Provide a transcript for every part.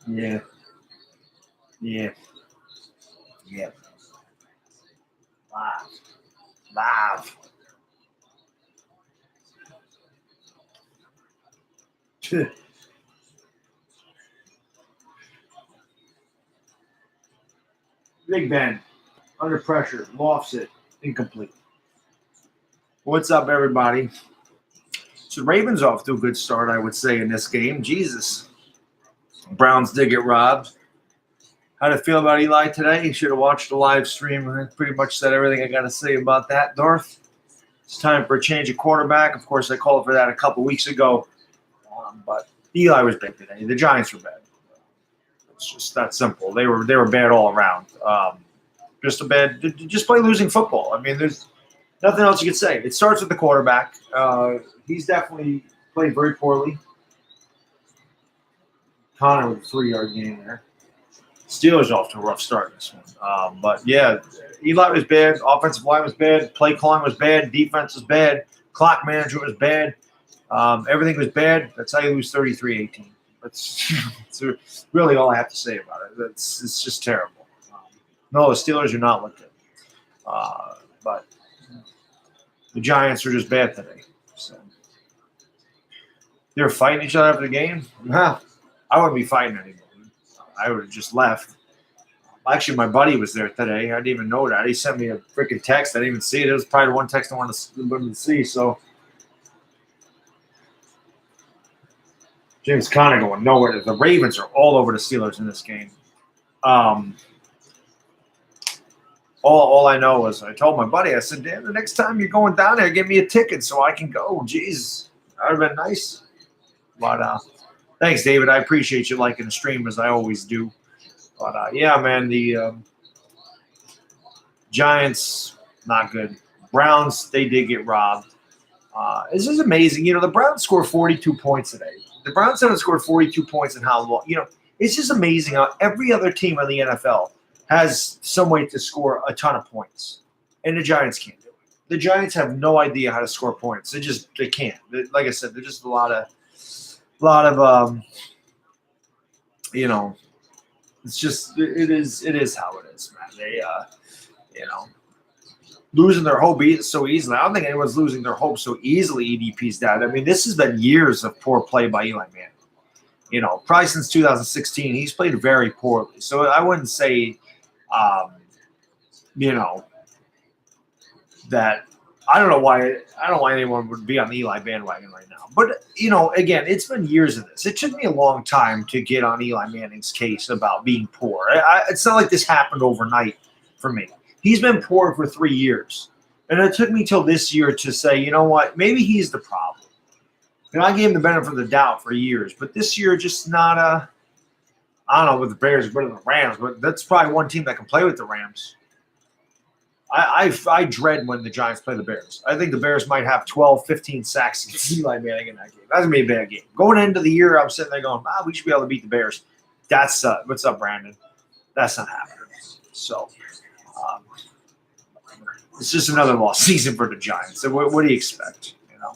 Yeah. Yeah. Yeah. Live. Live. Big Ben. Under pressure. Lofts it. Incomplete. What's up, everybody? So Ravens off to a good start, I would say, in this game. Jesus. Browns did get robbed. How did it feel about Eli today? You should have watched the live stream. I pretty much said everything I got to say about that, Darth. It's time for a change of quarterback. Of course, I called for that a couple weeks ago. But Eli was big today. The Giants were bad. It's just that simple. They were bad all around. Just play losing football. I mean, there's nothing else you could say. It starts with the quarterback. He's definitely played very poorly. Connor with a 3-yard gain there. Steelers off to a rough start in this one. But, yeah, Eli was bad. Offensive line was bad. Play calling was bad. Defense was bad. Clock management was bad. Everything was bad. That's how you lose 33-18. That's really all I have to say about it. It's just terrible. No, the Steelers are not looking. But the Giants are just bad today. So they were fighting each other after the game. I wouldn't be fighting anymore. I would have just left. Actually, my buddy was there today. I didn't even know that. He sent me a freaking text. I didn't even see it. It was probably the one text I wanted to see. So James Conner going nowhere. The Ravens are all over the Steelers in this game. All I know is I told my buddy, I said, Dan, the next time you're going down there, give me a ticket so I can go. Jeez, that would have been nice. But thanks, David. I appreciate you liking the stream as I always do. But, yeah, man, the Giants, not good. Browns, they did get robbed. This is amazing. You know, the Browns scored 42 points today. The Browns haven't scored 42 points in how long? You know, it's just amazing how every other team in the NFL has some way to score a ton of points, and the Giants can't do it. The Giants have no idea how to score points. They can't. Like I said, they're just a lot of you know, it's just it is how it is, man. They you know, losing their hope so easily. I don't think anyone's losing their hope so easily. EDP's dad. I mean, this has been years of poor play by Eli Manning. You know, probably since 2016, he's played very poorly. So I wouldn't say, you know, that I don't know why anyone would be on the Eli bandwagon right now. But, you know, again, it's been years of this. It took me a long time to get on Eli Manning's case about being poor. It's not like this happened overnight for me. He's been poor for 3 years. And it took me till this year to say, you know what, maybe he's the problem. You know, I gave him the benefit of the doubt for years. But this year, just not I don't know with the Bears better than the Rams, but that's probably one team that can play with the Rams. I dread when the Giants play the Bears. I think the Bears might have 12, 15 sacks against Eli Manning in that game. That's going to be a bad game. Going into the year, I'm sitting there going, we should be able to beat the Bears. That's what's up, Brandon? That's not happening. So it's just another lost season for the Giants. So what do you expect? You know,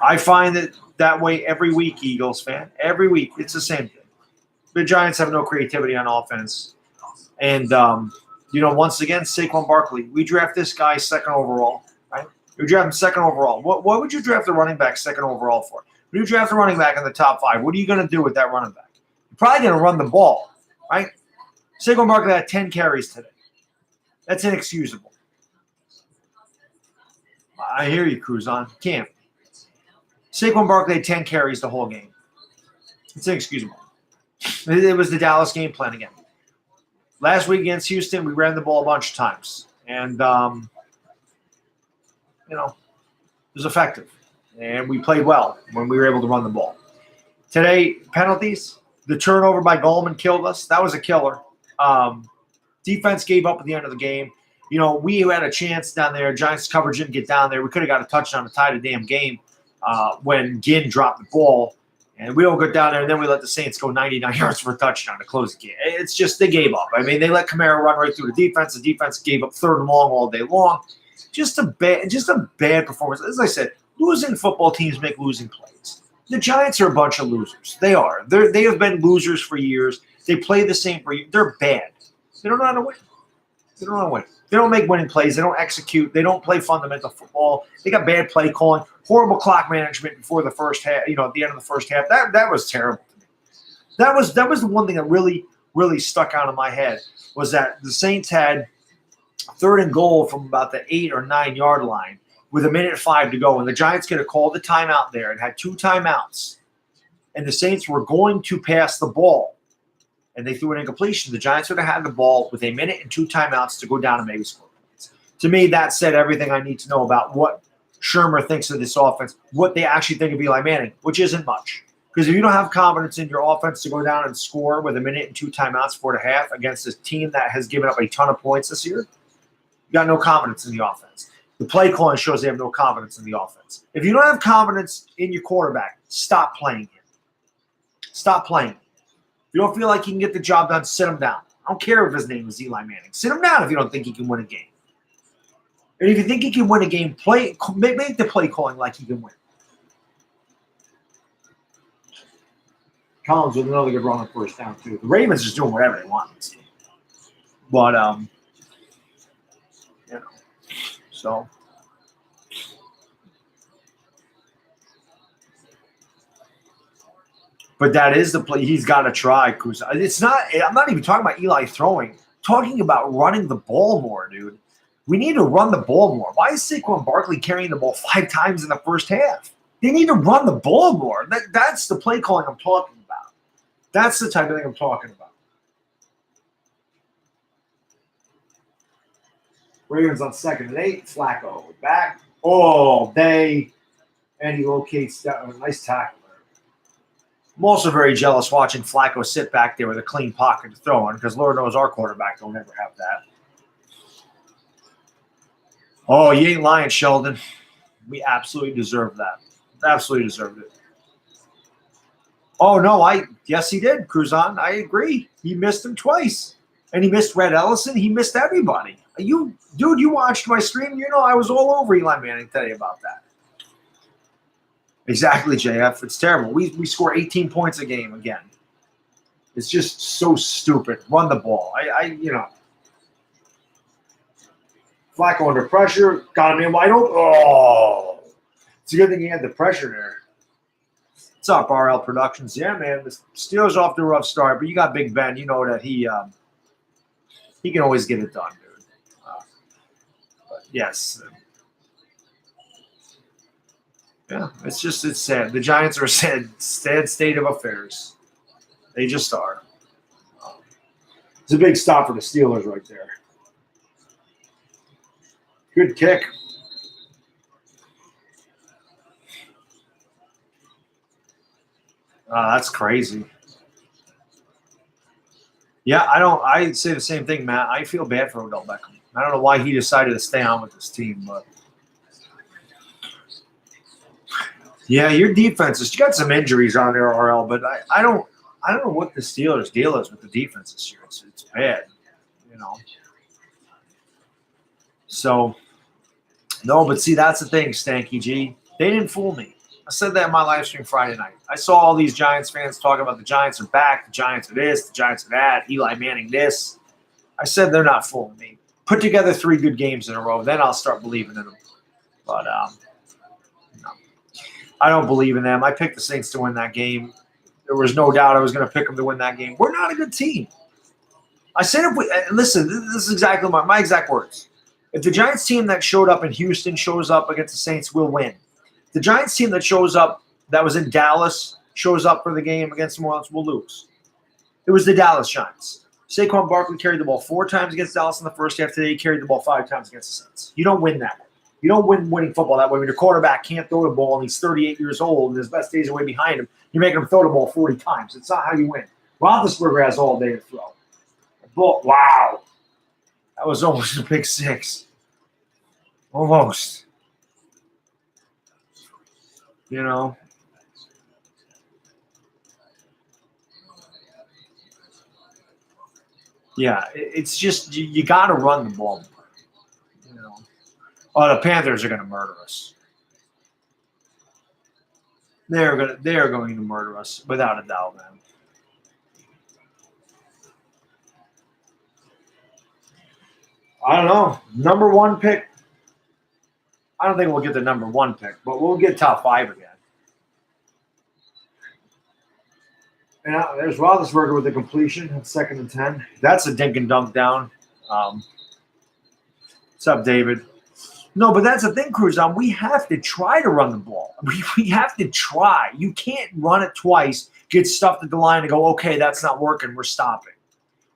I find that way every week, Eagles fan. Every week, it's the same thing. The Giants have no creativity on offense. And, you know, once again, Saquon Barkley. We draft this guy second overall, right? We draft him second overall. What would you draft a running back second overall for? When you draft a running back in the top 5, what are you going to do with that running back? You're probably going to run the ball, right? Saquon Barkley had 10 carries today. That's inexcusable. I hear you, Cruzon. Can't. Saquon Barkley had 10 carries the whole game. It's inexcusable. It was the Dallas game plan again. Last week against Houston, we ran the ball a bunch of times. And, you know, it was effective. And we played well when we were able to run the ball. Today, penalties. The turnover by Goldman killed us. That was a killer. Defense gave up at the end of the game. You know, we had a chance down there. Giants coverage didn't get down there. We could have got a touchdown to tie the damn game when Ginn dropped the ball. And we don't go down there, and then we let the Saints go 99 yards for a touchdown to close the game. It's just they gave up. I mean, they let Kamara run right through the defense. The defense gave up third and long all day long. Just a bad performance. As I said, losing football teams make losing plays. The Giants are a bunch of losers. They are. They have been losers for years. They play the same for years. They're bad. They don't know how to win. They don't know how to win. They don't make winning plays. They don't execute. They don't play fundamental football. They got bad play calling, horrible clock management before the first half. At the end of the first half, that was terrible to me. That was the one thing that really stuck out in my head was that the Saints had 3rd and goal from about the 8 or 9 yard line with 1:05 to go, and the Giants could have called the timeout there and had 2 timeouts, and the Saints were going to pass the ball. And they threw an incompletion. The Giants would have had the ball with 1 minute and 2 timeouts to go down and maybe score points. To me, that said everything I need to know about what Shermer thinks of this offense, what they actually think of Eli Manning, which isn't much. Because if you don't have confidence in your offense to go down and score with 1 minute and 2 timeouts, 4.5 against a team that has given up a ton of points this year, you got no confidence in the offense. The play calling shows they have no confidence in the offense. If you don't have confidence in your quarterback, stop playing him. Stop playing him. If you don't feel like he can get the job done, sit him down. I don't care if his name is Eli Manning. Sit him down if you don't think he can win a game. And if you think he can win a game, make the play calling like he can win. Collins with another good run on first down, too. The Ravens just doing whatever they want in this game. But, so. But that is the play he's got to try. It's not. I'm not even talking about Eli throwing. I'm talking about running the ball more, dude. We need to run the ball more. Why is Saquon Barkley carrying the ball 5 times in the first half? They need to run the ball more. That's the play calling I'm talking about. That's the type of thing I'm talking about. Ravens on 2nd and 8. Flacco back. And he locates that. Nice tackle. I'm also very jealous watching Flacco sit back there with a clean pocket to throw in because Lord knows our quarterback don't ever have that. Oh, you ain't lying, Sheldon. We absolutely deserve that. Absolutely deserved it. Oh, no, yes, he did, Cruzon. I agree. He missed him twice. And he missed Red Ellison. He missed everybody. You watched my stream. You know I was all over Eli Manning today about that. Exactly, JF. It's terrible. We score 18 points a game again. It's just so stupid. Run the ball. Flacco under pressure. Got him in wide open. Oh. It's a good thing he had the pressure there. What's up, RL Productions? Yeah, man. The Steelers off to a rough start, but you got Big Ben. You know that he can always get it done, dude. But yes. Yeah, it's sad. The Giants are a sad state of affairs. They just are. It's a big stop for the Steelers right there. Good kick. That's crazy. Yeah, I say the same thing, Matt. I feel bad for Odell Beckham. I don't know why he decided to stay on with this team, but yeah, your defense you got some injuries on there, RL, but I don't know what the Steelers' deal is with the defense this year. It's bad, So, no, but see, that's the thing, Stanky G. They didn't fool me. I said that in my live stream Friday night. I saw all these Giants fans talking about the Giants are back, the Giants are this, the Giants are that, Eli Manning this. I said they're not fooling me. Put together 3 good games in a row, then I'll start believing in them. But no, I don't believe in them. I picked the Saints to win that game. There was no doubt I was going to pick them to win that game. We're not a good team. I said listen, this is exactly my exact words. If the Giants team that showed up in Houston shows up against the Saints, we'll win. The Giants team that shows up, that was in Dallas, shows up for the game against someone else, we'll lose. It was the Dallas Giants. Saquon Barkley carried the ball 4 times against Dallas in the first half. Today he carried the ball 5 times against the Saints. You don't win that way. You don't win winning football that way. When your quarterback can't throw the ball and he's 38 years old and his best days are way behind him, you're making him throw the ball 40 times. It's not how you win. Roethlisberger has all day to throw. Wow. That was almost a pick 6. Almost. Yeah, it's just you got to run the ball more. Oh, the Panthers are going to murder us. they are going to murder us without a doubt, man. I don't know. Number one pick. I don't think we'll get the number one pick, but we'll get top 5 again. And there's Roethlisberger with the completion at 2nd and 10. That's a dink and dunk down. What's up, David? No, but that's the thing, Cruz. We have to try to run the ball. We have to try. You can't run it twice, get stuffed at the line, and go, okay, that's not working. We're stopping.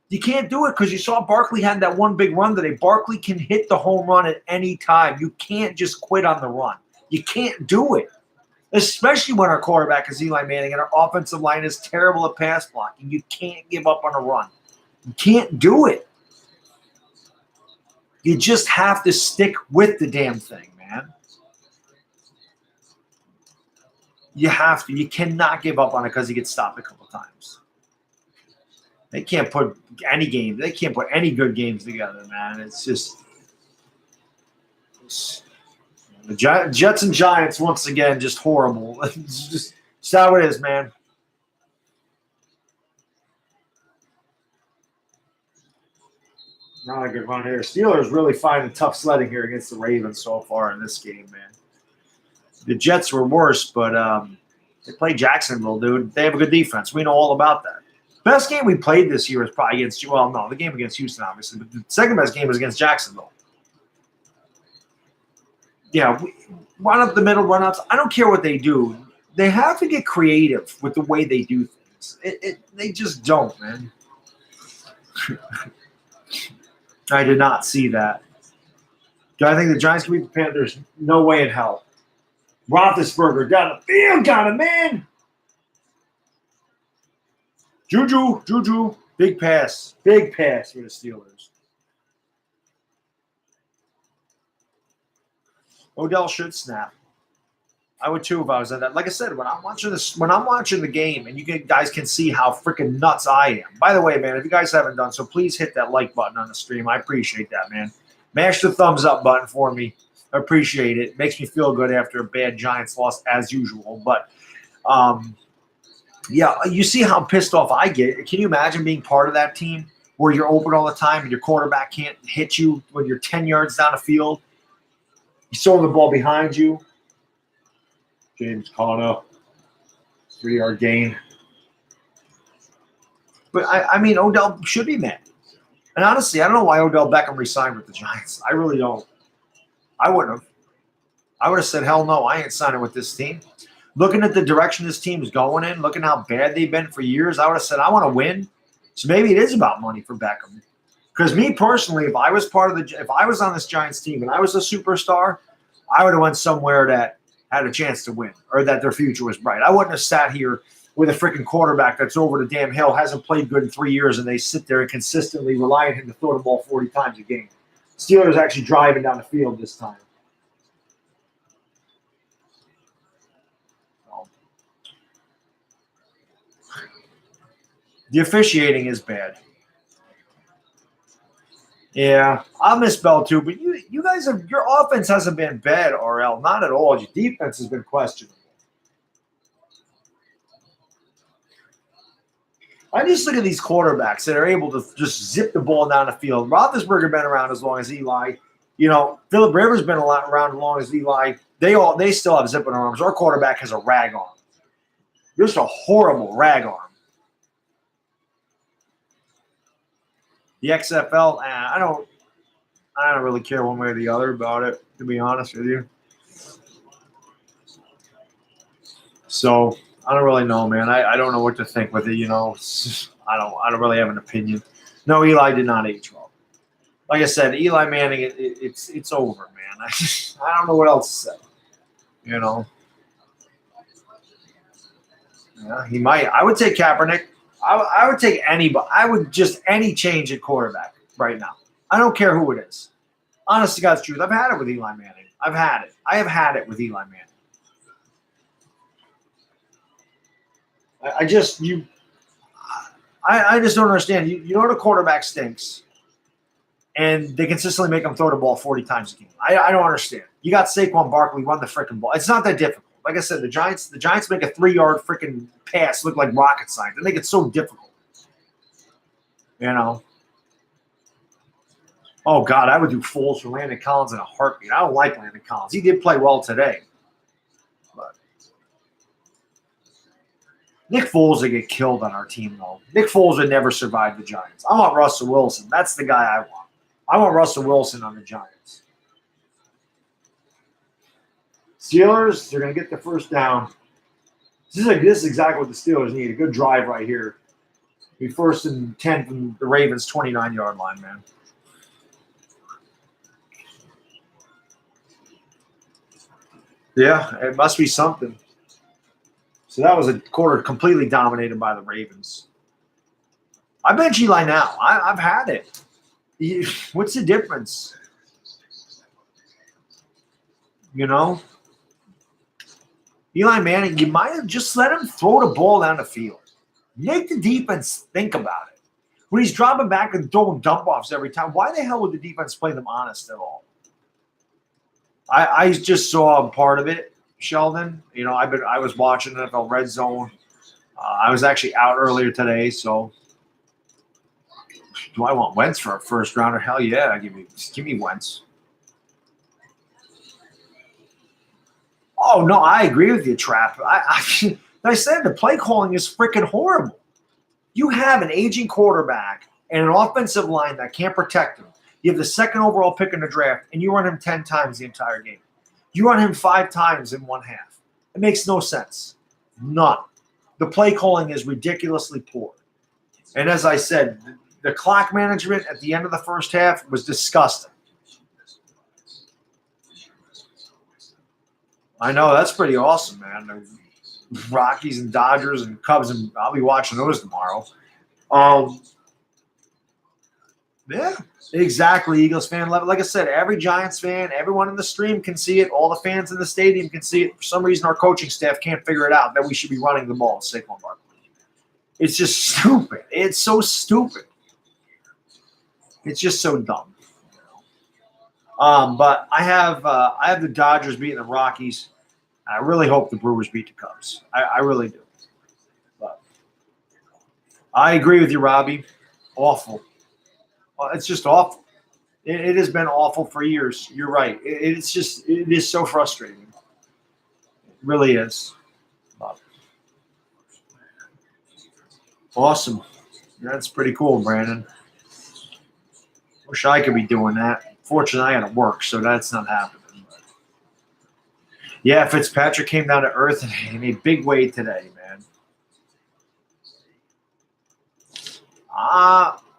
You can't do it because you saw Barkley had that one big run today. Barkley can hit the home run at any time. You can't just quit on the run. You can't do it, especially when our quarterback is Eli Manning and our offensive line is terrible at pass blocking. You can't give up on a run. You can't do it. You just have to stick with the damn thing, man. You have to. You cannot give up on it because he gets stopped a couple times. They can't put any game. They can't put any good games together, man. It's just the Jets and Giants once again just horrible. It's how it is, man. Not a good run here. Steelers really finding tough sledding here against the Ravens so far in this game, man. The Jets were worse, but they played Jacksonville, dude. They have a good defense. We know all about that. Best game we played this year is probably against, well, no, the game against Houston, obviously. But the second best game was against Jacksonville. Yeah, run up the middle, run outs. I don't care what they do. They have to get creative with the way they do things. They just don't, man. I did not see that. Do I think the Giants can beat the Panthers? No way in hell. Roethlisberger down the field, got him, man. Juju, big pass for the Steelers. Odell should snap. I would too if I was at that. Like I said, when I'm watching the game, and you guys can see how freaking nuts I am. By the way, man, if you guys haven't done so, please hit that like button on the stream. I appreciate that, man. Mash the thumbs up button for me. I appreciate it. Makes me feel good after a bad Giants loss as usual. But yeah, you see how pissed off I get. Can you imagine being part of that team where you're open all the time and your quarterback can't hit you when you're 10 yards down the field? He's throwing the ball behind you. James Conner, 3-yard gain. But, I mean, Odell should be mad. And honestly, I don't know why Odell Beckham re-signed with the Giants. I really don't. I wouldn't have. I would have said, hell no, I ain't signing with this team. Looking at the direction this team is going in, looking how bad they've been for years, I would have said, I want to win. So maybe it is about money for Beckham. Because me personally, if I was on this Giants team and I was a superstar, I would have went somewhere that had a chance to win or that their future was bright. I wouldn't have sat here with a freaking quarterback that's over the damn hill, hasn't played good in 3 years, and they sit there and consistently rely on him to throw the ball 40 times a game. Steelers actually driving down the field this time. The officiating is bad. Yeah, I'll miss Bell too, but you guys your offense hasn't been bad, RL. Not at all. Your defense has been questionable. I just look at these quarterbacks that are able to just zip the ball down the field. Roethlisberger been around as long as Eli. You know, Phillip Rivers been around as long as Eli. They still have zipping arms. Our quarterback has a rag arm. Just a horrible rag arm. The XFL, I don't really care one way or the other about it, to be honest with you. So I don't really know, man. I don't know what to think with it. You know, I don't really have an opinion. No, Eli did not age well. Like I said, Eli Manning, it's over, man. I don't know what else to say. You know, yeah, he might. I would take Kaepernick. I would take anybody. I would just any change at quarterback right now. I don't care who it is. Honest to God's truth, I've had it with Eli Manning. I've had it. I have had it with Eli Manning. I just don't understand. You know the quarterback stinks, and they consistently make him throw the ball 40 times a game. I don't understand. You got Saquon Barkley, run the freaking ball. It's not that difficult. Like I said, the Giants make a 3-yard freaking pass look like rocket science. They make it so difficult. You know. Oh God, I would do Foles for Landon Collins in a heartbeat. I don't like Landon Collins. He did play well today, but Nick Foles would get killed on our team though. Nick Foles would never survive the Giants. I want Russell Wilson. That's the guy I want. I want Russell Wilson on the Giants. Steelers, they're going to get the first down. This is exactly what the Steelers need. A good drive right here. Be 1st and 10 from the Ravens' 29-yard line, man. Yeah, it must be something. So that was a quarter completely dominated by the Ravens. I bench Eli now. I've had it. What's the difference? You know? Eli Manning, you might have just let him throw the ball down the field. Make the defense think about it. When he's dropping back and throwing dump-offs every time, why the hell would the defense play them honest at all? I just saw part of it, Sheldon. You know, I was watching NFL Red Zone. I was actually out earlier today, so do I want Wentz for a first rounder? Hell yeah, give me Wentz. Oh no, I agree with you, Trap. I said the play calling is freaking horrible. You have an aging quarterback and an offensive line that can't protect him. You have the 2nd overall pick in the draft, and you run him 10 times the entire game. You run him 5 times in one half. It makes no sense. None. The play calling is ridiculously poor. And as I said, the clock management at the end of the first half was disgusting. I know, that's pretty awesome, man. The Rockies and Dodgers and Cubs, and I'll be watching those tomorrow. Yeah, exactly. Eagles fan love it. Like I said, every Giants fan, everyone in the stream can see it. All the fans in the stadium can see it. For some reason, our coaching staff can't figure it out that we should be running the ball, Saquon Barkley. It's just stupid. It's so stupid. It's just so dumb. But I have the Dodgers beating the Rockies. I really hope the Brewers beat the Cubs. I really do. But I agree with you, Robbie. Awful. It's just awful. It has been awful for years. You're right. It is so frustrating. It really is. But awesome. That's pretty cool, Brandon. Wish I could be doing that. Fortunately, I got to work, so that's not happening. Yeah, Fitzpatrick came down to earth in a big way today, man.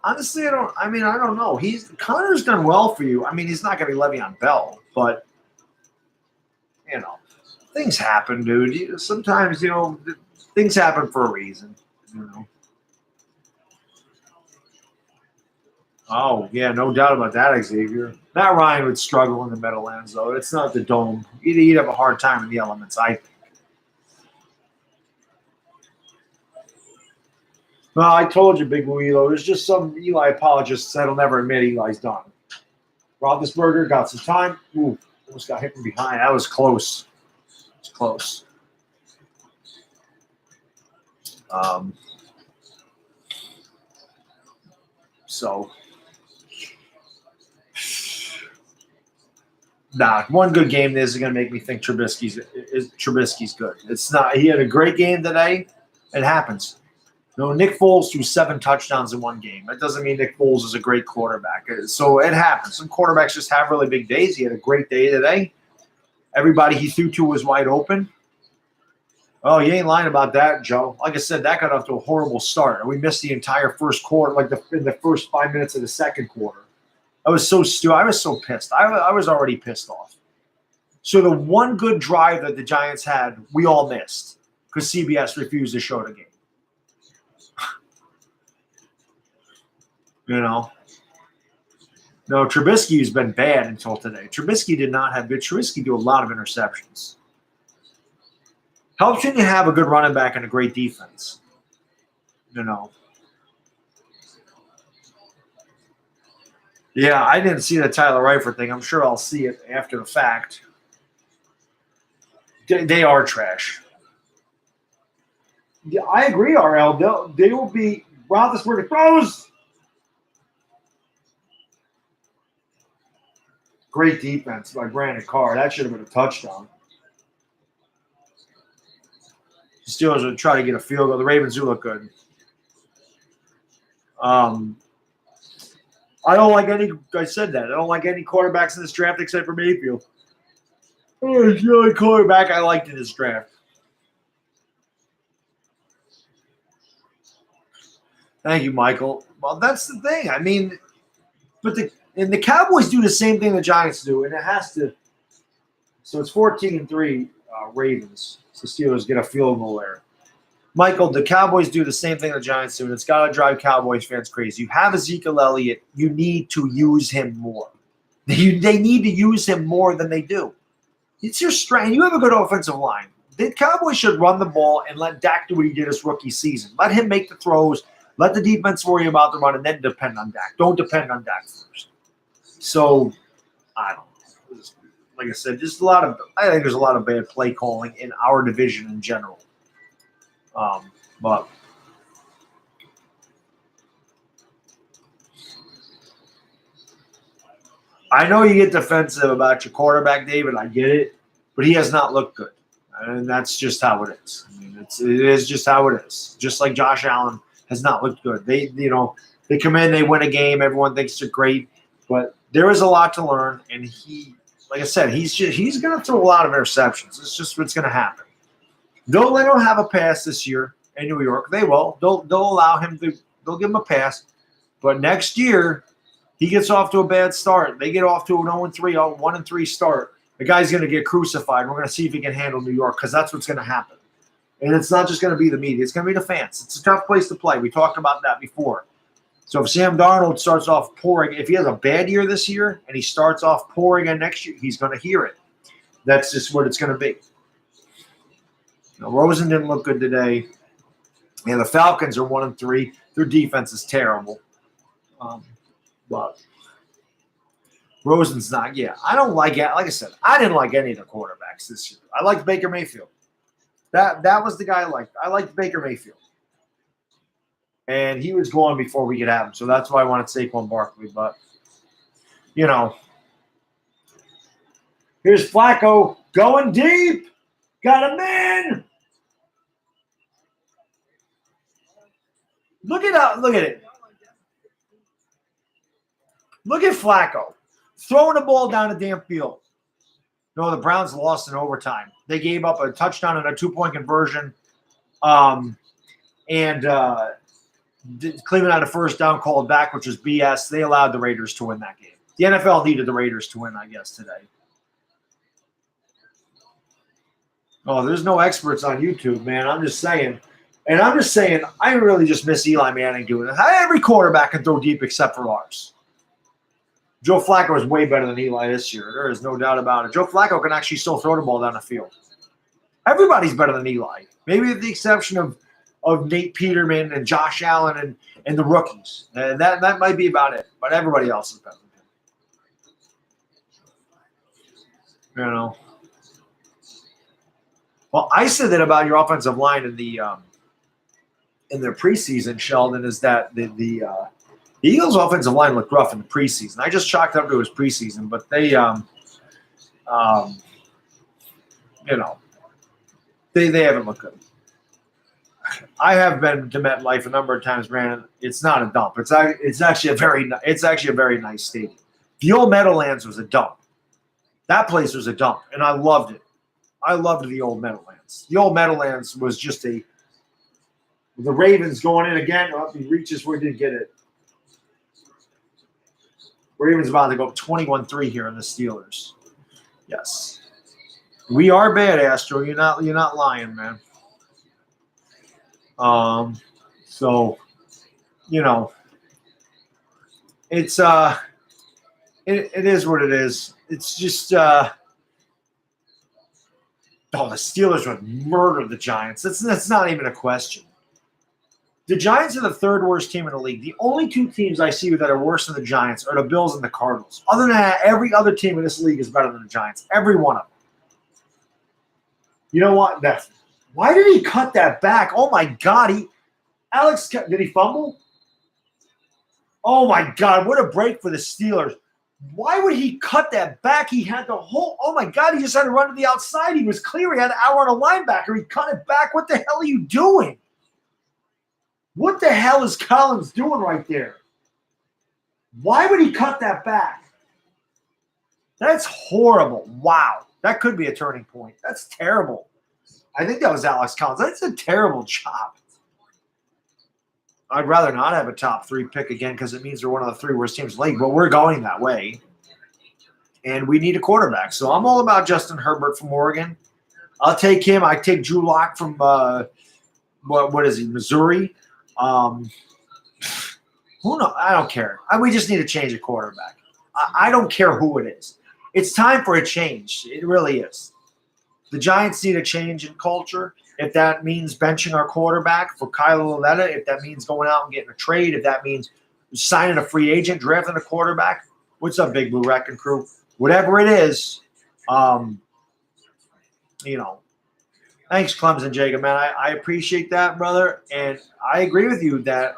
Honestly, I don't know. Connor's done well for you. I mean, he's not going to be Le'Veon Bell, but things happen, dude. Sometimes, things happen for a reason. Oh yeah, no doubt about that, Xavier. Matt Ryan would struggle in the Meadowlands, though. It's not the dome. He'd have a hard time in the elements, I think. No, I told you, Big Wheelo. There's just some Eli apologists that'll never admit Eli's done. Roethlisberger got some time. Ooh, almost got hit from behind. That was close. It was close. One good game is going to make me think Trubisky's good. It's not. He had a great game today. It happens. Nick Foles threw 7 touchdowns in one game. That doesn't mean Nick Foles is a great quarterback. So it happens. Some quarterbacks just have really big days. He had a great day today. Everybody he threw to was wide open. Oh, you ain't lying about that, Joe. Like I said, that got off to a horrible start. We missed the entire first quarter, in the first 5 minutes of the second quarter. I was so stupid. I was so pissed. I was already pissed off. So the one good drive that the Giants had, we all missed because CBS refused to show the game. No, Trubisky's been bad until today. Trubisky did not have good. Trubisky do a lot of interceptions. Helps when you have a good running back and a great defense. Yeah, I didn't see the Tyler Eifert thing. I'm sure I'll see it after the fact. They are trash. Yeah, I agree, RL. They will be Roethlisberger throws. Great defense by Brandon Carr. That should have been a touchdown. The Steelers would try to get a field goal. The Ravens do look good. I don't like any. I said that. I don't like any quarterbacks in this draft except for Mayfield. Oh, it's the only quarterback I liked in this draft. Thank you, Michael. Well, that's the thing. I mean, but the Cowboys do the same thing the Giants do, and it has to. So it's 14-3 Ravens. So Steelers get a field goal there. Michael, the Cowboys do the same thing the Giants do, and it's got to drive Cowboys fans crazy. You have Ezekiel Elliott. You need to use him more. They need to use him more than they do. It's your strength. You have a good offensive line. The Cowboys should run the ball and let Dak do what he did his rookie season. Let him make the throws. Let the defense worry about the run, and then depend on Dak. Don't depend on Dak first. So, I don't know. Like I said, just I think there's a lot of bad play calling in our division in general. But I know you get defensive about your quarterback, David. I get it, but he has not looked good, and that's just how it is. I mean, it is just how it is. Just like Josh Allen has not looked good. They come in, they win a game. Everyone thinks they're great, but there is a lot to learn. And like I said, he's going to throw a lot of interceptions. It's just what's going to happen. They'll let him have a pass this year in New York. They will. They'll allow him to. They'll give him a pass, but next year he gets off to a bad start. They get off to an 0-3, 1-3 start. The guy's going to get crucified. We're going to see if he can handle New York because that's what's going to happen. And it's not just going to be the media. It's going to be the fans. It's a tough place to play. We talked about that before. So if Sam Darnold starts off pouring, if he has a bad year this year and he starts off pouring again next year, he's going to hear it. That's just what it's going to be. Now, Rosen didn't look good today. And the Falcons are 1-3. Their defense is terrible. But Rosen's not. Yeah, I don't like it. Like I said, I didn't like any of the quarterbacks this year. I liked Baker Mayfield. That was the guy I liked. I liked Baker Mayfield. And he was gone before we could have him. So that's why I wanted Saquon Barkley. But, here's Flacco going deep. Got him in. Look at it. Look at Flacco throwing the ball down the damn field. No, the Browns lost in overtime. They gave up a touchdown and a 2-point conversion. And Cleveland had a first down called back, which was BS. They allowed the Raiders to win that game. The NFL needed the Raiders to win, I guess, today. Oh, there's no experts on YouTube, man. I'm just saying. And I'm just saying, I really just miss Eli Manning doing it. Every quarterback can throw deep except for ours. Joe Flacco is way better than Eli this year. There is no doubt about it. Joe Flacco can actually still throw the ball down the field. Everybody's better than Eli. Maybe with the exception of Nate Peterman and Josh Allen and the rookies. And that might be about it. But everybody else is better than him. Well, I said that about your offensive line in their preseason, Sheldon, is that the Eagles' offensive line looked rough in the preseason. I just chalked up to his preseason, but they they haven't looked good. I have been to MetLife a number of times, Brandon. It's not a dump. It's actually a very nice stadium. The old Meadowlands was a dump. That place was a dump, and I loved it. I loved the old Meadowlands. The old Meadowlands was just the Ravens going in again. He reaches where he didn't get it. Ravens about to go 21-3 here on the Steelers. Yes. We are bad, Astro. You're not lying, man. So, it's it is what it is. It's just the Steelers would murder the Giants. That's not even a question. The Giants are the third worst team in the league. The only two teams I see that are worse than the Giants are the Bills and the Cardinals. Other than that, every other team in this league is better than the Giants. Every one of them. You know what? Why did he cut that back? Oh my God! Did he fumble? Oh my God! What a break for the Steelers! Why would he cut that back? He had the whole. Oh my God! He just had to run to the outside. He was clear. He had an hour on a linebacker. He cut it back. What the hell are you doing? What the hell is Collins doing right there? Why would he cut that back? That's horrible. Wow. That could be a turning point. That's terrible. I think that was Alex Collins. That's a terrible job. I'd rather not have a top 3 pick again because it means they're one of the 3 worst teams in the league, but we're going that way. And we need a quarterback. So I'm all about Justin Herbert from Oregon. I'll take him. I take Drew Lock from, what is he, Missouri? Who knows? I don't care. We just need to change a quarterback. I don't care who it is. It's time for a change. It really is. The Giants need a change in culture. If that means benching our quarterback for Kyler Loletta, if that means going out and getting a trade, if that means signing a free agent, drafting a quarterback, what's up, Big Blue Wrecking Crew? Whatever it is, thanks, Clemson Jacob, man. I appreciate that, brother. And I agree with you that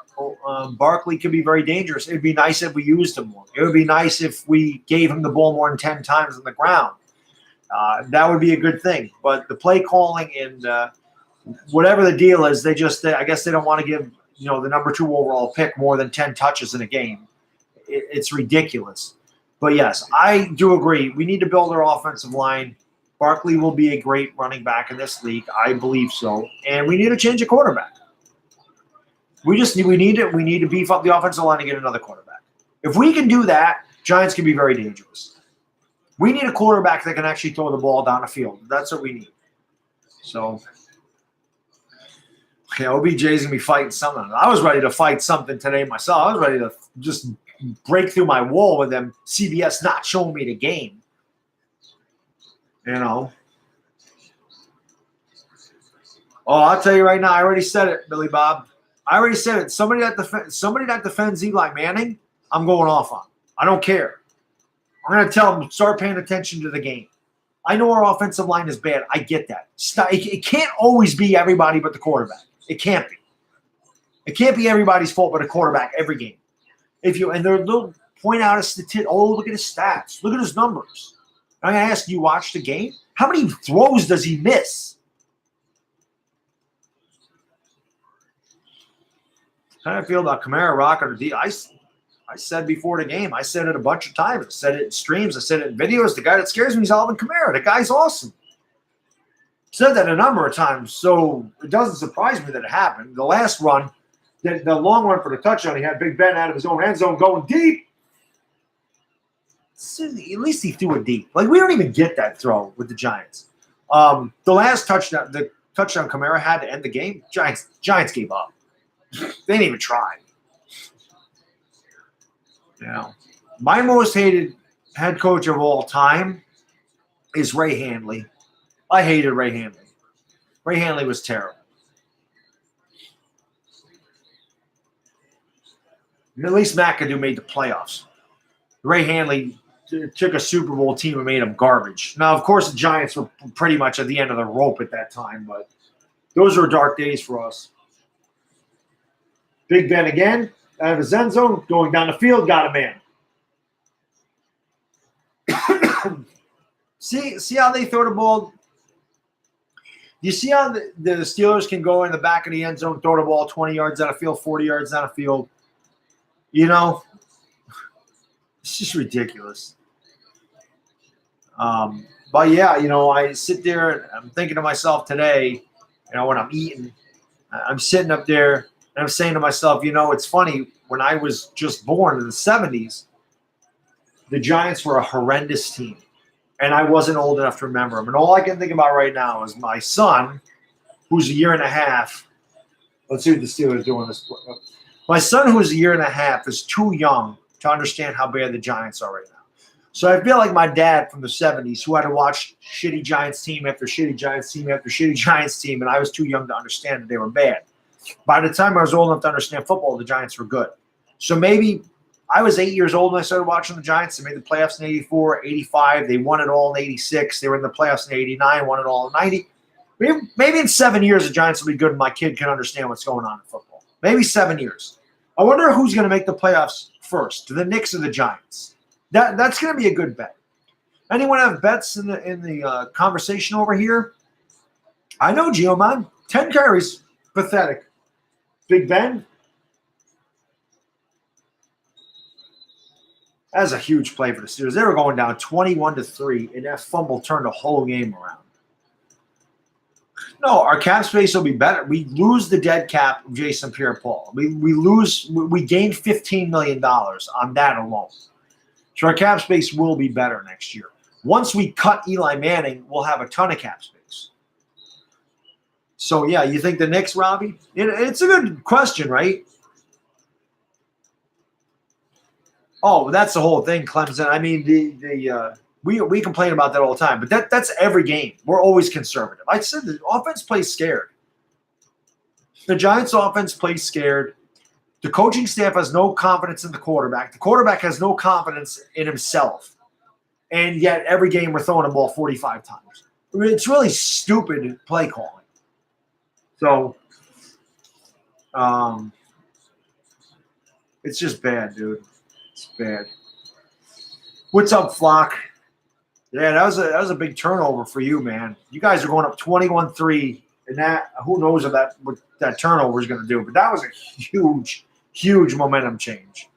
Barkley could be very dangerous. It would be nice if we used him more. It would be nice if we gave him the ball more than 10 times on the ground. That would be a good thing. But the play calling and whatever the deal is, I guess they don't want to give the number 2 overall pick more than 10 touches in a game. It's ridiculous. But yes, I do agree. We need to build our offensive line. Barkley will be a great running back in this league. I believe so. And we need to change a quarterback. We need to beef up the offensive line and get another quarterback. If we can do that, Giants can be very dangerous. We need a quarterback that can actually throw the ball down the field. That's what we need. So, OBJ's going to be fighting something. I was ready to fight something today myself. I was ready to just break through my wall with them CBS not showing me the game. Oh, I'll tell you right now, I already said it, Billy Bob. I already said it. Somebody that defends Eli Manning, I'm going off on. I don't care. I'm going to tell them, start paying attention to the game. I know our offensive line is bad. I get that. It can't always be everybody but the quarterback. It can't be. It can't be everybody's fault but the quarterback every game. They'll point out a statistic. Oh, look at his stats. Look at his numbers. I'm going to ask you, watch the game? How many throws does he miss? How do I feel about Kamara, Rocket, or D? I said before the game, I said it a bunch of times. I said it in streams. I said it in videos. The guy that scares me is Alvin Kamara. The guy's awesome. Said that a number of times, so it doesn't surprise me that it happened. The last run, the long run for the touchdown, he had Big Ben out of his own end zone going deep. At least he threw it deep. Like, we don't even get that throw with the Giants. The last touchdown, the touchdown Kamara had to end the game, Giants gave up. They didn't even try. My most hated head coach of all time is Ray Handley. I hated Ray Handley. Ray Handley was terrible. At least McAdoo made the playoffs. Ray Handley took a Super Bowl team and made them garbage. Now, of course, the Giants were pretty much at the end of the rope at that time, but those were dark days for us. Big Ben again, out of his end zone, going down the field, got a man. See how they throw the ball? You see how the Steelers can go in the back of the end zone, throw the ball 20 yards out of field, 40 yards out of field? It's just ridiculous. But yeah, I sit there and I'm thinking to myself today, when I'm eating, I'm sitting up there and I'm saying to myself, it's funny, when I was just born in the 70s, the Giants were a horrendous team. And I wasn't old enough to remember them. And all I can think about right now is my son, who's a year and a half. Let's see what the Steelers are doing this. My son, who's a year and a half, is too young to understand how bad the Giants are right now. So I feel like my dad from the 70s, who had to watch shitty Giants team after shitty Giants team after shitty Giants team, and I was too young to understand that they were bad. By the time I was old enough to understand football, the Giants were good. So maybe I was 8 years old when I started watching the Giants. They made the playoffs in 84, 85. They won it all in 86. They were in the playoffs in 89, won it all in 90. Maybe in 7 years the Giants will be good and my kid can understand what's going on in football. Maybe 7 years. I wonder who's going to make the playoffs first, the Knicks or the Giants. That's going to be a good bet. Anyone have bets in the conversation over here? I know, Geoman. 10 carries. Pathetic. Big Ben. That's a huge play for the Steelers. They were going down 21-3, and that fumble turned the whole game around. No, our cap space will be better. We lose the dead cap of Jason Pierre-Paul. We gain $15 million on that alone. So our cap space will be better next year. Once we cut Eli Manning, we'll have a ton of cap space. So, yeah, you think the Knicks, Robbie? It's a good question, right? Oh, that's the whole thing, Clemson. I mean, we complain about that all the time, but that's every game. We're always conservative. I said the offense plays scared. The Giants' offense plays scared. The coaching staff has no confidence in the quarterback. The quarterback has no confidence in himself. And yet every game we're throwing the ball 45 times. I mean, it's really stupid play calling. So, it's just bad, dude. It's bad. What's up, Flock? Yeah, that was a big turnover for you, man. You guys are going up 21-3, and that who knows what that turnover is going to do. But that was a huge momentum change.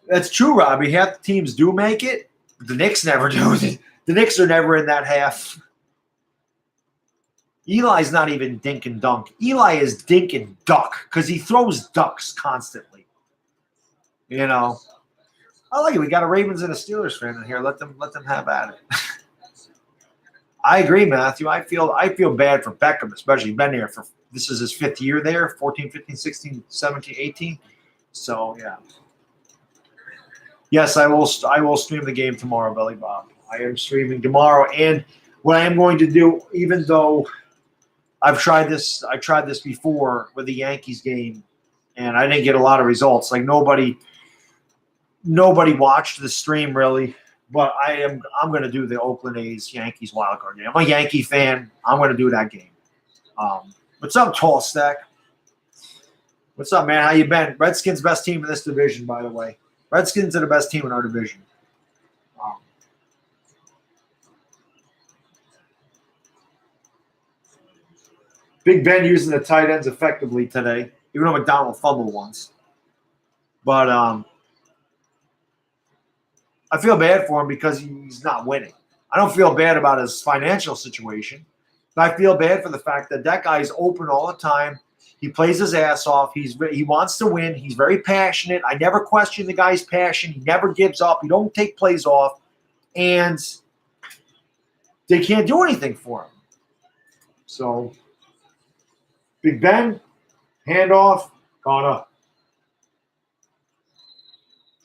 That's true, Robbie. Half the teams do make it, but the Knicks never do. The Knicks are never in that half. Eli's not even dink and dunk. Eli is dink and duck because he throws ducks constantly. You know. I like it. We got a Ravens and a Steelers fan in here. Let them have at it. I agree, Matthew. I feel bad for Beckham, especially been there for this is his 5th year there, 14, 15, 16, 17, 18. So yeah. Yes, I will stream the game tomorrow, Belly Bob. I am streaming tomorrow. And what I am going to do, even though I tried this before with the Yankees game, and I didn't get a lot of results. Like nobody watched the stream really, but I'm going to do the Oakland A's Yankees wildcard game. I'm a Yankee fan. I'm going to do that game. What's up, Tall Stack? What's up, man? How you been? Redskins best team in this division, by the way. Redskins are the best team in our division. Big Ben using the tight ends effectively today, even though McDonald fumbled once. But I feel bad for him because he's not winning. I don't feel bad about his financial situation. But I feel bad for the fact that guy is open all the time. He plays his ass off. He wants to win. He's very passionate. I never question the guy's passion. He never gives up. He don't take plays off. And they can't do anything for him. So, Big Ben, handoff, Connor.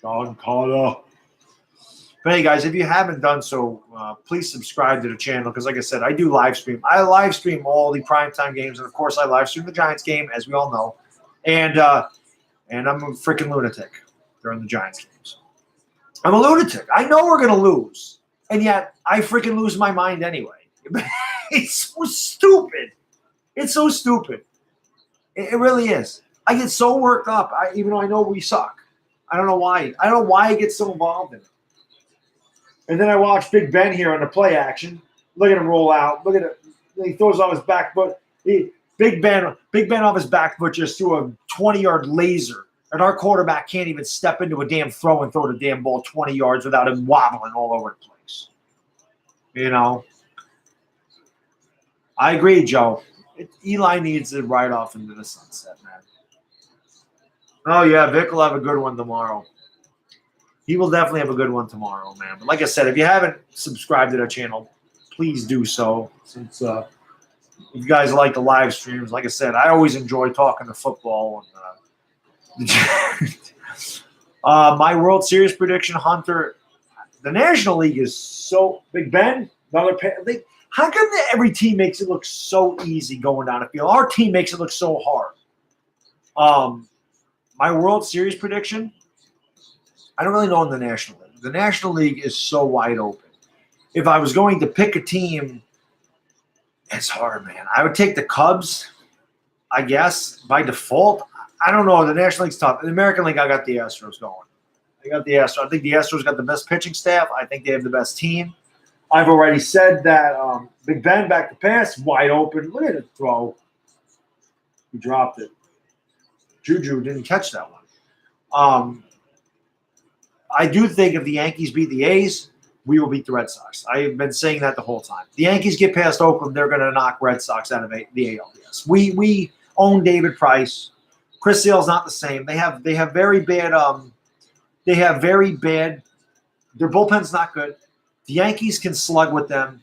John Connor. But hey, guys, if you haven't done so, please subscribe to the channel because, like I said, I do live stream. I live stream all the primetime games, and of course, I live stream the Giants game, as we all know. And I'm a freaking lunatic during the Giants games. I'm a lunatic. I know we're gonna lose, and yet I freaking lose my mind anyway. It's so stupid. It's so stupid. It really is. I get so worked up, even though I know we suck. I don't know why. I don't know why I get so involved in it. And then I watch Big Ben here on the play action. Look at him roll out. Look at it. He throws off his back foot. Big Ben off his back foot just threw a 20-yard laser. And our quarterback can't even step into a damn throw and throw the damn ball 20 yards without him wobbling all over the place. You know. I agree, Joe. Eli needs to ride off into the sunset, man. Oh, yeah, Vic will have a good one tomorrow. He will definitely have a good one tomorrow, man. But like I said, if you haven't subscribed to the channel, please do so. Since if you guys like the live streams, like I said, I always enjoy talking to football. And my World Series prediction, Hunter, the National League is so – Big Ben, another – how come every team makes it look so easy going down the field? Our team makes it look so hard. My World Series prediction – I don't really know in the National League. The National League is so wide open. If I was going to pick a team It's hard, man. I would take the Cubs, I guess, by default. I don't know. The National League's tough. In the American League, I got the Astros going. I got the Astros. I think the Astros got the best pitching staff. I think they have the best team. I've already said that Big Ben back to pass, wide open. Look at it throw. He dropped it. Juju didn't catch that one. I do think if the Yankees beat the A's, we will beat the Red Sox. I've been saying that the whole time. The Yankees get past Oakland, they're going to knock Red Sox out of the ALDS. We own David Price. Chris Sale's not the same. They have very bad. Their bullpen's not good. The Yankees can slug with them,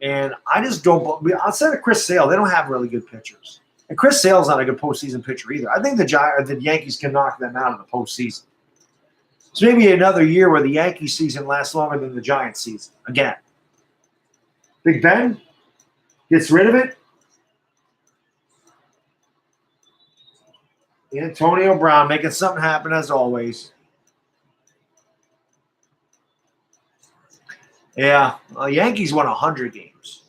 and I just don't. Outside of Chris Sale, they don't have really good pitchers, and Chris Sale's not a good postseason pitcher either. I think the Yankees can knock them out of the postseason. So maybe another year where the Yankees season lasts longer than the Giants season. Again, Big Ben gets rid of it. Antonio Brown making something happen as always. Yeah, Yankees won 100 games.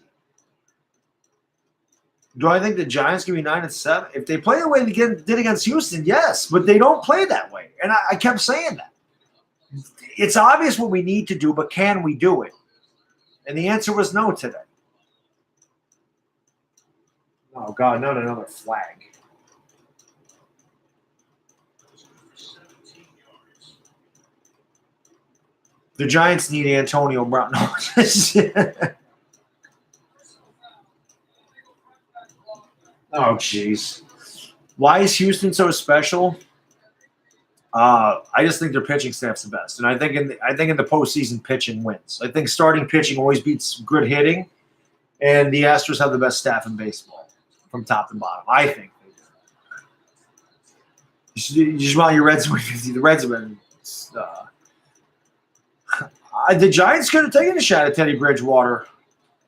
Do I think the Giants can be 9-7? If they play the way they did against Houston, yes, but they don't play that way. And I kept saying that. It's obvious what we need to do, but can we do it? And the answer was no today. Oh, God, not another flag. The Giants need Antonio Brown. No. Oh, jeez. Why is Houston so special? I just think their pitching staff's the best, and I think in the postseason, pitching wins. I think starting pitching always beats good hitting, and the Astros have the best staff in baseball from top to bottom. I think they do. You just want your Reds to win 50. The Reds have been. The Giants could have taken a shot at Teddy Bridgewater.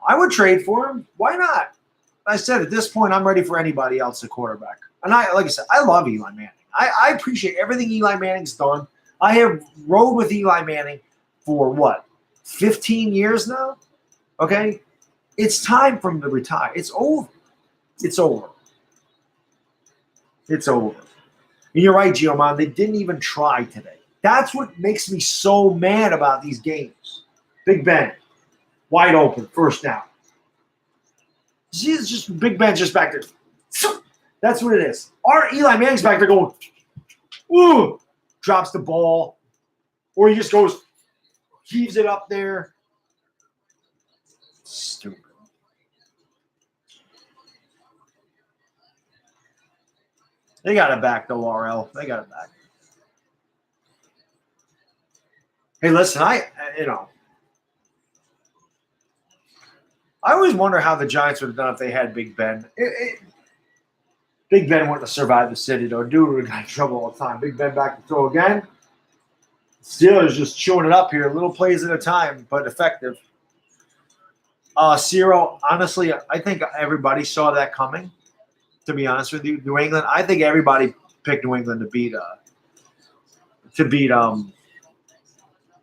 I would trade for him. Why not? I said at this point, I'm ready for anybody else at quarterback. And like I said, I love Eli Manning. I appreciate everything Eli Manning's done. I have rode with Eli Manning for 15 years now? Okay? It's time for him to retire. It's over. It's over. It's over. And you're right, Giomon. They didn't even try today. That's what makes me so mad about these games. Big Ben, wide open, first down. See, it's just Big Ben just back there. That's what it is. Our Eli Manning's back there going, ooh, drops the ball. Or he just goes, heaves it up there. Stupid. They got it back, though, RL. They got it back. Hey, listen, I always wonder how the Giants would have done if they had Big Ben. Big Ben wouldn't have survived the city, though. Dude would have got in trouble all the time. Big Ben back to throw again. Steelers just chewing it up here, little plays at a time, but effective. Ciro, honestly, I think everybody saw that coming, to be honest with you. New England, I think everybody picked New England to beat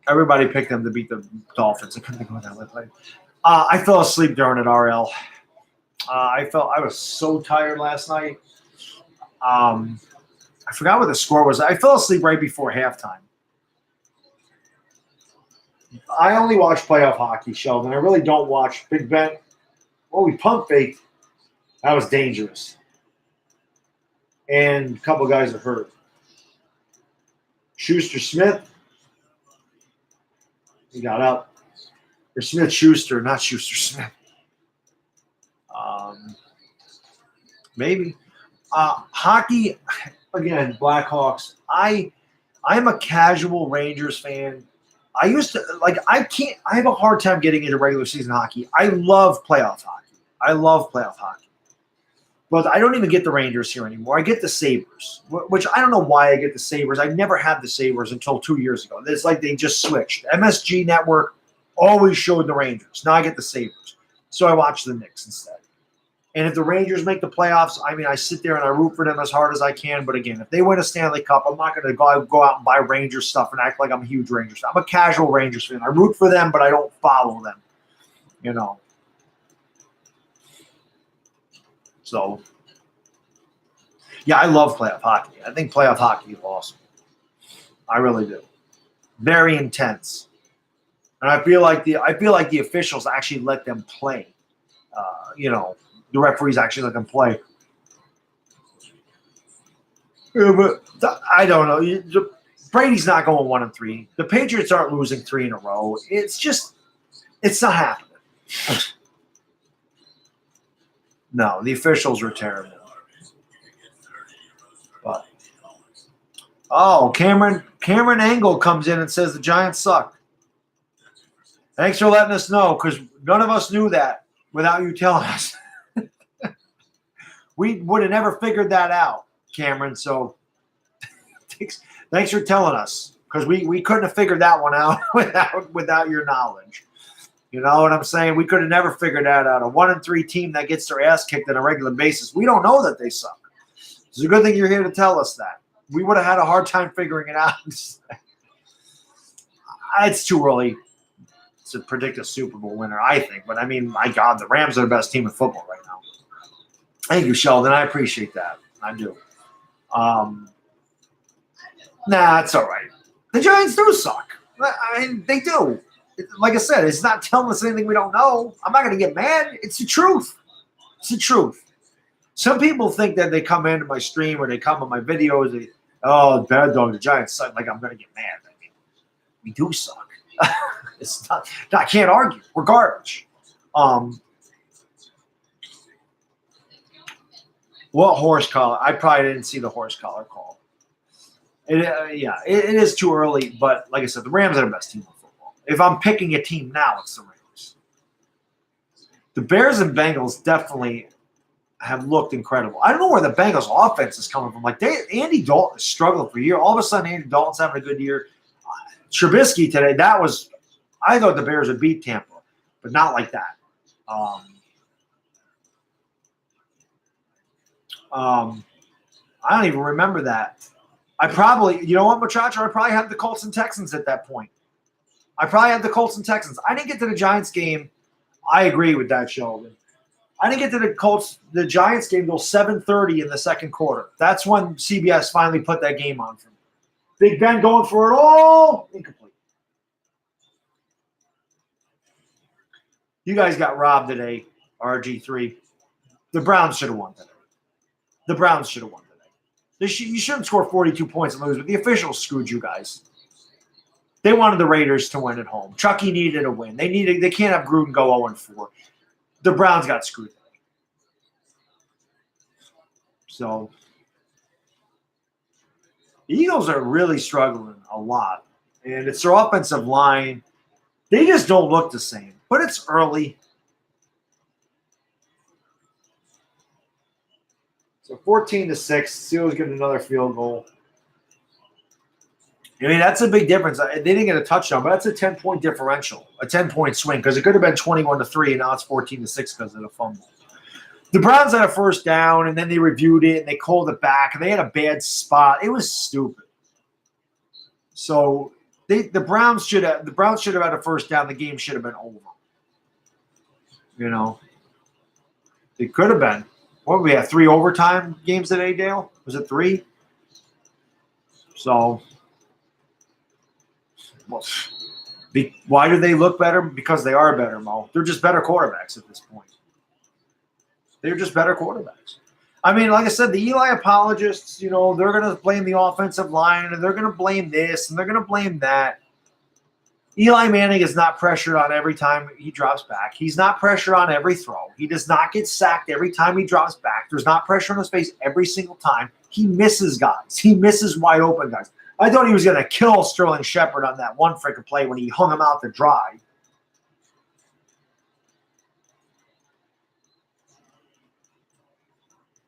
everybody picked them to beat the Dolphins. I couldn't think of what that looked like. I fell asleep during it, RL. I was so tired last night. I forgot what the score was. I fell asleep right before halftime. I only watch playoff hockey, Sheldon. I really don't watch Big Ben. Well, we pump faked. That was dangerous. And a couple guys are hurt. Schuster Smith. He got up. Or Smith Schuster, not Schuster Smith. Maybe. Hockey, again, Blackhawks. I'm a casual Rangers fan. I have a hard time getting into regular season hockey. I love playoff hockey. But I don't even get the Rangers here anymore. I get the Sabres, which I don't know why I get the Sabres. I never had the Sabres until 2 years ago. It's like they just switched. MSG Network always showed the Rangers. Now I get the Sabres. So I watch the Knicks instead. And if the Rangers make the playoffs, I sit there and I root for them as hard as I can. But again, if they win a Stanley Cup, I'm not going to go out and buy Rangers stuff and act like I'm a huge Rangers fan. I'm a casual Rangers fan. I root for them, but I don't follow them. So, yeah, I love playoff hockey. I think playoff hockey is awesome. I really do. Very intense. And I feel like the officials actually let them play. The referees actually let them play. Yeah, but I don't know. Brady's not going 1-3. The Patriots aren't losing 3 in a row. It's not happening. No, the officials were terrible. But Cameron Angle comes in and says the Giants suck. Thanks for letting us know, because none of us knew that without you telling us. We would have never figured that out, Cameron. So thanks for telling us, because we couldn't have figured that one out without your knowledge. You know what I'm saying? We could have never figured that out. A 1-3 team that gets their ass kicked on a regular basis, we don't know that they suck. It's a good thing you're here to tell us that. We would have had a hard time figuring it out. It's too early to predict a Super Bowl winner, I think. But, I mean, my God, the Rams are the best team in football right now. Thank you, Sheldon. I appreciate that. I do. Nah, it's all right. The Giants do suck. I mean, they do. Like I said, it's not telling us anything we don't know. I'm not going to get mad. It's the truth. It's the truth. Some people think that they come into my stream or they come on my videos. Bad dog, the Giants suck. Like I'm going to get mad. I mean, we do suck. It's not. I can't argue. We're garbage. What horse collar? I probably didn't see the horse collar call. It is too early. But like I said, the Rams are the best team in football. If I'm picking a team now, it's the Rams. The Bears and Bengals definitely have looked incredible. I don't know where the Bengals offense is coming from. Like Andy Dalton struggled for a year. All of a sudden, Andy Dalton's having a good year. Trubisky today, I thought the Bears would beat Tampa, but not like that. I don't even remember that. I probably, you know what, Machacho? I probably had the Colts and Texans at that point. I didn't get to the Giants game. I agree with that, Sheldon. I didn't get to the Giants game until 7:30 in the second quarter. That's when CBS finally put that game on for me. Big Ben going for it all. Incomplete. You guys got robbed today, RG3. The Browns should have won today. You shouldn't score 42 points and lose, but the officials screwed you guys. They wanted the Raiders to win at home. Chucky needed a win. They can't have Gruden go 0-4. The Browns got screwed. So the Eagles are really struggling a lot. And it's their offensive line. They just don't look the same. But it's early. So 14-6. Steelers get another field goal. I mean, that's a big difference. They didn't get a touchdown, but that's a 10-point differential, a 10-point swing, because it could have been 21-3, and now it's 14-6 because of the fumble. The Browns had a first down, and then they reviewed it, and they called it back, and they had a bad spot. It was stupid. So the Browns should have had a first down. The game should have been over. You know, it could have been. What, we had 3 overtime games today, Dale? Was it 3? So, well, why do they look better? Because they are better, Mo. They're just better quarterbacks at this point. They're just better quarterbacks. I mean, like I said, the Eli apologists, they're going to blame the offensive line, and they're going to blame this, and they're going to blame that. Eli Manning is not pressured on every time he drops back. He's not pressured on every throw. He does not get sacked every time he drops back. There's not pressure on his face every single time. He misses guys. He misses wide open guys. I thought he was going to kill Sterling Shepard on that one freaking play when he hung him out to dry.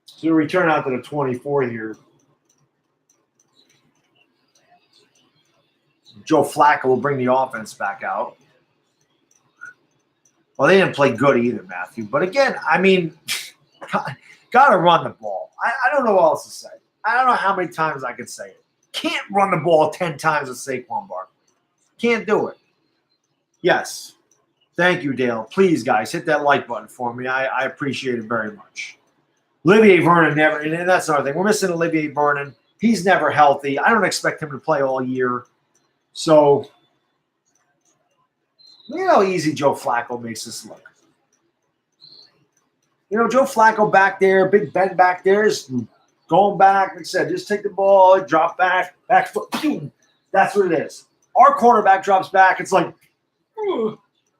So we return out to the 24 here. Joe Flacco will bring the offense back out. Well, they didn't play good either, Matthew. But again, I mean, got to run the ball. I don't know what else to say. I don't know how many times I could say it. Can't run the ball 10 times with Saquon Barkley. Can't do it. Yes. Thank you, Dale. Please, guys, hit that like button for me. I appreciate it very much. Olivier Vernon never, and that's another thing. We're missing Olivier Vernon. He's never healthy. I don't expect him to play all year. So, look at how easy Joe Flacco makes this look. Joe Flacco back there, Big Ben back there is going back. Like I said, just take the ball, drop back foot. Boom. That's what it is. Our quarterback drops back. It's like,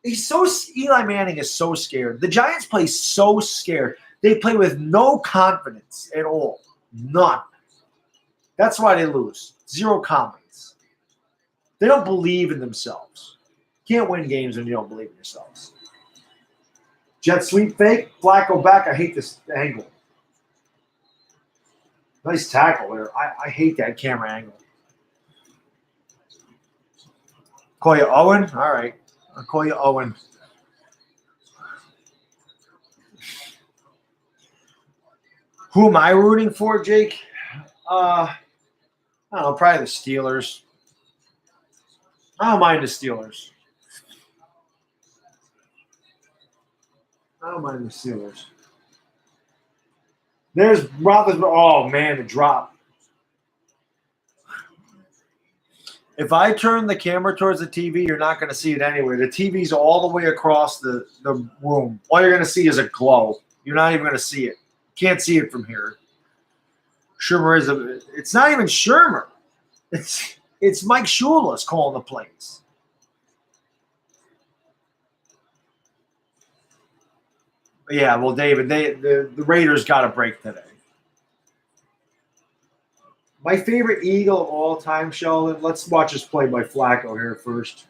Eli Manning is so scared. The Giants play so scared. They play with no confidence at all. None. That's why they lose. Zero confidence. They don't believe in themselves. Can't win games when you don't believe in yourselves. Jet sweep fake. Flacco back. I hate this angle. Nice tackle there. I hate that camera angle. Call you Owen? All right. I'll call you Owen. Who am I rooting for, Jake? I don't know, probably the Steelers. I don't mind the Steelers. There's Roethlisberger. Oh, man, the drop. If I turn the camera towards the TV, you're not going to see it anyway. The TV's all the way across the room. All you're going to see is a glow. You're not even going to see it. Can't see it from here. Shermer is it's not even Shermer. It's Mike Shula's calling the plays. But yeah, well, David, the Raiders got a break today. My favorite Eagle of all time, Sheldon. Let's watch this play by Flacco here first.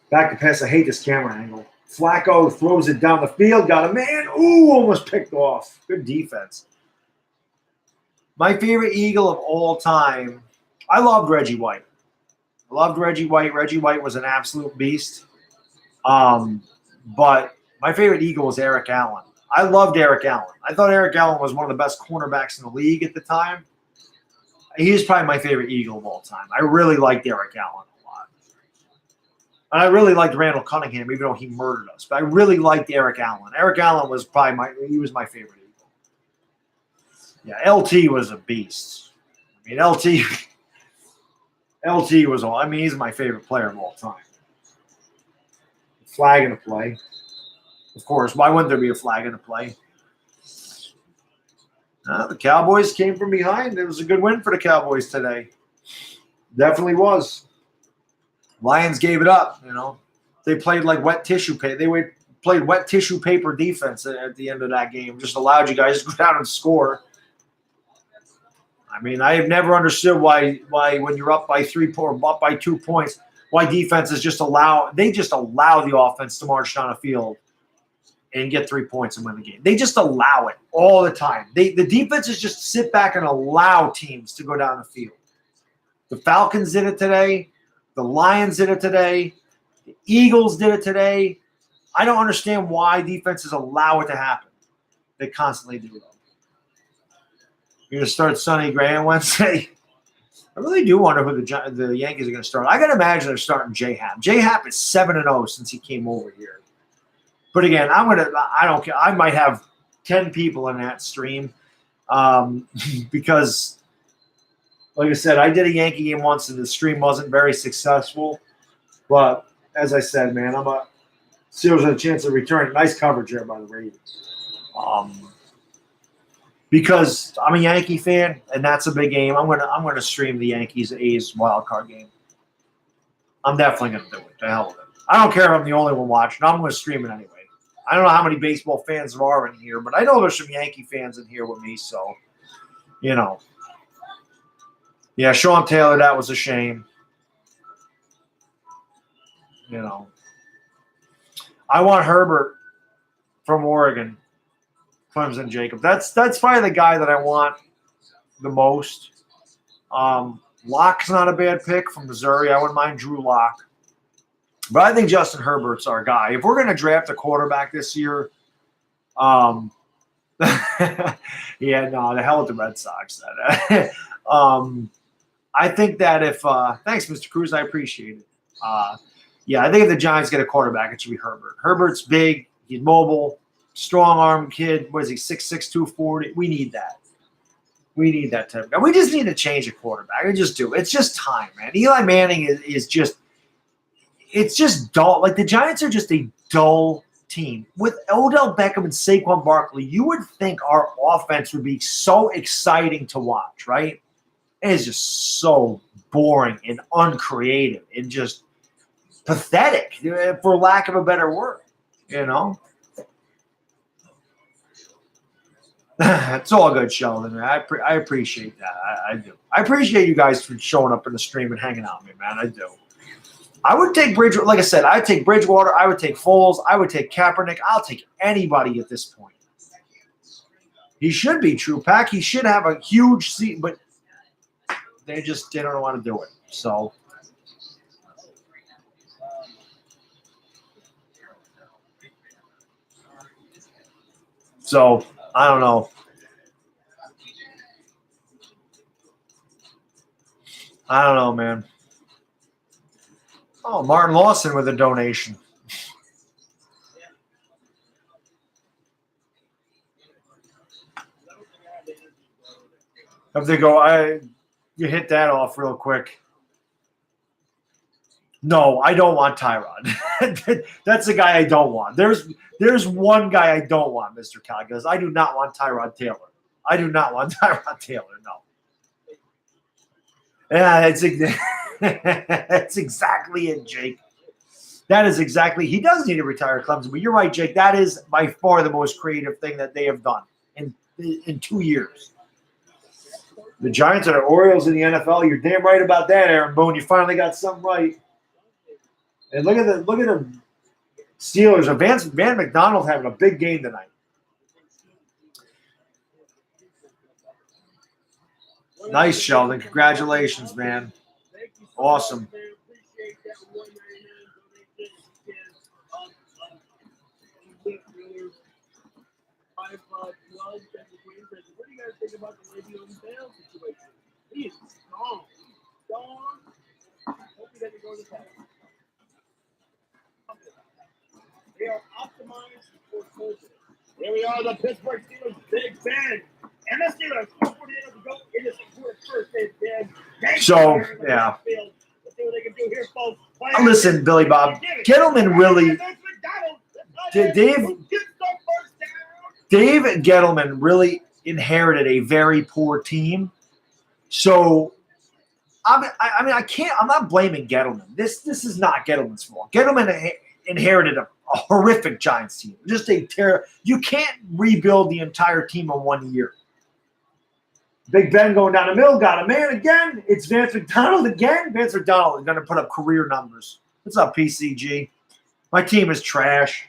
Back to pass. I hate this camera angle. Flacco throws it down the field. Got a man. Ooh, almost picked off. Good defense. My favorite Eagle of all time. I loved Reggie White. Reggie White was an absolute beast. But my favorite Eagle was Eric Allen. I loved Eric Allen. I thought Eric Allen was one of the best cornerbacks in the league at the time. He's probably my favorite Eagle of all time. I really liked Eric Allen a lot. And I really liked Randall Cunningham, even though he murdered us. But I really liked Eric Allen. Eric Allen was probably my favorite Eagle. Yeah, LT was a beast. I mean, LT was all. I mean, he's my favorite player of all time. Flag in the play. Of course, why wouldn't there be a flag in the play? The Cowboys came from behind. It was a good win for the Cowboys today. Definitely was. Lions gave it up, They played like wet tissue paper. They played wet tissue paper defense at the end of that game. Just allowed you guys to go down and score. I mean, I have never understood why when you're up by 3 or up by 2 points, why defenses just allow the offense to march down the field and get 3 points and win the game. They just allow it all the time. The defenses just sit back and allow teams to go down the field. The Falcons did it today. The Lions did it today. The Eagles did it today. I don't understand why defenses allow it to happen. They constantly do, though. You're going to start Sonny Gray on Wednesday? I really do wonder who the Yankees are going to start. I got to imagine they're starting J-Happ. J-Happ is 7-0 since he came over here. But again, I don't care. I might have 10 people in that stream because, like I said, I did a Yankee game once and the stream wasn't very successful. But as I said, man, Steelers had a chance of returning. Nice coverage there by the Ravens. Because I'm a Yankee fan and that's a big game. I'm gonna stream the Yankees-A's wild card game. I'm definitely gonna do it. The hell with it. I don't care if I'm the only one watching. I'm gonna stream it anyway. I don't know how many baseball fans there are in here, but I know there's some Yankee fans in here with me, so Yeah, Sean Taylor, that was a shame. I want Herbert from Oregon. Clemson Jacob. That's probably the guy that I want the most. Locke's not a bad pick from Missouri. I wouldn't mind Drew Lock. But I think Justin Herbert's our guy. If we're going to draft a quarterback this year, the hell with the Red Sox. I think that if thanks, Mr. Cruz, I appreciate it. I think if the Giants get a quarterback, it should be Herbert. Herbert's big. He's mobile. strong arm kid. What is he, 6'6", 240? We need that. We need that type of guy. We just need to change a quarterback. We just do. It's just time, man. Eli Manning is just – it's just dull. Like, the Giants are just a dull team. With Odell Beckham and Saquon Barkley, you would think our offense would be so exciting to watch, right? It is just so boring and uncreative and just pathetic, for lack of a better word, you know? It's all good, Sheldon. I appreciate that. I do. I appreciate you guys for showing up in the stream and hanging out with me, man. I do. I would take Bridgewater. Like I said, I would take Bridgewater. I would take Foles. I would take Kaepernick. I'll take anybody at this point. He should be true pack. He should have a huge seat, but they don't want to do it. So. I don't know. I don't know, man. Oh, Martin Lawson with a donation. If they go, you hit that off real quick. No, I don't want Tyrod. That's the guy I don't want. There's one guy I don't want, Mr. Calgas. I do not want Tyrod Taylor. I do not want Tyrod Taylor, no. Yeah, that's exactly it, Jake. That is exactly – he does need to retire Clemson. But you're right, Jake. That is by far the most creative thing that they have done in 2 years. The Giants are the Orioles in the NFL. You're damn right about that, Aaron Boone. You finally got something right. And look at the Steelers. Van McDonald having a big game tonight. Nice, Sheldon. Congratulations, man. Awesome. What do you guys think about the Le'Veon Bell situation? He is strong. Hope he doesn't go to the They are optimized for culture. Here we are, the Pittsburgh Steelers, Big Ben. And the Steelers, 48 to go in the first base. So, yeah. Let's see what they can do here, folks. Listen, Billy Bob, Gettleman really – Dave Gettleman really inherited a very poor team. So, I'm not blaming Gettleman. This is not Gettleman's fault. Gettleman inherited a horrific Giants team. Just a terror. You can't rebuild the entire team in 1 year. Big Ben going down the middle, got a man again. It's Vance McDonald again. Vance McDonald is going to put up career numbers. What's up, PCG? My team is trash.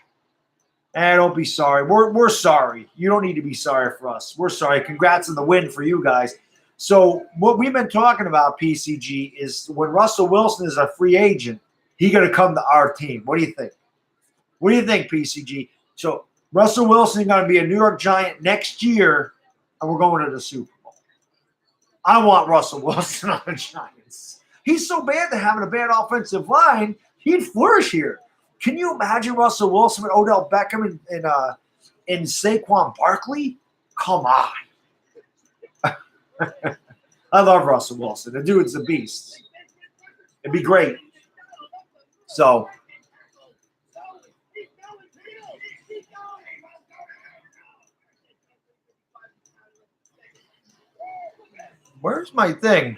Don't be sorry. We're sorry. You don't need to be sorry for us. We're sorry. Congrats on the win for you guys. So what we've been talking about, PCG, is when Russell Wilson is a free agent, he's going to come to our team. What do you think? What do you think, PCG? So Russell Wilson is going to be a New York Giant next year, and we're going to the Super Bowl. I want Russell Wilson on the Giants. He's so bad that having a bad offensive line, he'd flourish here. Can you imagine Russell Wilson with Odell Beckham and Saquon Barkley? Come on. I love Russell Wilson. The dude's a beast. It'd be great. So, where's my thing?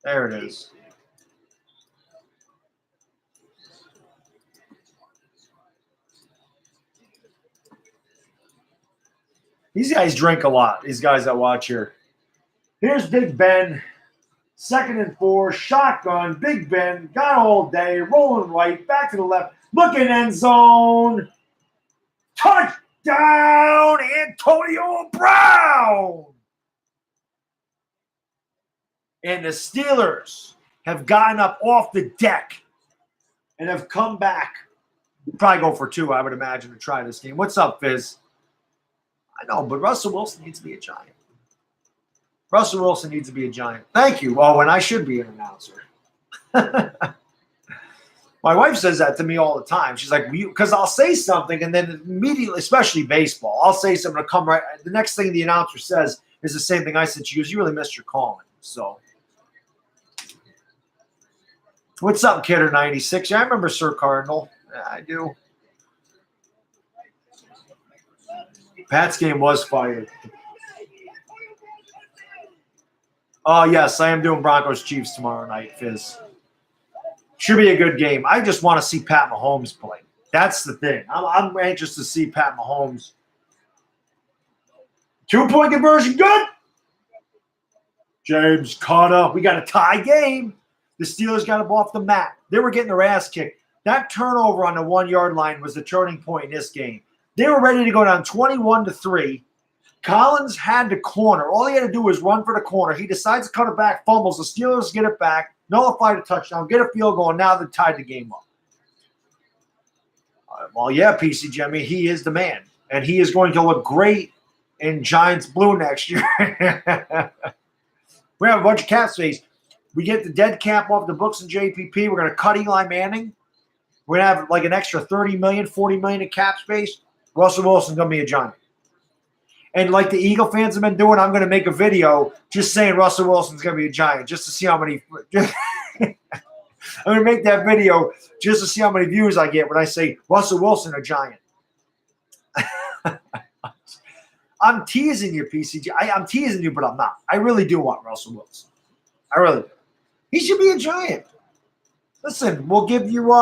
There it is. These guys drink a lot, these guys that watch here. Here's Big Ben, 2nd and 4, shotgun. Big Ben, got all day, rolling right, back to the left, looking end zone. Touchdown, Antonio Brown! And the Steelers have gotten up off the deck and have come back. Probably go for 2, I would imagine, to try this game. What's up, Fizz? I know, but Russell Wilson needs to be a Giant. Russell Wilson needs to be a Giant. Thank you. Well, when I should be an announcer. My wife says that to me all the time. She's like, because I'll say something and then immediately, especially baseball, I'll say something to come right. The next thing the announcer says is the same thing I said. She goes, you really missed your calling. So, what's up, Kidder 96? Yeah, I remember Sir Cardinal. Yeah, I do. Pat's game was fired. Oh, yes, I am doing Broncos Chiefs tomorrow night, Fizz. Should be a good game. I just want to see Pat Mahomes play. That's the thing. I'm anxious to see Pat Mahomes. 2-point conversion, good. James Conner. We got a tie game. The Steelers got up off the mat. They were getting their ass kicked. That turnover on the 1-yard line was the turning point in this game. They were ready to go down 21-3. Collins had the corner. All he had to do was run for the corner. He decides to cut it back, fumbles. The Steelers get it back, nullify the touchdown, get a field goal, and now they're tied the game up. Well, yeah, PC Jimmy, he is the man. And he is going to look great in Giants blue next year. We have a bunch of cap space. We get the dead cap off the books in JPP. We're going to cut Eli Manning. We're going to have like an extra $30 million, $40 million in cap space. Russell Wilson's going to be a Giant. And like the Eagle fans have been doing, I'm going to make a video just saying Russell Wilson's going to be a Giant just to see how many – I'm going to make that video just to see how many views I get when I say Russell Wilson a Giant. I'm teasing you, PCG. I'm teasing you, but I'm not. I really do want Russell Wilson. I really do. He should be a Giant. Listen, we'll give you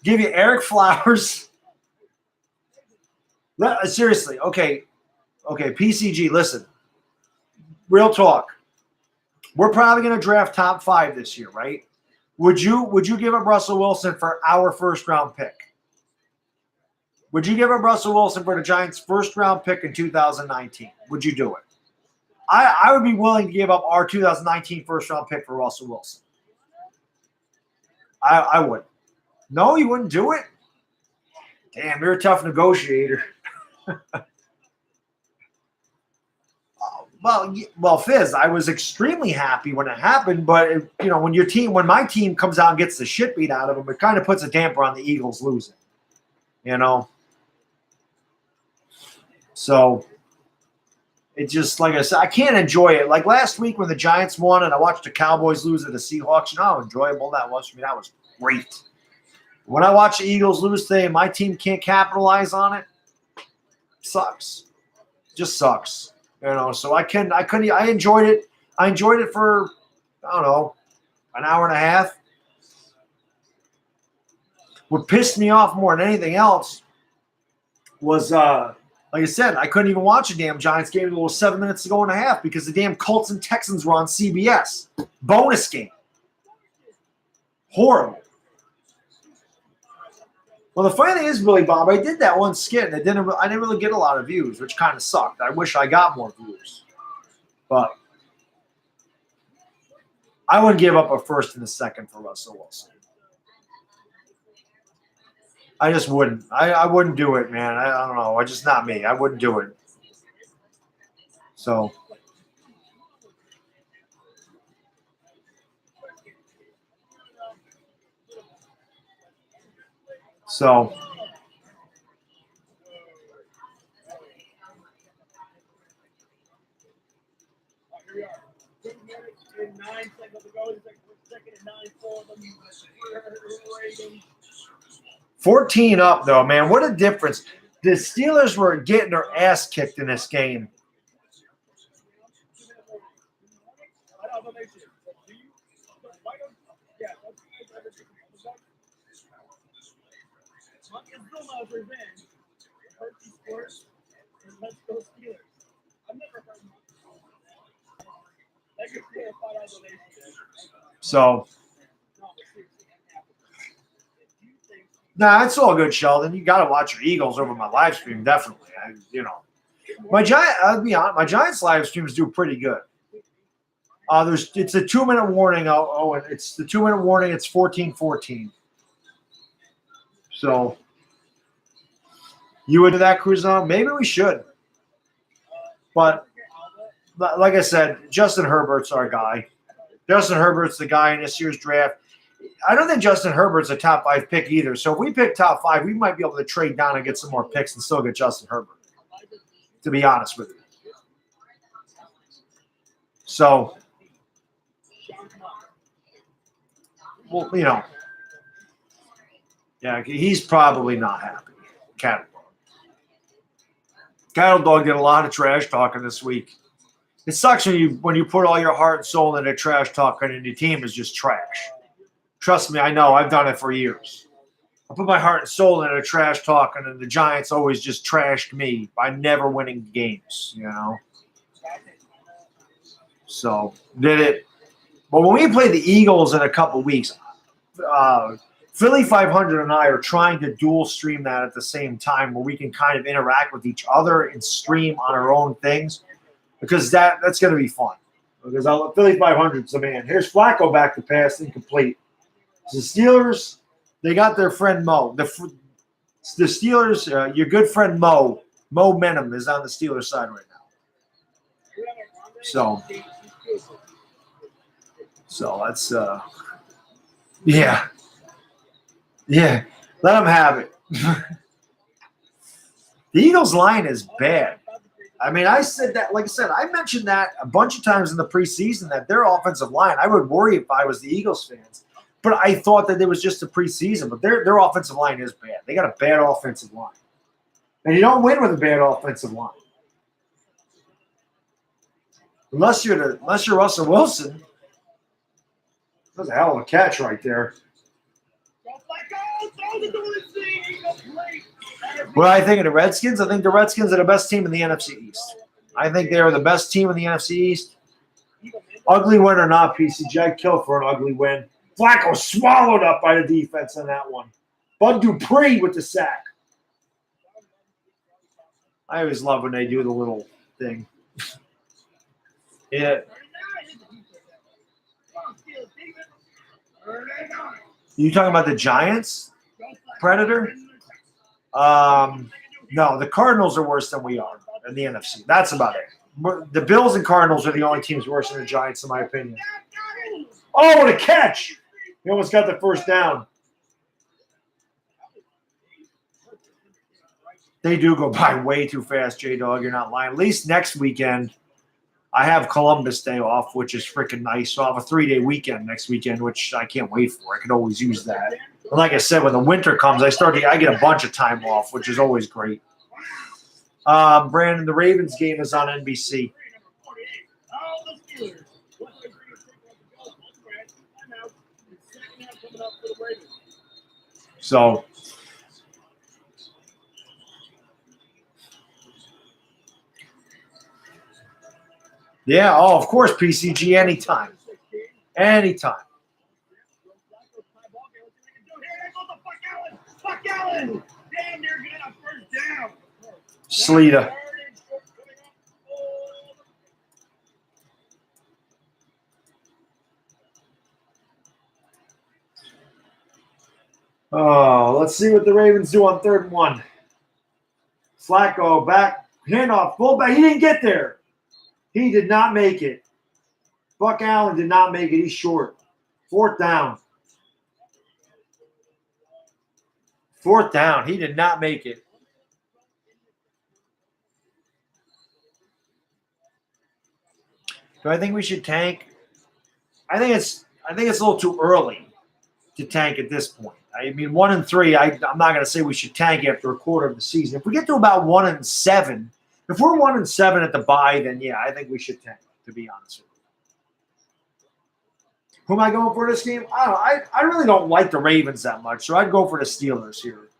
Eric Flowers. Seriously, okay, PCG, listen. Real talk. We're probably going to draft top 5 this year, right? Would you give up Russell Wilson for our first-round pick? Would you give up Russell Wilson for the Giants' first-round pick in 2019? Would you do it? I would be willing to give up our 2019 first-round pick for Russell Wilson. I would. No, you wouldn't do it? Damn, you're a tough negotiator. Well, Fizz, I was extremely happy when it happened, but when my team comes out and gets the shit beat out of them, it kind of puts a damper on the Eagles losing. So it just, like I said, I can't enjoy it. Like last week when the Giants won and I watched the Cowboys lose to the Seahawks, how enjoyable that was for me. That was great. When I watch the Eagles lose today and my team can't capitalize on it, sucks. Just sucks. So I enjoyed it. I enjoyed it for, I don't know, an hour and a half. What pissed me off more than anything else was, like I said, I couldn't even watch a damn Giants game until 7 minutes to go and a half because the damn Colts and Texans were on CBS. Bonus game. Horrible. Well, the funny thing is, Billy Bob, I did that one skit, and I didn't really get a lot of views, which kind of sucked. I wish I got more views. But I wouldn't give up a first and a second for Russell Wilson. I just wouldn't. I wouldn't do it, man. I don't know. Just not me. I wouldn't do it. So. Here we are. 2 minutes and 9 seconds to go. Second and 9 for them. 14 up, though, man. What a difference. The Steelers were getting their ass kicked in this game. So, it's all good, Sheldon. You got to watch your Eagles over my live stream, definitely. I'll be honest, my Giants live streams do pretty good. It's a 2-minute warning. It's the 2-minute warning. It's 14-14. So, you would do that, Cruzon? Maybe we should. But like I said, Justin Herbert's our guy. Justin Herbert's the guy in this year's draft. I don't think Justin Herbert's a top 5 pick either. So if we pick top 5, we might be able to trade down and get some more picks and still get Justin Herbert, to be honest with you. So, well, you know, yeah, he's probably not happy. Cattle Dog. Cattle Dog did a lot of trash talking this week. It sucks when you put all your heart and soul into trash talking and your team is just trash. Trust me, I know. I've done it for years. I put my heart and soul into trash talking, and the Giants always just trashed me by never winning games, you know. So, did it. But when we play the Eagles in a couple weeks, Philly 500 and I are trying to dual stream that at the same time where we can kind of interact with each other and stream on our own things because that's going to be fun. Because Philly 500's the man. Here's Flacco back to pass, incomplete. The Steelers, they got their friend Mo. The Steelers, your good friend Mo Menem is on the Steelers side right now. So that's yeah. Yeah, let them have it. The Eagles' line is bad. I mean, I said that, like I said, I mentioned that a bunch of times in the preseason that their offensive line, I would worry if I was the Eagles fans. But I thought that it was just a preseason. But their offensive line is bad. They got a bad offensive line. And you don't win with a bad offensive line. Unless you're Russell Wilson. That's a hell of a catch right there. What I think of the Redskins, I think the Redskins are the best team in the NFC East. I think they are the best team in the NFC East. Ugly win or not, PCG, I'd kill for an ugly win. Flacco swallowed up by the defense on that one. Bud Dupree with the sack. I always love when they do the little thing. Yeah. You talking about the Giants? Predator? No, the Cardinals are worse than we are in the NFC. That's about it. The Bills and Cardinals are the only teams worse than the Giants, in my opinion. Oh, what a catch! He almost got the first down. They do go by way too fast, J-Dog. You're not lying. At least next weekend, I have Columbus Day off, which is freaking nice. So I'll have a 3-day weekend next weekend, which I can't wait for. I could always use that. And like I said, when the winter comes, I get a bunch of time off, which is always great. Brandon, the Ravens game is on NBC. So, yeah, oh, of course, PCG, anytime. Anytime. Sleeta. Oh, let's see what the Ravens do on 3rd and 1. Flacco back, handoff, fullback. He didn't get there. He did not make it. Buck Allen did not make it. He's short. 4th down. 4th down. He did not make it. Do I think we should tank? I think it's a little too early to tank at this point. I mean, 1-3. I'm not going to say we should tank after a quarter of the season. If we get to about 1-7, if we're 1-7 at the bye, then yeah, I think we should tank. To be honest with you. Who am I going for this game? I don't know. I really don't like the Ravens that much, so I'd go for the Steelers here.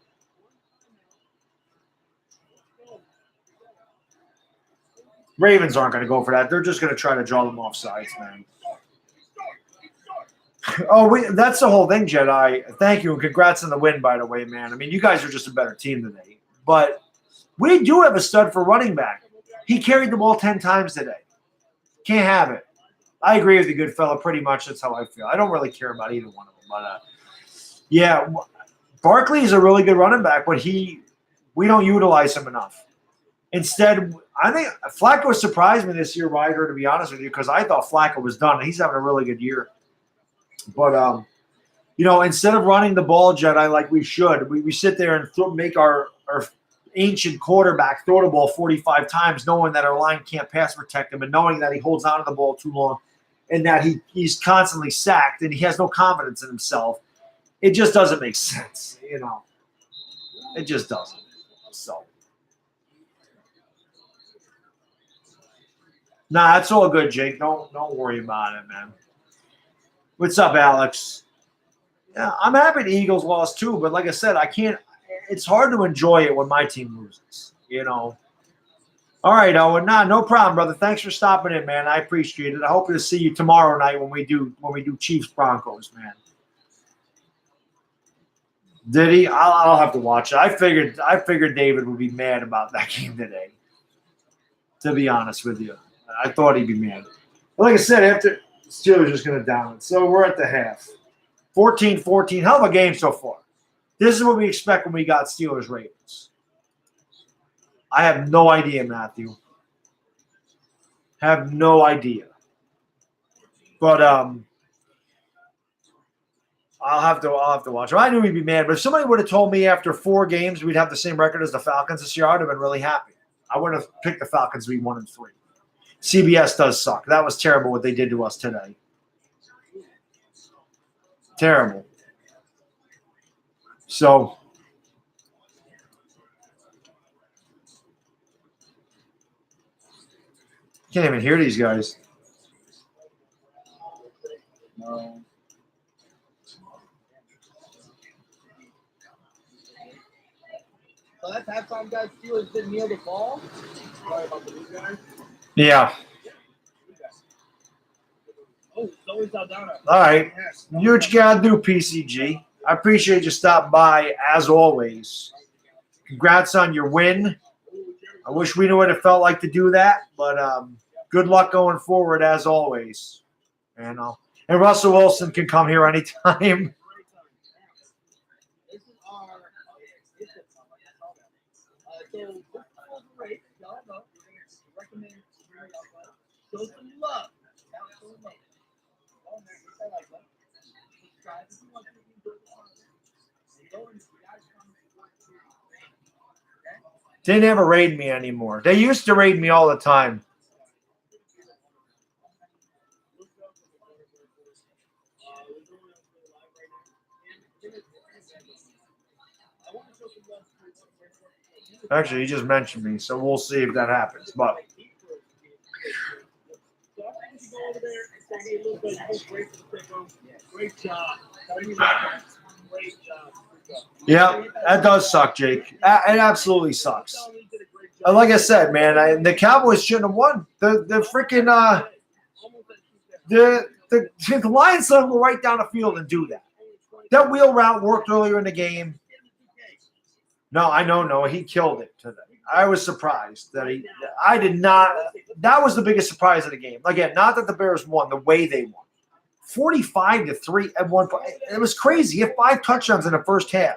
Ravens aren't going to go for that. They're just going to try to draw them off sides, man. Oh, that's the whole thing, Jedi. Thank you, and congrats on the win, by the way, man. I mean, you guys are just a better team today. But we do have a stud for running back. He carried the ball 10 times today. Can't have it. I agree with the good fella pretty much. That's how I feel. I don't really care about either one of them. But, yeah, Barkley is a really good running back, but we don't utilize him enough. Instead, I think Flacco surprised me this year, Ryder, to be honest with you, because I thought Flacco was done. He's having a really good year. But instead of running the ball, Jedi, like we should, we sit there and make our ancient quarterback throw the ball 45 times, knowing that our line can't pass protect him and knowing that he holds on to the ball too long and that he's constantly sacked and he has no confidence in himself. It just doesn't make sense, It just doesn't. So, nah, it's all good, Jake. Don't worry about it, man. What's up, Alex? Yeah, I'm happy the Eagles lost too, but like I said, I can't. It's hard to enjoy it when my team loses. All right, Owen. Nah, no problem, brother. Thanks for stopping in, man. I appreciate it. I hope to see you tomorrow night when we do Chiefs Broncos, man. Did he? I'll have to watch it. I figured David would be mad about that game today. To be honest with you, I thought he'd be mad. But like I said, after Steelers just going to down it, so we're at the half. 14-14. Hell of a game so far. This is what we expect when we got Steelers Ravens. I have no idea, Matthew. Have no idea. But I'll have to watch. I knew he'd be mad, but if somebody would have told me after 4 games we'd have the same record as the Falcons this year, I'd have been really happy. I wouldn't have picked the Falcons to be 1-3. CBS does suck. That was terrible what they did to us today. Terrible. So can't even hear these guys. No. So that's halftime, guys. Steelers didn't kneel the ball. Sorry about the new guys. Yeah. Oh, Zoe Saldana. All right. Do what you got to do, PCG. I appreciate you stopping by, as always. Congrats on your win. I wish we knew what it felt like to do that, but good luck going forward, as always. And Russell Wilson can come here anytime. Show some love. They never raid me anymore. They used to raid me all the time. Actually, he just mentioned me, so we'll see if that happens. But Great job. yeah, that does suck, Jake. It absolutely sucks. Like I said, man, the Cowboys shouldn't have won. The freaking the Lions let them go right down the field and do that. That wheel route worked earlier in the game. No, I know. No, he killed it today. I was surprised that I did not. That was the biggest surprise of the game. Again, not that the Bears won, the way they won. 45-3 at one point. It was crazy. He had 5 touchdowns in the first half.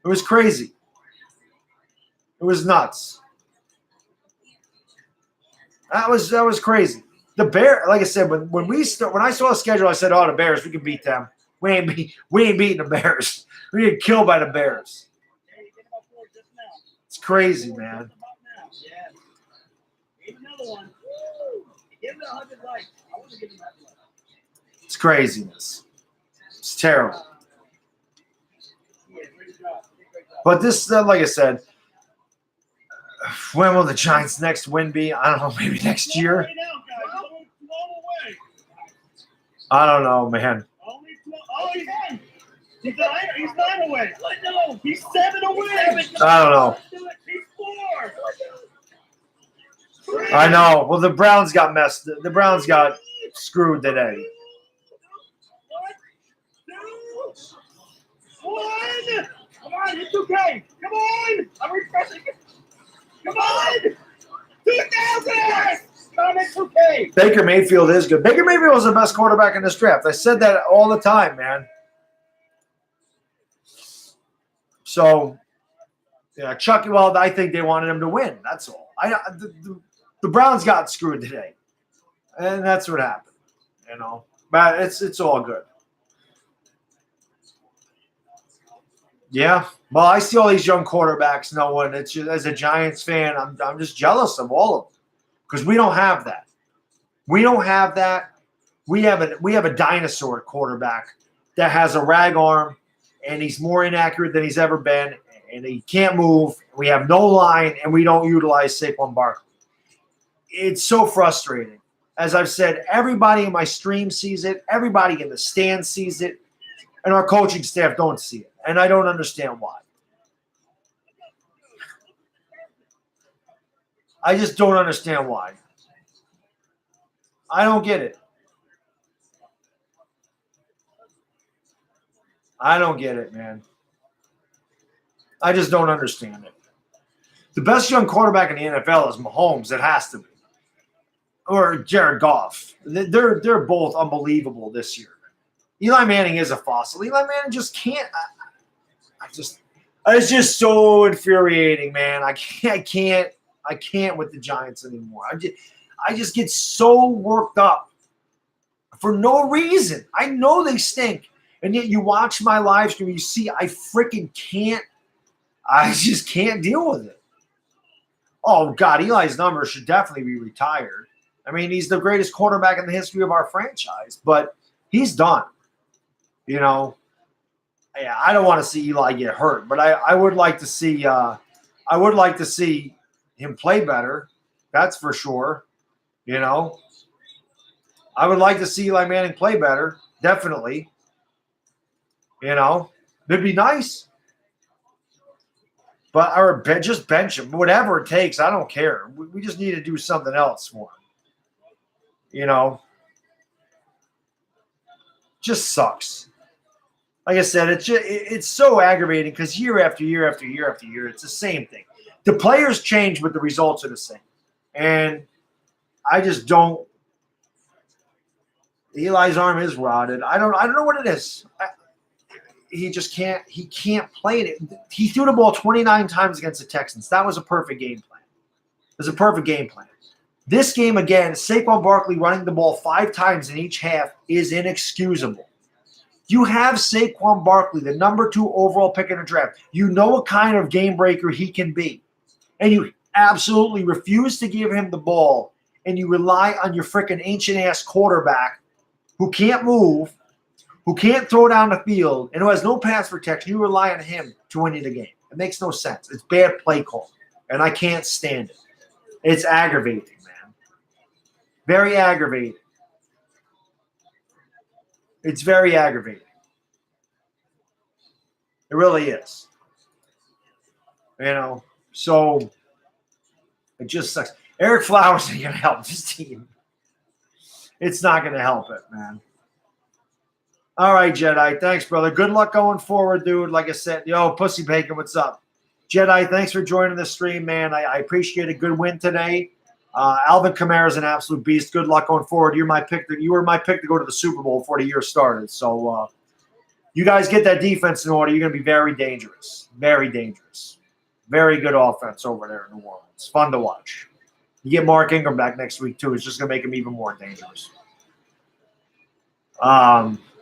It was crazy. It was nuts. That was crazy. The Bears, like I said, when I saw the schedule, I said, "Oh, the Bears, we can beat them. We ain't beating the Bears. We get killed by the Bears." It's crazy, man. It's craziness. It's terrible. But this, like I said, when will the Giants' next win be? I don't know, maybe next year? I don't know, man. He's 9 away. No, he's 7 away. I don't know. He's 4. I know. Well, the Browns got messed. The Browns got screwed today. 1, 2, 1. Come on, it's okay. Come on. I'm refreshing. Come on. 2,000. Come, it's okay. Baker Mayfield is good. Baker Mayfield was the best quarterback in this draft. I said that all the time, man. So, yeah, Chucky. Well, I think they wanted him to win. That's all. The Browns got screwed today, and that's what happened. But it's all good. Yeah. Well, I see all these young quarterbacks, Noah, and it's just, as a Giants fan, I'm just jealous of all of them because we don't have that. We don't have that. We have a dinosaur quarterback that has a rag arm, and he's more inaccurate than he's ever been, and he can't move. We have no line, and we don't utilize Saquon Barkley. It's so frustrating. As I've said, everybody in my stream sees it. Everybody in the stand sees it. And our coaching staff don't see it. And I don't understand why. I just don't understand why. I don't get it. I don't get it, man. I just don't understand it. The best young quarterback in the NFL is Mahomes. It has to be. Or Jared Goff. They're both unbelievable this year. Eli Manning is a fossil. Eli Manning just can't. It's just so infuriating, man. I can't with the Giants anymore. I just get so worked up for no reason. I know they stink, and yet you watch my live stream, you see I freaking can't. I just can't deal with it. Oh God, Eli's number should definitely be retired. I mean, he's the greatest quarterback in the history of our franchise, but he's done. You know, yeah, I don't want to see Eli get hurt, but I would like to see him play better. That's for sure. You know, I would like to see Eli Manning play better. Definitely. You know, it'd be nice. But or just bench him, whatever it takes. I don't care. We just need to do something else for him. You know, just sucks. Like I said, it's so aggravating because year after year after year after year, it's the same thing. The players change, but the results are the same. And I just don't. Eli's arm is rotted. I don't know what it is. He just can't. He can't play it. He threw the ball 29 times against the Texans. That was a perfect game plan. It was a perfect game plan. This game again, Saquon Barkley running the ball 5 times in each half is inexcusable. You have Saquon Barkley, the number 2 overall pick in the draft. You know what kind of game breaker he can be. And you absolutely refuse to give him the ball. And you rely on your freaking ancient-ass quarterback who can't move, who can't throw down the field, and who has no pass protection. You rely on him to win you the game. It makes no sense. It's bad play call. And I can't stand it. It's aggravating, man. Very aggravating. It's very aggravating. It really is. You know, so it just sucks. Eric Flowers ain't going to help this team. It's not going to help it, man. All right, Jedi. Thanks, brother. Good luck going forward, dude. Like I said, yo, Pussy Bacon, what's up? Jedi, thanks for joining the stream, man. I appreciate a good win today. Alvin Kamara is an absolute beast. Good luck going forward. You were my pick to go to the Super Bowl before the year started. So you guys get that defense in order. You're going to be very dangerous. Very dangerous. Very good offense over there in New Orleans. Fun to watch. You get Mark Ingram back next week, too. It's just going to make him even more dangerous.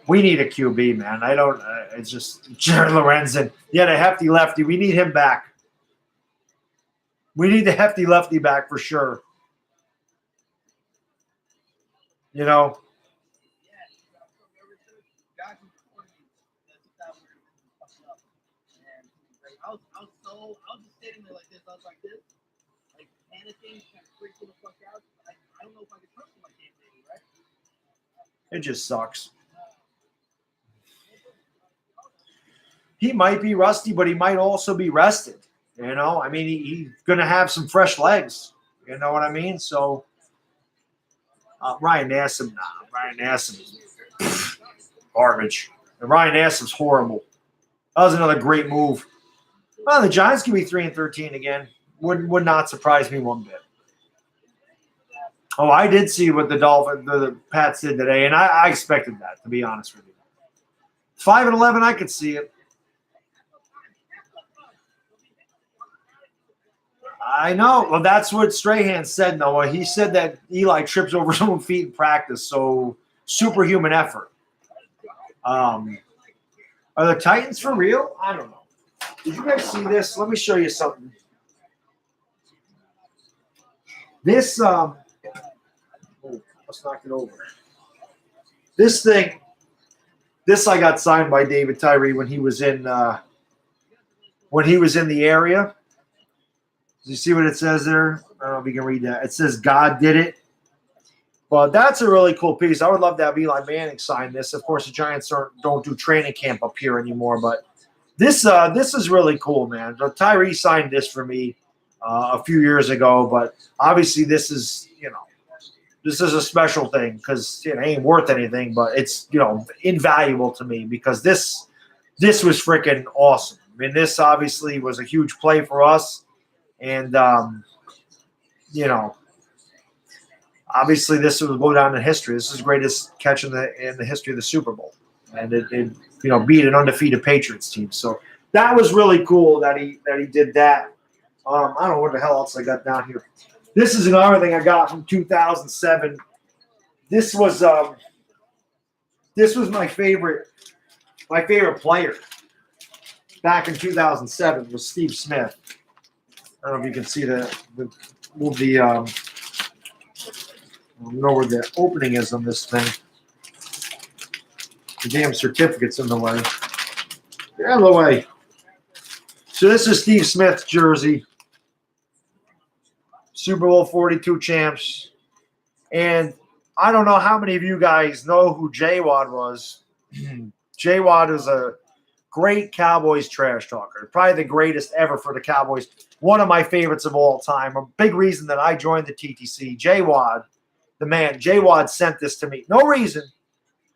We need a QB, man. It's just Jared Lorenzen. Yeah, the hefty lefty. We need him back. We need the hefty lefty back for sure. You know. I was just sitting there like this. I was like this, like panicking, kind of freaking the fuck out. I don't know if I can trust him. I can't maybe, right? It just sucks. He might be rusty, but he might also be rested. You know, I mean, he's going to have some fresh legs. You know what I mean? So, Ryan Nassib, Ryan Nassib is garbage. And Ryan Nassib's horrible. That was another great move. Well, the Giants can be 3-13 again. Would not surprise me one bit. Oh, I did see what the Pats did today, and I expected that, to be honest with you. 5-11, I could see it. I know. Well, that's what Strahan said, Noah. He said that Eli trips over his own feet in practice, so superhuman effort. Are the Titans for real? I don't know. Did you guys see this? Let me show you something. This, let's knock it over. This thing, this I got signed by David Tyree when he was in the area. Do you see what it says there? I don't know if you can read that. It says God did it. But that's a really cool piece. I would love to have Eli Manning sign this. Of course, the Giants don't do training camp up here anymore, but this is really cool, man. Tyree signed this for me a few years ago, but obviously this is a special thing because it ain't worth anything, but it's invaluable to me because this was freaking awesome. I mean, this obviously was a huge play for us, and obviously this will go down in history. This is the greatest catch in the history of the Super Bowl, and it beat an undefeated Patriots team. So that was really cool that he did that. I don't know what the hell else I got down here. This is another thing I got from 2007. This was my favorite player back in 2007 was Steve Smith. I don't know if you can see I don't know where the opening is on this thing. The damn certificate's in the way. Get out of the way. So this is Steve Smith's jersey. Super Bowl 42 champs. And I don't know how many of you guys know who J-Wad was. J-Wad is a great Cowboys trash talker. Probably the greatest ever for the Cowboys. One of my favorites of all time. A big reason that I joined the TTC. J-Wad, the man, J-Wad sent this to me. No reason.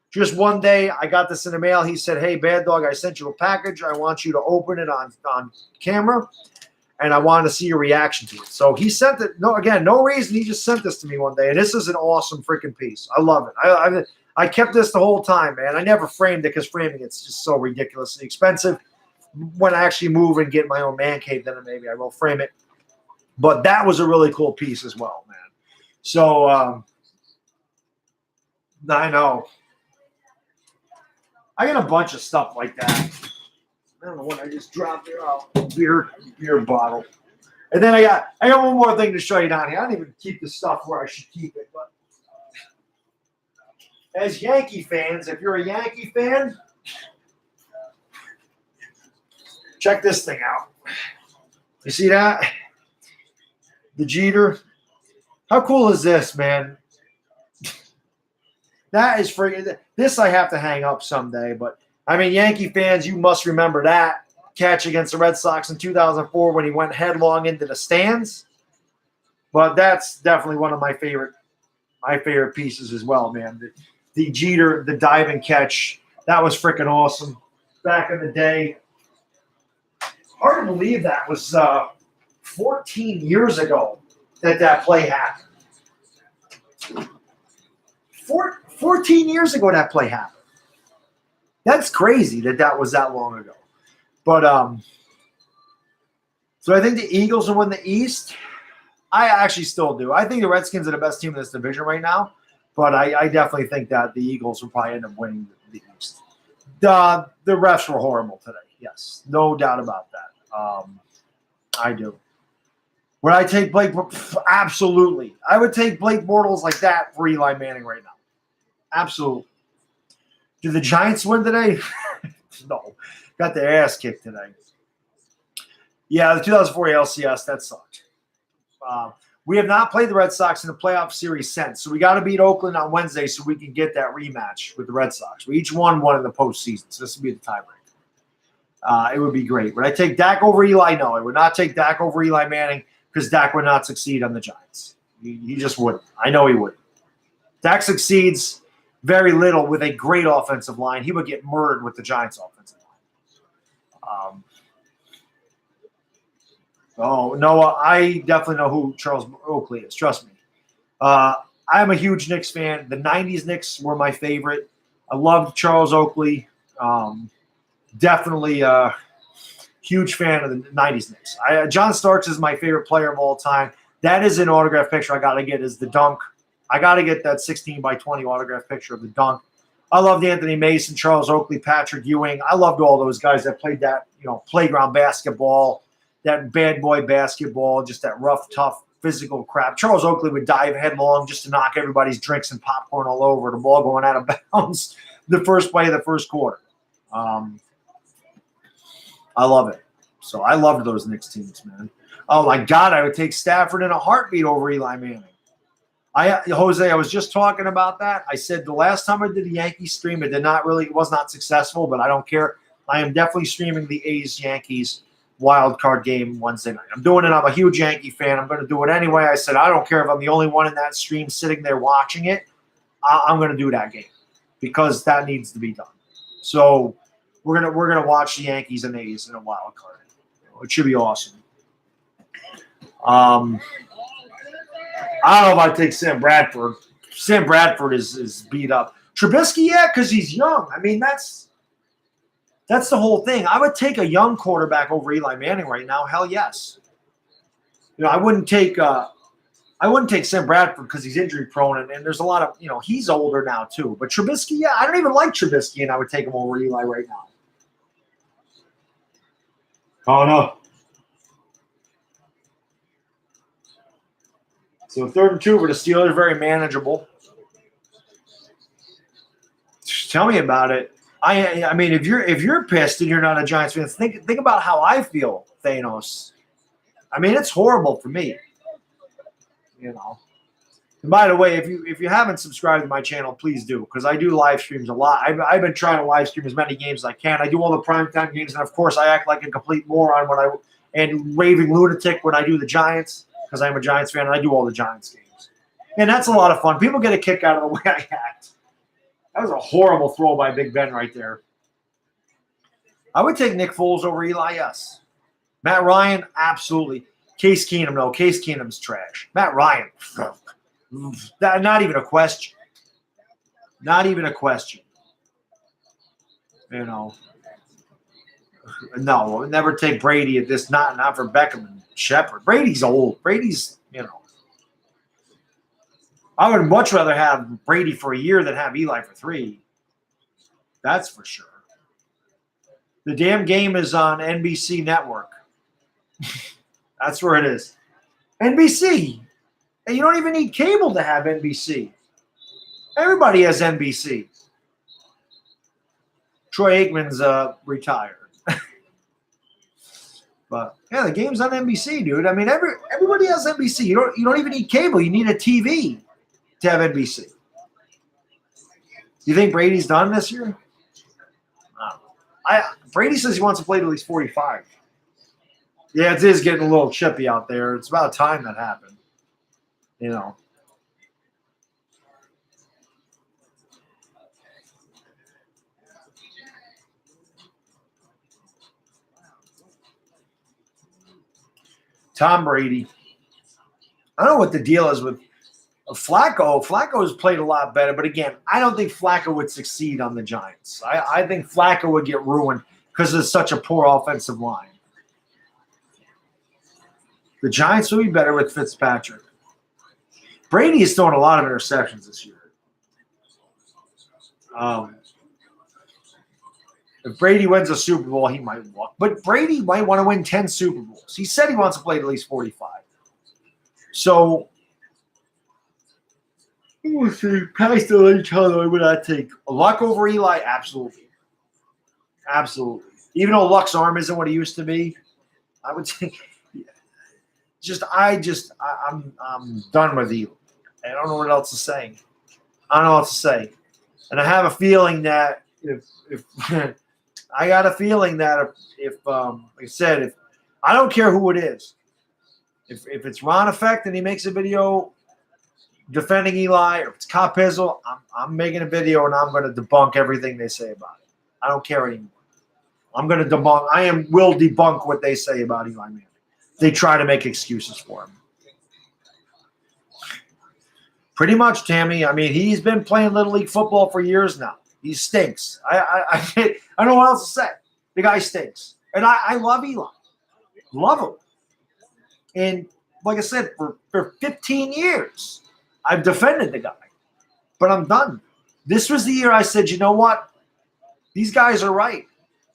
Just one day, I got this in the mail. He said, "Hey, Bad Dog, I sent you a package. I want you to open it on camera, and I want to see your reaction to it." So he sent it. No reason. He just sent this to me one day, and this is an awesome freaking piece. I love it. I kept this the whole time, man. I never framed it because framing it's just so ridiculously expensive. When I actually move and get my own man cave, then maybe I will frame it. But that was a really cool piece as well, man. So I know. I got a bunch of stuff like that. I don't know what I just dropped there. Oh, beer bottle. And then I got one more thing to show you down here. I don't even keep the stuff where I should keep it, but as Yankee fans, if you're a Yankee fan, check this thing out. You see that? The Jeter. How cool is this, man? That is freaking. This I have to hang up someday, but I mean, Yankee fans, you must remember that catch against the Red Sox in 2004 when he went headlong into the stands. But that's definitely one of my favorite pieces as well, man. The Jeter, the diving catch, that was freaking awesome back in the day. Hard to believe that was 14 years ago that play happened. 14 years ago that play happened. That's crazy that was that long ago. But so I think the Eagles will win the East. I actually still do. I think the Redskins are the best team in this division right now. But I definitely think that the Eagles will probably end up winning the East. The refs were horrible today. Yes, no doubt about that. I do. Would I take Blake? Absolutely. I would take Blake Bortles like that for Eli Manning right now. Absolutely. Did the Giants win today? No. Got their ass kicked today. Yeah, the 2004 LCS, that sucked. We have not played the Red Sox in the playoff series since, so we got to beat Oakland on Wednesday so we can get that rematch with the Red Sox. We each won one in the postseason, so this would be the tiebreaker. It would be great. Would I take Dak over Eli? No, I would not take Dak over Eli Manning because Dak would not succeed on the Giants. He just wouldn't. I know he wouldn't. Dak succeeds very little with a great offensive line. He would get murdered with the Giants' offensive line. Noah, I definitely know who Charles Oakley is. Trust me. I'm a huge Knicks fan. The 90s Knicks were my favorite. I loved Charles Oakley. Definitely a huge fan of the 90s Knicks. John Starks is my favorite player of all time. That is an autograph picture I got to get is the dunk. I got to get that 16x20 autograph picture of the dunk. I loved Anthony Mason, Charles Oakley, Patrick Ewing. I loved all those guys that played that, playground basketball, that bad boy basketball, just that rough, tough, physical crap. Charles Oakley would dive headlong just to knock everybody's drinks and popcorn all over, the ball going out of bounds the first play of the first quarter. I love it. So I loved those Knicks teams, man. Oh, my God, I would take Stafford in a heartbeat over Eli Manning. Jose, I was just talking about that. I said the last time I did the Yankees stream, it was not successful, but I don't care. I am definitely streaming the A's-Yankees wild card game Wednesday night. I'm doing it. I'm a huge Yankee fan. I'm going to do it anyway. I said I don't care if I'm the only one in that stream sitting there watching it. I'm going to do that game because that needs to be done. So we're gonna watch the Yankees and A's in a wild card. It should be awesome. I don't know if I'd take Sam Bradford. Sam Bradford is beat up. Trubisky, yeah, because he's young. I mean, that's the whole thing. I would take a young quarterback over Eli Manning right now. Hell yes. I wouldn't take Sam Bradford because he's injury prone and there's a lot of he's older now too. But Trubisky, yeah, I don't even like Trubisky, and I would take him over Eli right now. Oh no. So 3rd and 2 for the Steelers, very manageable. Just tell me about it. I mean, if you're pissed and you're not a Giants fan, think about how I feel, Thanos. I mean, it's horrible for me. And by the way, if you haven't subscribed to my channel, please do, because I do live streams a lot. I've been trying to live stream as many games as I can. I do all the primetime games, and of course, I act like a complete moron and raving lunatic when I do the Giants, because I'm a Giants fan and I do all the Giants games. And that's a lot of fun. People get a kick out of the way I act. That was a horrible throw by Big Ben right there. I would take Nick Foles over Eli, yes. Matt Ryan, absolutely. Case Keenum, no. Case Keenum's trash. Matt Ryan, not even a question. Not even a question. No, I would never take Brady at this. Not for Beckham and Shepard. Brady's old. Brady's, I would much rather have Brady for a year than have Eli for 3. That's for sure. The damn game is on NBC Network. That's where it is. NBC. And you don't even need cable to have NBC. Everybody has NBC. Troy Aikman's retired. But yeah, the game's on NBC, dude. I mean, everybody has NBC. You don't even need cable. You need a TV to have NBC. You think Brady's done this year? Brady says he wants to play till he's 45. Yeah, it is getting a little chippy out there. It's about time that happened. Tom Brady. I don't know what the deal is with Flacco. Flacco has played a lot better, but again, I don't think Flacco would succeed on the Giants. I think Flacco would get ruined because it's such a poor offensive line. The Giants will be better with Fitzpatrick. Brady is throwing a lot of interceptions this year. If Brady wins a Super Bowl, he might walk. But Brady might want to win 10 Super Bowls. He said he wants to play at least 45. So, we'll see. Past the each other, would I take Luck over Eli? Absolutely. Absolutely. Even though Luck's arm isn't what he used to be, I would say I'm done with Eli. I don't know what else to say. I don't know what to say. And I have a feeling that if I got a feeling that if like I said, if I don't care who it is, if it's Ron Effect and he makes a video defending Eli, or if it's Cop Pizzle, I'm making a video and I'm going to debunk everything they say about it. I don't care anymore. I'm going to debunk. Will debunk what they say about Eli Manning. They try to make excuses for him. Pretty much, Tammy. I mean, he's been playing Little League football for years now. He stinks. I don't know what else to say. The guy stinks. And I love Eli. Love him. And like I said, for 15 years, I've defended the guy. But I'm done. This was the year I said, you know what? These guys are right.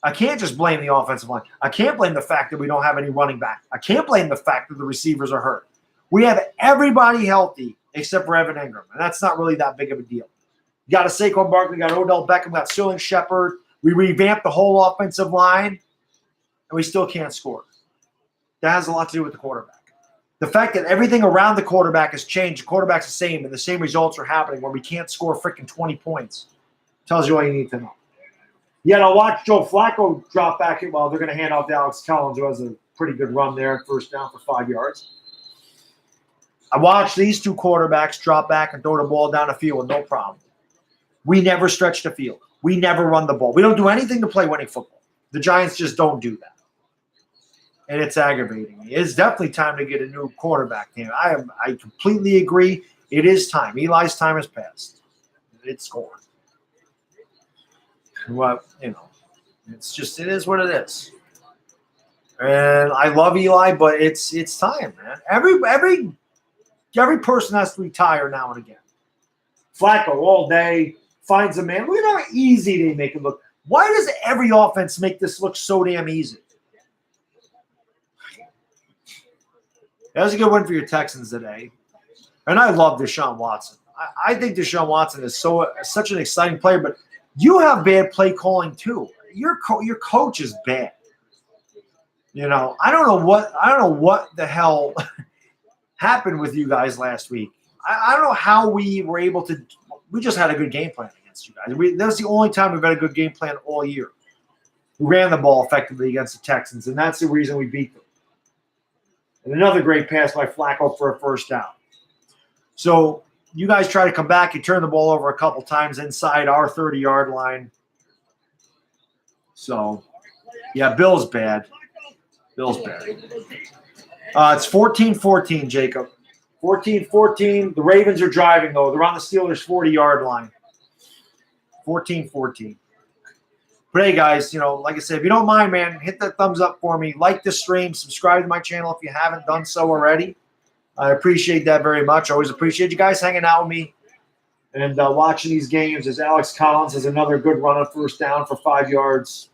I can't just blame the offensive line. I can't blame the fact that we don't have any running back. I can't blame the fact that the receivers are hurt. We have everybody healthy except for Evan Ingram, and that's not really that big of a deal. You got a Saquon Barkley, you got Odell Beckham, got Sterling Shepard. We revamped the whole offensive line, and we still can't score. That has a lot to do with the quarterback. The fact that everything around the quarterback has changed, the quarterback's the same, and the same results are happening where we can't score freaking 20 points tells you all you need to know. Yet I'll watch Joe Flacco drop back. Well, they're going to hand off to Alex Collins, who has a pretty good run there, first down for 5 yards. I watched these two quarterbacks drop back and throw the ball down the field with no problem. We never stretch the field. We never run the ball. We don't do anything to play winning football. The Giants just don't do that. And it's aggravating me. It's definitely time to get a new quarterback team. I completely agree. It is time. Eli's time has passed. It's gone. Well, it's just, it is what it is. And I love Eli, but it's time, man. Every person has to retire now and again. Flacco all day finds a man. Look at how easy they make it look. Why does every offense make this look so damn easy? That was a good win for your Texans today. And I love Deshaun Watson. I think Deshaun Watson is such an exciting player, but you have bad play calling too. Your coach is bad. I don't know what the hell happened with you guys last week. I don't know how we were able to. We just had a good game plan against you guys. That was the only time we've had a good game plan all year. We ran the ball effectively against the Texans, and that's the reason we beat them. And another great pass by Flacco for a first down. So you guys try to come back. You turn the ball over a couple times inside our 30-yard line. So, yeah, Bill's bad. Bill's bad. It's 14-14, Jacob. 14-14. The Ravens are driving, though. They're on the Steelers' 40-yard line. 14-14. But hey, guys, like I said, if you don't mind, man, hit that thumbs up for me. Like the stream. Subscribe to my channel if you haven't done so already. I appreciate that very much. I always appreciate you guys hanging out with me and watching these games as Alex Collins has another good run on first down for 5 yards.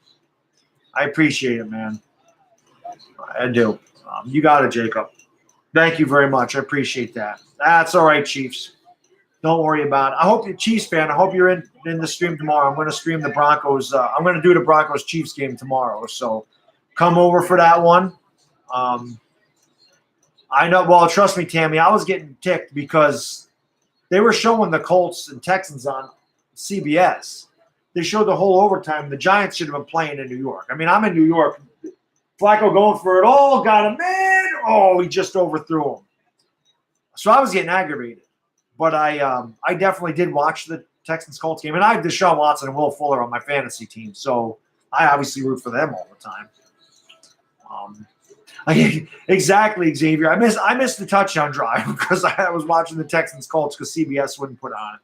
I appreciate it, man. I do. You got it, Jacob. Thank you very much. I appreciate that. That's all right, Chiefs. Don't worry about it. I hope you're a Chiefs fan. I hope you're in the stream tomorrow. I'm going to stream the Broncos. I'm going to do the Broncos-Chiefs game tomorrow. So come over for that one. I know. Well, trust me, Tammy, I was getting ticked because they were showing the Colts and Texans on CBS. They showed the whole overtime. The Giants should have been playing in New York. I mean, I'm in New York. Flacco going for it all, got him in. Oh, he just overthrew him. So I was getting aggravated. But I definitely did watch the Texans-Colts game. And I have Deshaun Watson and Will Fuller on my fantasy team. So I obviously root for them all the time. Exactly, Xavier. I missed the touchdown drive because I was watching the Texans-Colts because CBS wouldn't put on it.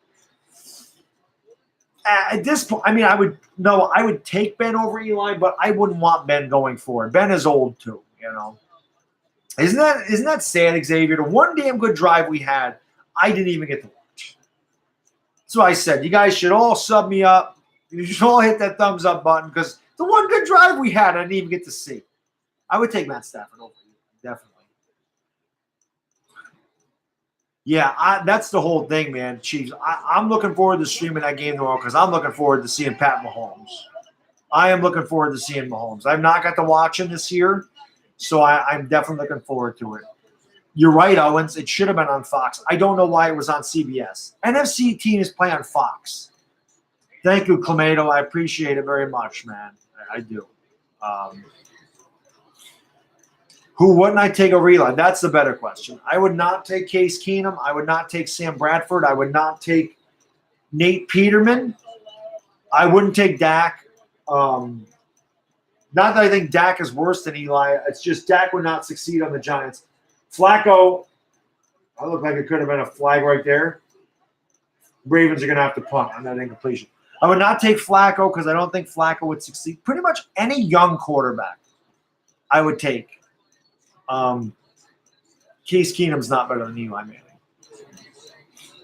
At this point, I would take Ben over Eli, but I wouldn't want Ben going forward. Ben is old too, Isn't that sad, Xavier? The one damn good drive we had, I didn't even get to watch. So I said, you guys should all sub me up. You should all hit that thumbs up button because the one good drive we had, I didn't even get to see. I would take Matt Stafford over you, definitely. Yeah, that's the whole thing, man, Chiefs. I'm looking forward to streaming that game tomorrow because I'm looking forward to seeing Pat Mahomes. I am looking forward to seeing Mahomes. I've not got to watch him this year, so I'm definitely looking forward to it. You're right, Owens. It should have been on Fox. I don't know why it was on CBS. NFC teams play on Fox. Thank you, Clamato. I appreciate it very much, man. I do. Who wouldn't I take over Eli? That's the better question. I would not take Case Keenum. I would not take Sam Bradford. I would not take Nate Peterman. I wouldn't take Dak. Not that I think Dak is worse than Eli. It's just Dak would not succeed on the Giants. Flacco, I look like it could have been a flag right there. Ravens are going to have to punt on that incompletion. I would not take Flacco because I don't think Flacco would succeed. Pretty much any young quarterback I would take. Case Keenum's not better than Eli Manning.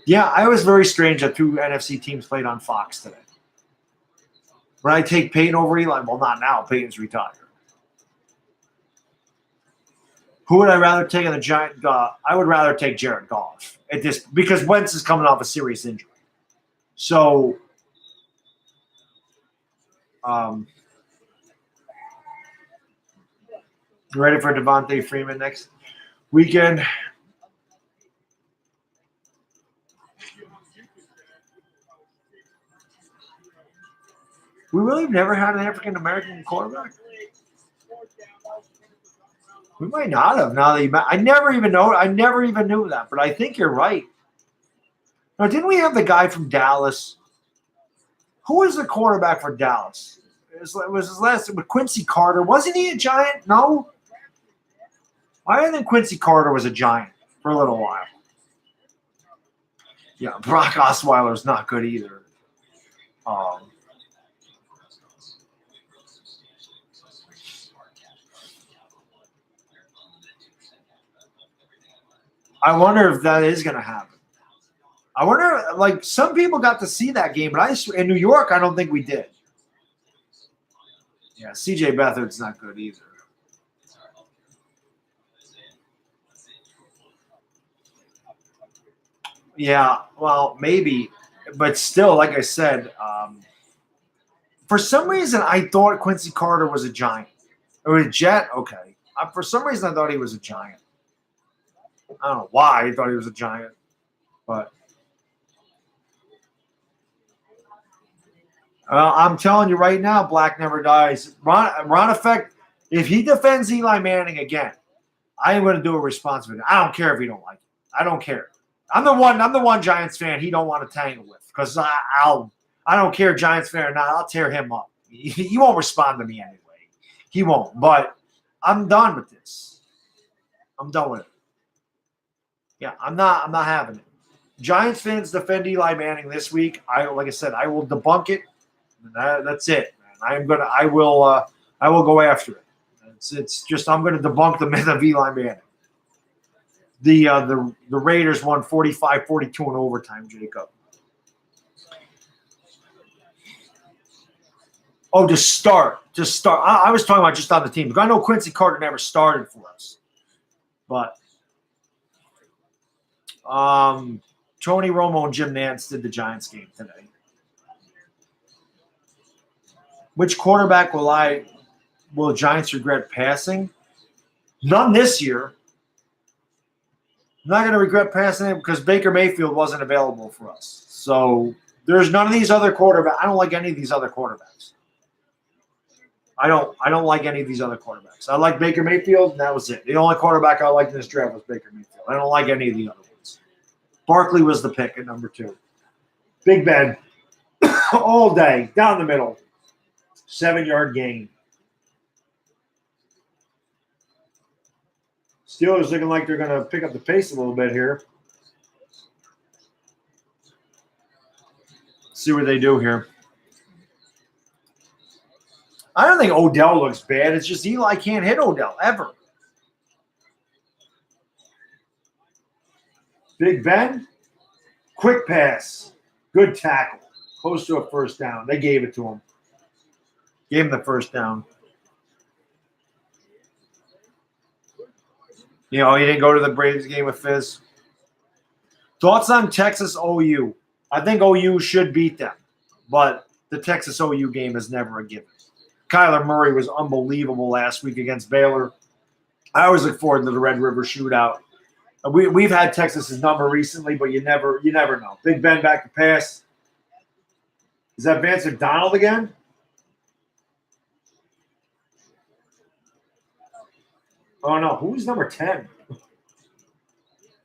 Yeah, I was very strange that two NFC teams played on Fox today. Would I take Peyton over Eli? Well, not now. Peyton's retired. Who would I rather take in the Giant? I would rather take Jared Goff at this because Wentz is coming off a serious injury. So, ready for Devontae Freeman next weekend? We really never had an African American quarterback. We might not have. Now that I never even know. I never even knew that. But I think you're right. Now, didn't we have the guy from Dallas? Who was the quarterback for Dallas? It was his last name, Quincy Carter. Wasn't he a Giant? No. I didn't think Quincy Carter was a Giant for a little while. Yeah, Brock Osweiler's not good either. I wonder if that is going to happen. I wonder, like, some people got to see that game, but in New York, I don't think we did. Yeah, C.J. Beathard's not good either. Yeah, well, maybe. But still, like I said, for some reason, I thought Quincy Carter was a Giant. Or a Jet, okay. For some reason, I thought he was a Giant. I don't know why I thought he was a Giant, but I'm telling you right now, Black never dies. Ron Effect, if he defends Eli Manning again, I am going to do a response video. I don't care if he don't like it. I don't care. I'm the one Giants fan he don't want to tangle with because I don't care Giants fan or not. I'll tear him up. He won't respond to me anyway. He won't. But I'm done with this. I'm done with it. Yeah, I'm not having it. Giants fans defend Eli Manning this week. Like I said, I will debunk it. That's it, man. I will go after it. It's just I'm going to debunk the myth of Eli Manning. The Raiders won 45-42 in overtime, Jacob. Oh, to start. I was talking about just on the team. Because I know Quincy Carter never started for us. But Tony Romo and Jim Nantz did the Giants game today. Which quarterback will Giants regret passing? None this year. I'm not going to regret passing it because Baker Mayfield wasn't available for us. So there's none of these other quarterbacks. I don't like any of these other quarterbacks. I don't like any of these other quarterbacks. I like Baker Mayfield, and that was it. The only quarterback I liked in this draft was Baker Mayfield. I don't like any of the other ones. Barkley was the pick at number 2. Big Ben, all day, down the middle. 7-yard gain. Steelers looking like they're going to pick up the pace a little bit here. See what they do here. I don't think Odell looks bad. It's just Eli can't hit Odell ever. Big Ben, quick pass, good tackle, close to a first down. They gave it to him. Gave him the first down. You know, he didn't go to the Braves game with Fizz. Thoughts on Texas OU? I think OU should beat them, but the Texas OU game is never a given. Kyler Murray was unbelievable last week against Baylor. I always look forward to the Red River shootout. We've had Texas's number recently, but you never know. Big Ben back to pass. Is that Vance McDonald again? Oh, no. Who's number 10?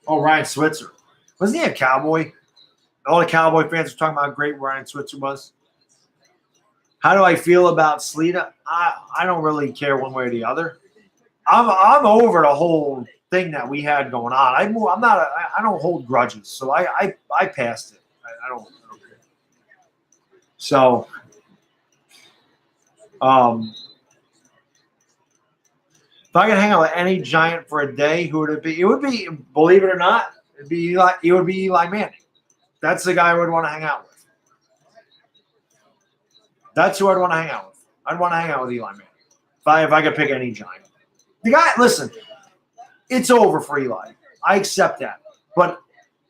Oh, Ryan Switzer. Wasn't he a Cowboy? All the Cowboy fans are talking about how great Ryan Switzer was. How do I feel about Sleeta? I don't really care one way or the other. I'm over the whole thing that we had going on. I don't hold grudges, so I passed it. I don't care. So, if I could hang out with any Giant for a day, who would it be? It would be, believe it or not, it would be Eli Manning. That's the guy I would want to hang out with. That's who I'd want to hang out with. I'd want to hang out with Eli Manning if I could pick any Giant. The guy, listen, it's over for Eli. I accept that, but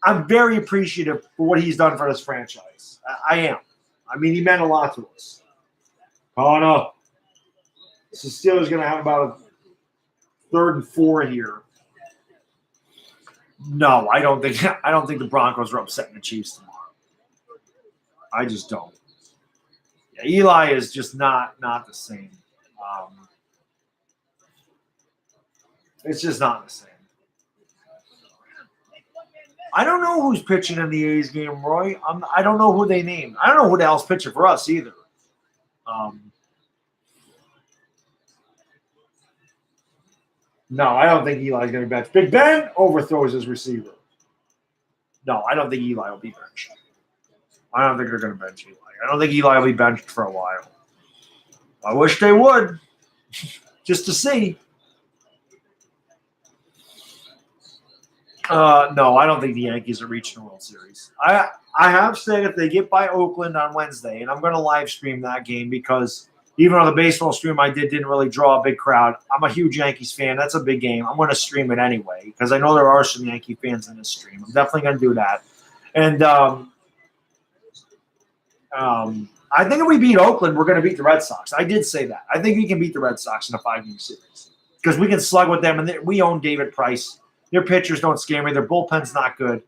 I'm very appreciative for what he's done for this franchise. I am. I mean, he meant a lot to us. Oh no, so Steelers going to have about a 3rd and 4 here. No, I don't think the Broncos are upsetting the Chiefs tomorrow. I just don't. Yeah, Eli is just not the same. It's just not the same. I don't know who's pitching in the A's game, Roy. I don't know who they named. I don't know who the hell's pitching for us either. No, I don't think Eli's going to be benched. Big Ben overthrows his receiver. No, I don't think Eli will be benched. I don't think they're going to bench Eli. I don't think Eli will be benched for a while. I wish they would, just to see. No, I don't think the Yankees are reaching the World Series. I have said if they get by Oakland on Wednesday, and I'm going to live stream that game because even though the baseball stream I didn't really draw a big crowd, I'm a huge Yankees fan. That's a big game. I'm going to stream it anyway because I know there are some Yankee fans in this stream. I'm definitely going to do that. And I think if we beat Oakland, we're going to beat the Red Sox. I did say that. I think we can beat the Red Sox in a 5-game series because we can slug with them, and we own David Price. Their pitchers don't scare me. Their bullpen's not good.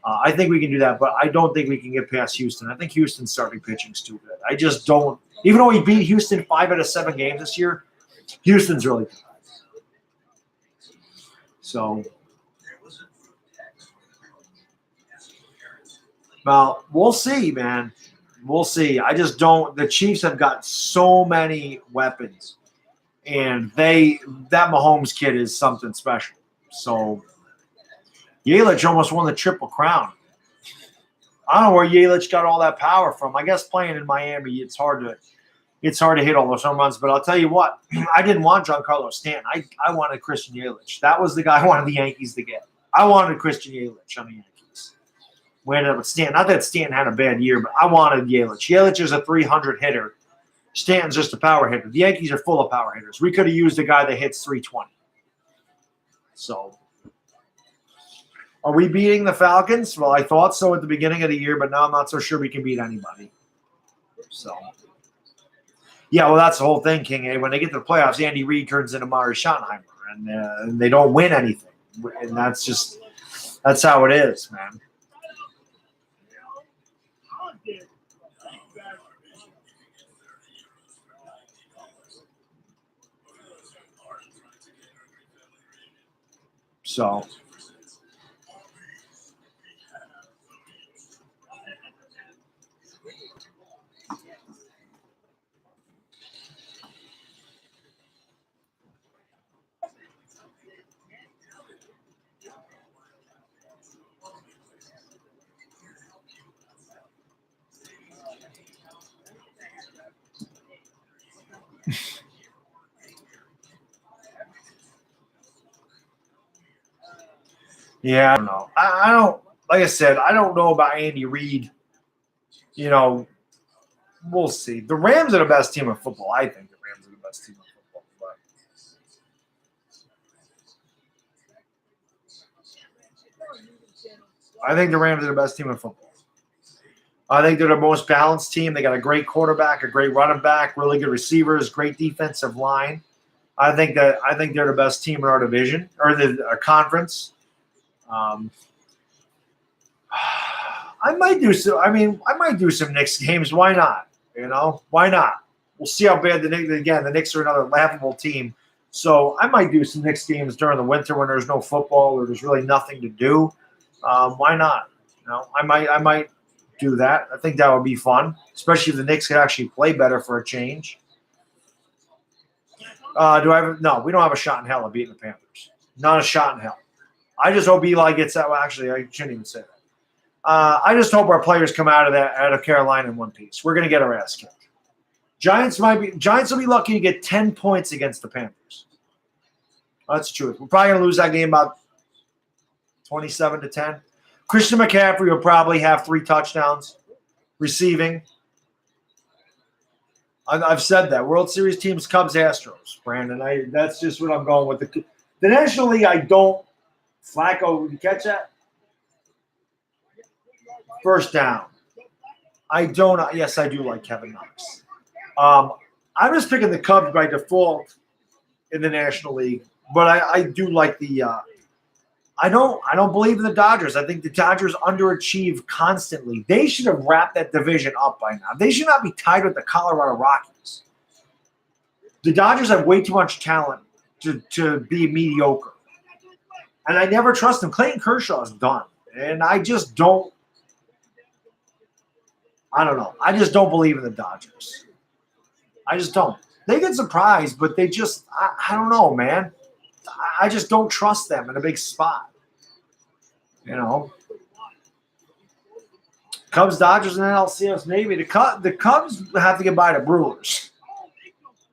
I think we can do that, but I don't think we can get past Houston. I think Houston's starting pitching's too good. I just don't. Even though we beat Houston 5 out of 7 games this year, Houston's really good. So, well, we'll see, man. We'll see. I just don't. The Chiefs have got so many weapons, and that Mahomes kid is something special. So, Yelich almost won the Triple Crown. I don't know where Yelich got all that power from. I guess playing in Miami, it's hard to hit all those home runs. But I'll tell you what, I didn't want Giancarlo Stanton. I wanted Christian Yelich. That was the guy I wanted the Yankees to get. I wanted Christian Yelich on the Yankees. We ended up with Stanton. Not that Stanton had a bad year, but I wanted Yelich. Yelich is a 300 hitter. Stanton's just a power hitter. The Yankees are full of power hitters. We could have used a guy that hits 320. So, are we beating the Falcons? Well, I thought so at the beginning of the year, but now I'm not so sure we can beat anybody. So, yeah, well, that's the whole thing, King. When they get to the playoffs, Andy Reid turns into Mari Schottenheimer, and they don't win anything. And that's how it is, man. So, yeah, I don't know. I don't, like I said, I don't know about Andy Reid. You know, we'll see. The Rams are the best team in football. I think the Rams are the best team in football. But I think the Rams are the best team in football. I think they're the most balanced team. They got a great quarterback, a great running back, really good receivers, great defensive line. I think they're the best team in our division or our conference. I might do some Knicks games. Why not? You know, why not? We'll see how bad the Knicks are another laughable team. So I might do some Knicks games during the winter when there's no football or there's really nothing to do. Why not? You know, I might do that. I think that would be fun, especially if the Knicks could actually play better for a change. No, we don't have a shot in hell of beating the Panthers. Not a shot in hell. I just hope Eli gets that. Well, actually, I shouldn't even say that. I just hope our players come out of Carolina in one piece. We're going to get our ass kicked. Giants will be lucky to get 10 points against the Panthers. That's the truth. We're probably going to lose that game about 27-10. Christian McCaffrey will probably have 3 touchdowns receiving. I've said that. World Series teams, Cubs, Astros, Brandon. That's just what I'm going with. The National League, I don't. Flacco, did you catch that? First down. I don't. Yes, I do like Kevin Knox. I'm just picking the Cubs by default in the National League, but I do like the. I don't believe in the Dodgers. I think the Dodgers underachieve constantly. They should have wrapped that division up by now. They should not be tied with the Colorado Rockies. The Dodgers have way too much talent to be mediocre. And I never trust them. Clayton Kershaw is done. And I just don't. I don't know. I just don't believe in the Dodgers. I just don't. They get surprised, but they just, I don't know, man. I just don't trust them in a big spot. You know, Cubs, Dodgers, and NLCS maybe. The Cubs have to get by the Brewers.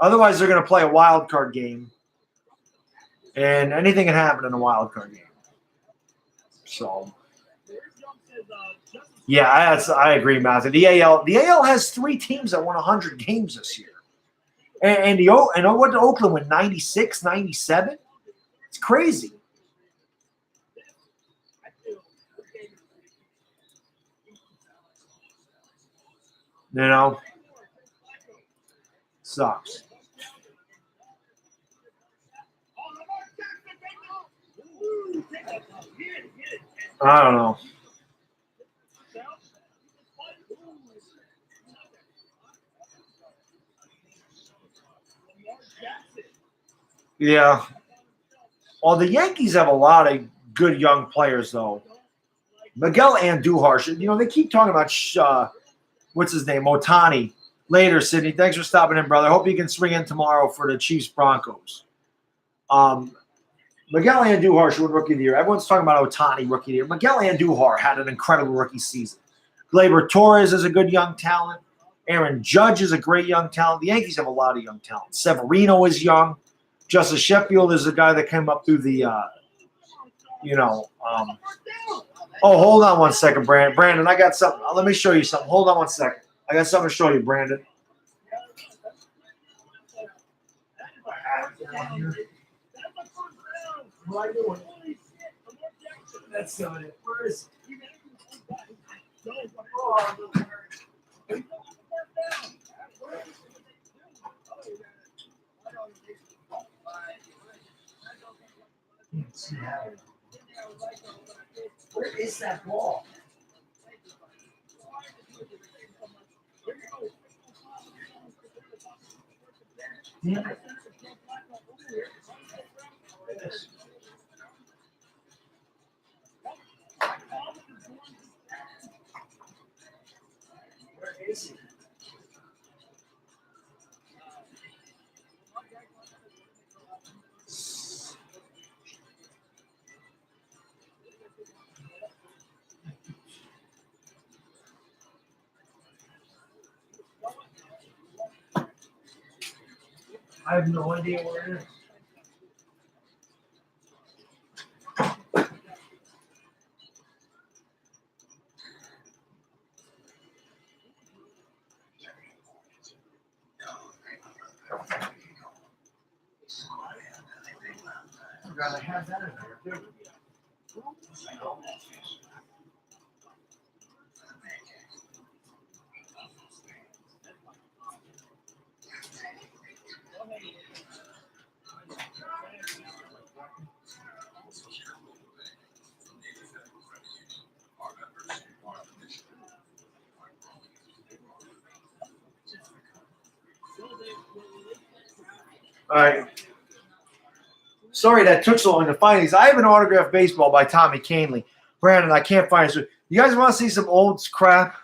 Otherwise, they're going to play a wild card game, and anything can happen in a wild card game. So, yeah, I agree, Matthew. The AL has 3 teams that won 100 games this year, and what did Oakland win? 96, 97? It's crazy. You know, sucks. I don't know. Yeah. Well, the Yankees have a lot of good young players, though. Miguel Andujar, they keep talking about what's his name, Otani. Later, Sydney. Thanks for stopping in, brother. Hope you can swing in tomorrow for the Chiefs Broncos. Miguel Andujar should win Rookie of the Year. Everyone's talking about Otani Rookie of the Year. Miguel Andujar had an incredible rookie season. Gleyber Torres is a good young talent. Aaron Judge is a great young talent. The Yankees have a lot of young talent. Severino is young. Justice Sheffield is a guy that came up through the, hold on one second, Brandon. Brandon, I got something. Let me show you something. Hold on one second. I got something to show you, Brandon. What are you doing? That's it. Where is Where is that ball? Damn it. Where is he? I have no idea where it is. I forgot I had that in there too. All right. Sorry that took so long to find these. I have an autographed baseball by Tommy Canley. Brandon, I can't find it. So you guys want to see some old crap?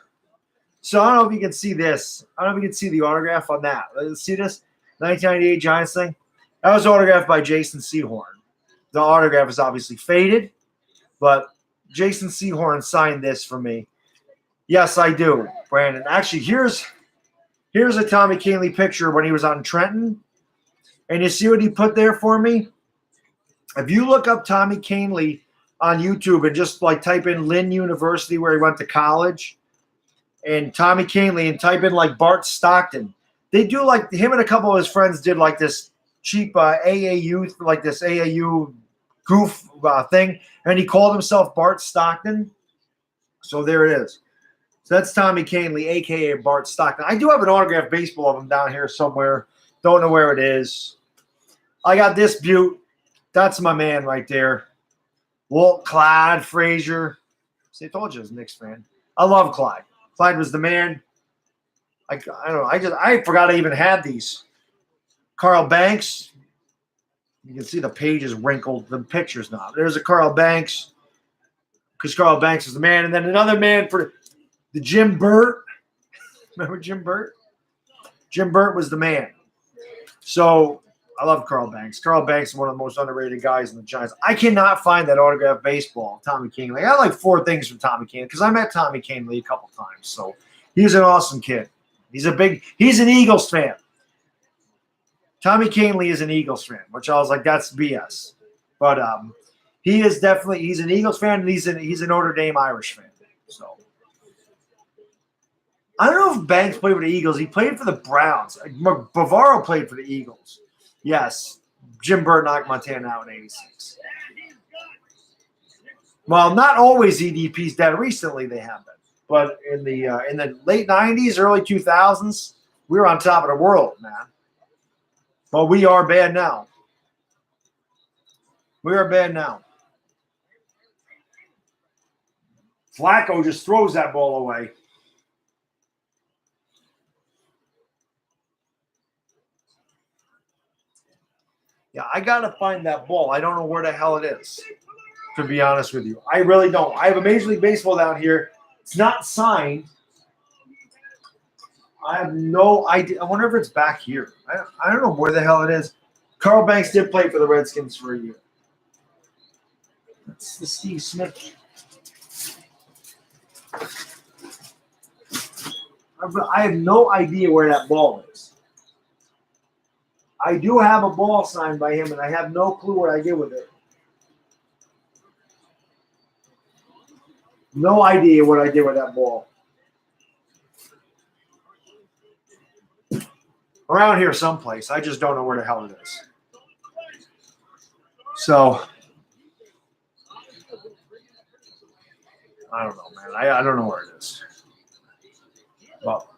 So I don't know if you can see this. I don't know if you can see the autograph on that. Let's see this 1998 Giants thing. That was autographed by Jason Sehorn. The autograph is obviously faded, but Jason Sehorn signed this for me. Yes, I do, Brandon. Actually, here's a Tommy Canley picture when he was on Trenton. And you see what he put there for me? If you look up Tommy Canley on YouTube and just like type in Lynn University where he went to college and Tommy Canley and type in like Bart Stockton, They do like him and a couple of his friends did like this cheap AAU, like this AAU goof thing, and he called himself Bart Stockton. So there it is. So that's Tommy Canley, a.k.a. Bart Stockton. I do have an autographed baseball of him down here somewhere. Don't know where it is. I got this beaut. That's my man right there. Walt Clyde Frazier. See, I told you I was a Knicks fan. I love Clyde. Clyde was the man. I don't know. I forgot I even had these. Carl Banks. You can see the page is wrinkled. The picture's not. There's a Carl Banks. Because Carl Banks is the man. And then another man for the Jim Burt. Remember Jim Burt? Jim Burt was the man. So I love Carl Banks. Carl Banks is one of the most underrated guys in the Giants. I cannot find that autographed baseball, Tommy Canley. I got like 4 things from Tommy Canley because I met Tommy Canley a couple times. So he's an awesome kid. He's an Eagles fan. Tommy Canley is an Eagles fan, which I was like, that's BS. But he's an Eagles fan, and he's a Notre Dame Irish fan. So I don't know if Banks played for the Eagles. He played for the Browns. Bavaro played for the Eagles. Yes, Jim Burt knocked Montana out in '86. Well, not always EDP's dead. Recently they have been. But in the late 90s, early 2000s, we were on top of the world, man. But we are bad now. We are bad now. Flacco just throws that ball away. Yeah, I got to find that ball. I don't know where the hell it is, to be honest with you. I really don't. I have a Major League Baseball down here. It's not signed. I have no idea. I wonder if it's back here. I don't know where the hell it is. Carl Banks did play for the Redskins for a year. That's the Steve Smith. I have no idea where that ball is. I do have a ball signed by him, and I have no clue what I did with it. No idea what I did with that ball. Around here someplace. I just don't know where the hell it is. So, I don't know, man. I don't know where it is. Well,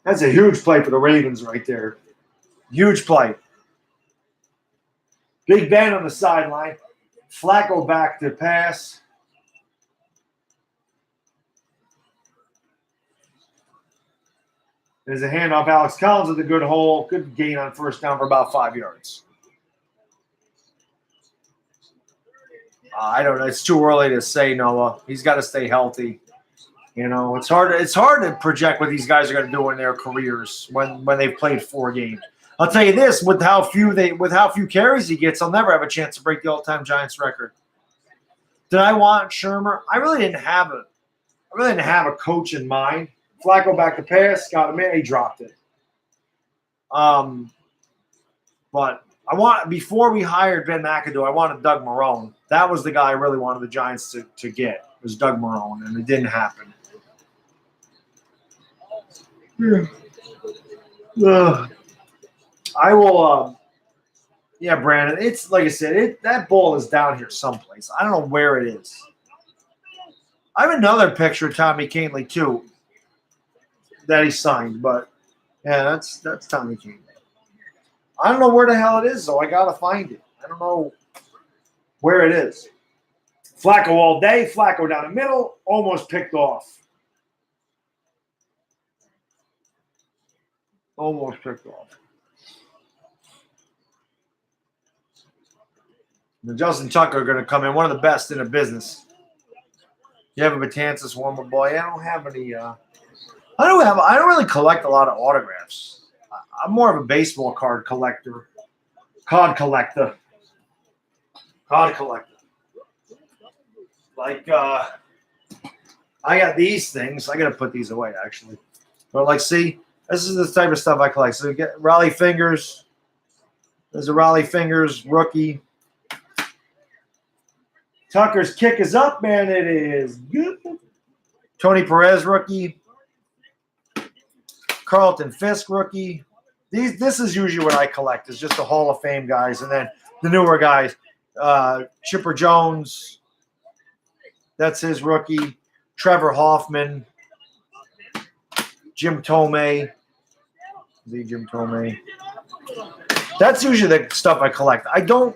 that's a huge play for the Ravens right there. Huge play. Big Ben on the sideline. Flacco back to pass. There's a handoff. Alex Collins with a good hole. Good gain on first down for about 5 yards. I don't know. It's too early to say, Noah. He's got to stay healthy. You know, it's hard to project what these guys are going to do in their careers when they've played 4 games. I'll tell you this: with how few carries he gets, I'll never have a chance to break the all-time Giants record. Did I want Shermer? I really didn't have a coach in mind. Flacco back to pass, got him in, he dropped it. But before we hired Ben McAdoo, I wanted Doug Marrone. That was the guy I really wanted the Giants to get. It was Doug Marrone, and it didn't happen. I will. Yeah, Brandon. It's like I said. That ball is down here someplace. I don't know where it is. I have another picture of Tommy Canley too that he signed, but yeah, that's Tommy Canley. I don't know where the hell it is, though. I gotta find it. I don't know where it is. Flacco all day. Flacco down the middle, almost picked off. Almost picked off. And Justin Tucker are going to come in, one of the best in the business. You have a Betances warmer boy. I don't have any. I don't really collect a lot of autographs. I'm more of a baseball card collector. Card collector. Like I got these things. I got to put these away actually. But like, see, this is the type of stuff I collect. So you get Raleigh Fingers. There's a Raleigh Fingers rookie. Tucker's kick is up, man. It is good. Tony Perez, rookie. Carlton Fisk, rookie. This is usually what I collect. Is just the Hall of Fame guys, and then the newer guys. Chipper Jones. That's his rookie. Trevor Hoffman. Jim Tomei. Jim Tomei. That's usually the stuff I collect. I don't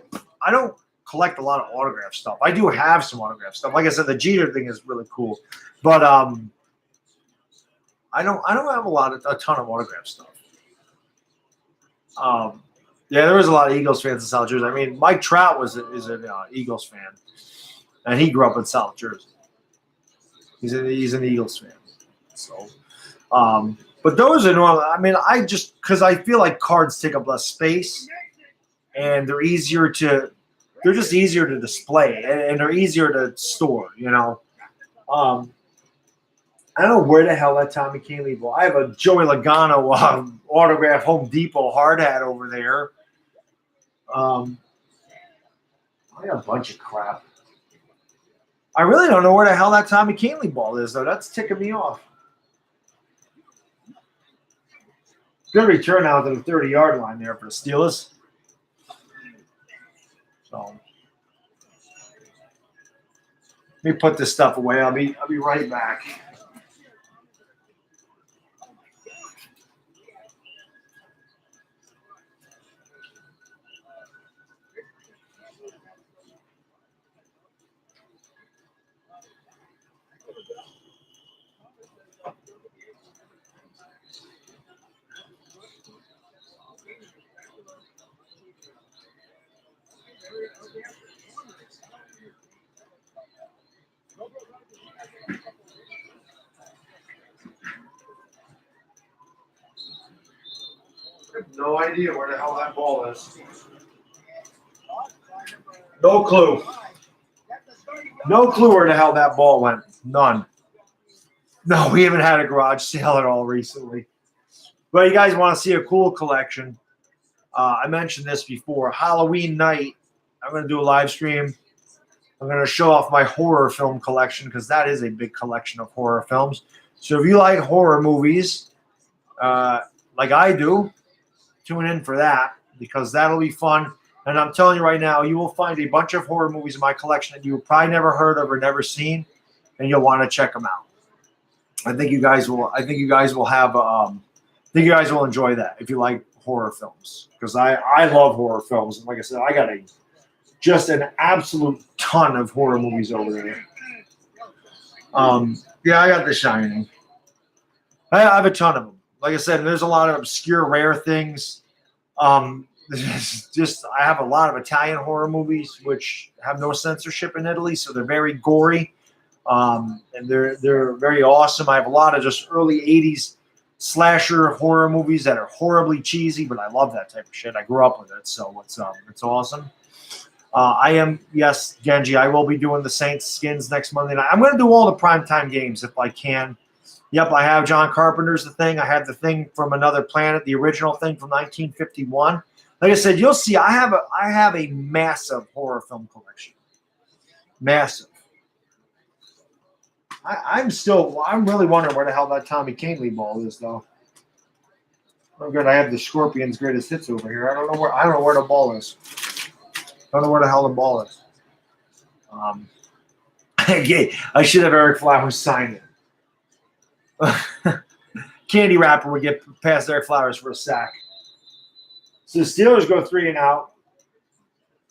collect a lot of autograph stuff. I do have some autograph stuff. Like I said, the Jeter thing is really cool, but I don't have a ton of autograph stuff. Yeah, there was a lot of Eagles fans in South Jersey. I mean, Mike Trout is an Eagles fan, and he grew up in South Jersey. He's an Eagles fan. So, but those are normal. I mean, because I feel like cards take up less space, and they're just easier to display, and they're easier to store. You know, I don't know where the hell that Tommy Kahnle ball. I have a Joey Logano autograph Home Depot hard hat over there. I got a bunch of crap. I really don't know where the hell that Tommy Kahnle ball is, though. That's ticking me off. Good return out to the 30-yard line there for the Steelers. So let me put this stuff away. I'll be right back. I have no idea where the hell that ball is. No clue. No clue where the hell that ball went. None. No, we haven't had a garage sale at all recently. But you guys want to see a cool collection. I mentioned this before. Halloween night, I'm going to do a live stream. I'm going to show off my horror film collection because that is a big collection of horror films. So if you like horror movies, like I do, tune in for that because that'll be fun. And I'm telling you right now, you will find a bunch of horror movies in my collection that you've probably never heard of or never seen, and you'll want to check them out. I think you guys will enjoy that if you like horror films because I love horror films. And like I said, I got just an absolute ton of horror movies over there. Yeah, I got The Shining. I have a ton of them. Like I said, there's a lot of obscure, rare things. I have a lot of Italian horror movies which have no censorship in Italy, so they're very gory, and they're very awesome. I have a lot of just early '80s slasher horror movies that are horribly cheesy, but I love that type of shit. I grew up with it, so it's awesome. Genji, I will be doing the Saints Skins next Monday night. I'm going to do all the primetime games if I can. Yep, I have John Carpenter's The Thing. I have The Thing from Another Planet, the original Thing from 1951. Like I said, you'll see I have a massive horror film collection. Massive. I'm really wondering where the hell that Tommy Kahnle ball is, though. Oh, good. I have the Scorpions' greatest hits over here. I don't know where the ball is. I don't know where the hell the ball is. I should have Eric Flowers sign it. Candy wrapper would get past Eric Flowers for a sack. So the Steelers go 3-and-out.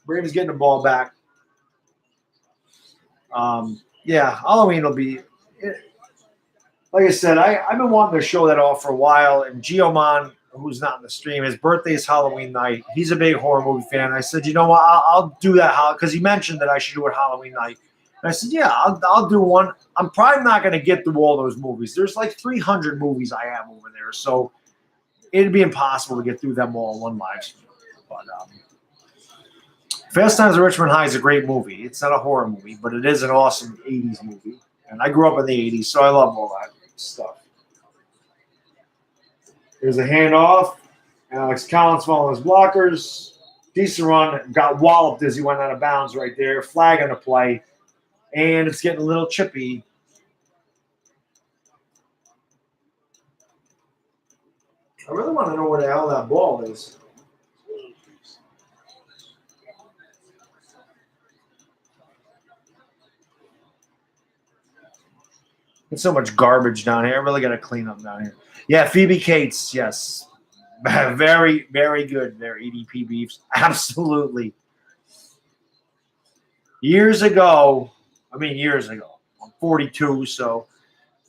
Ravens getting the ball back. Halloween will be. Like I said, I've been wanting to show that off for a while. And Geoman, who's not in the stream, his birthday is Halloween night. He's a big horror movie fan. I said, you know what? I'll do that because he mentioned that I should do it Halloween night. And I said, yeah, I'll do one. I'm probably not going to get through all those movies. There's like 300 movies I have over there. So it'd be impossible to get through them all in one live stream. But Fast Times at Richmond High is a great movie. It's not a horror movie, but it is an awesome 80s movie. And I grew up in the 80s, so I love all that stuff. There's a handoff. Alex Collins following his blockers. Decent run. Got walloped as he went out of bounds right there. Flag on the play. and it's getting a little chippy. I really want to know where the hell that ball is. There's so much garbage down here. I really got to clean up down here. Yeah, Phoebe Cates, yes. Very, very good. Their EDP beefs. Absolutely. Years ago, I'm 42, so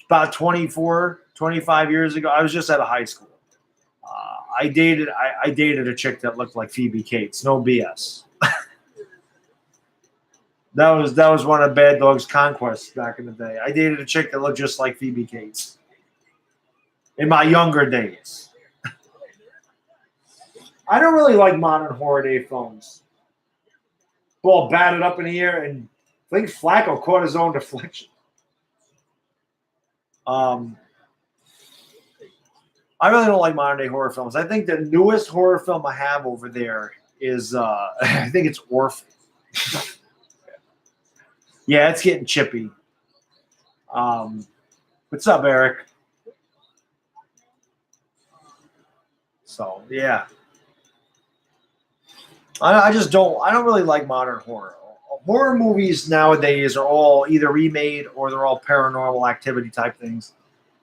about 24, 25 years ago, I was just out of high school. I dated a chick that looked like Phoebe Cates. No BS. That was one of Bad Dog's conquests back in the day. I dated a chick that looked just like Phoebe Cates. In my younger days. I don't really like modern horror day films. Ball batted up in the air, and I think Flacco caught his own deflection. I really don't like modern day horror films. I think the newest horror film I have over there is I think it's Orphan. Yeah, it's getting chippy. What's up, Eric? So yeah, I don't really like modern horror. Horror movies nowadays are all either remade or they're all paranormal activity type things.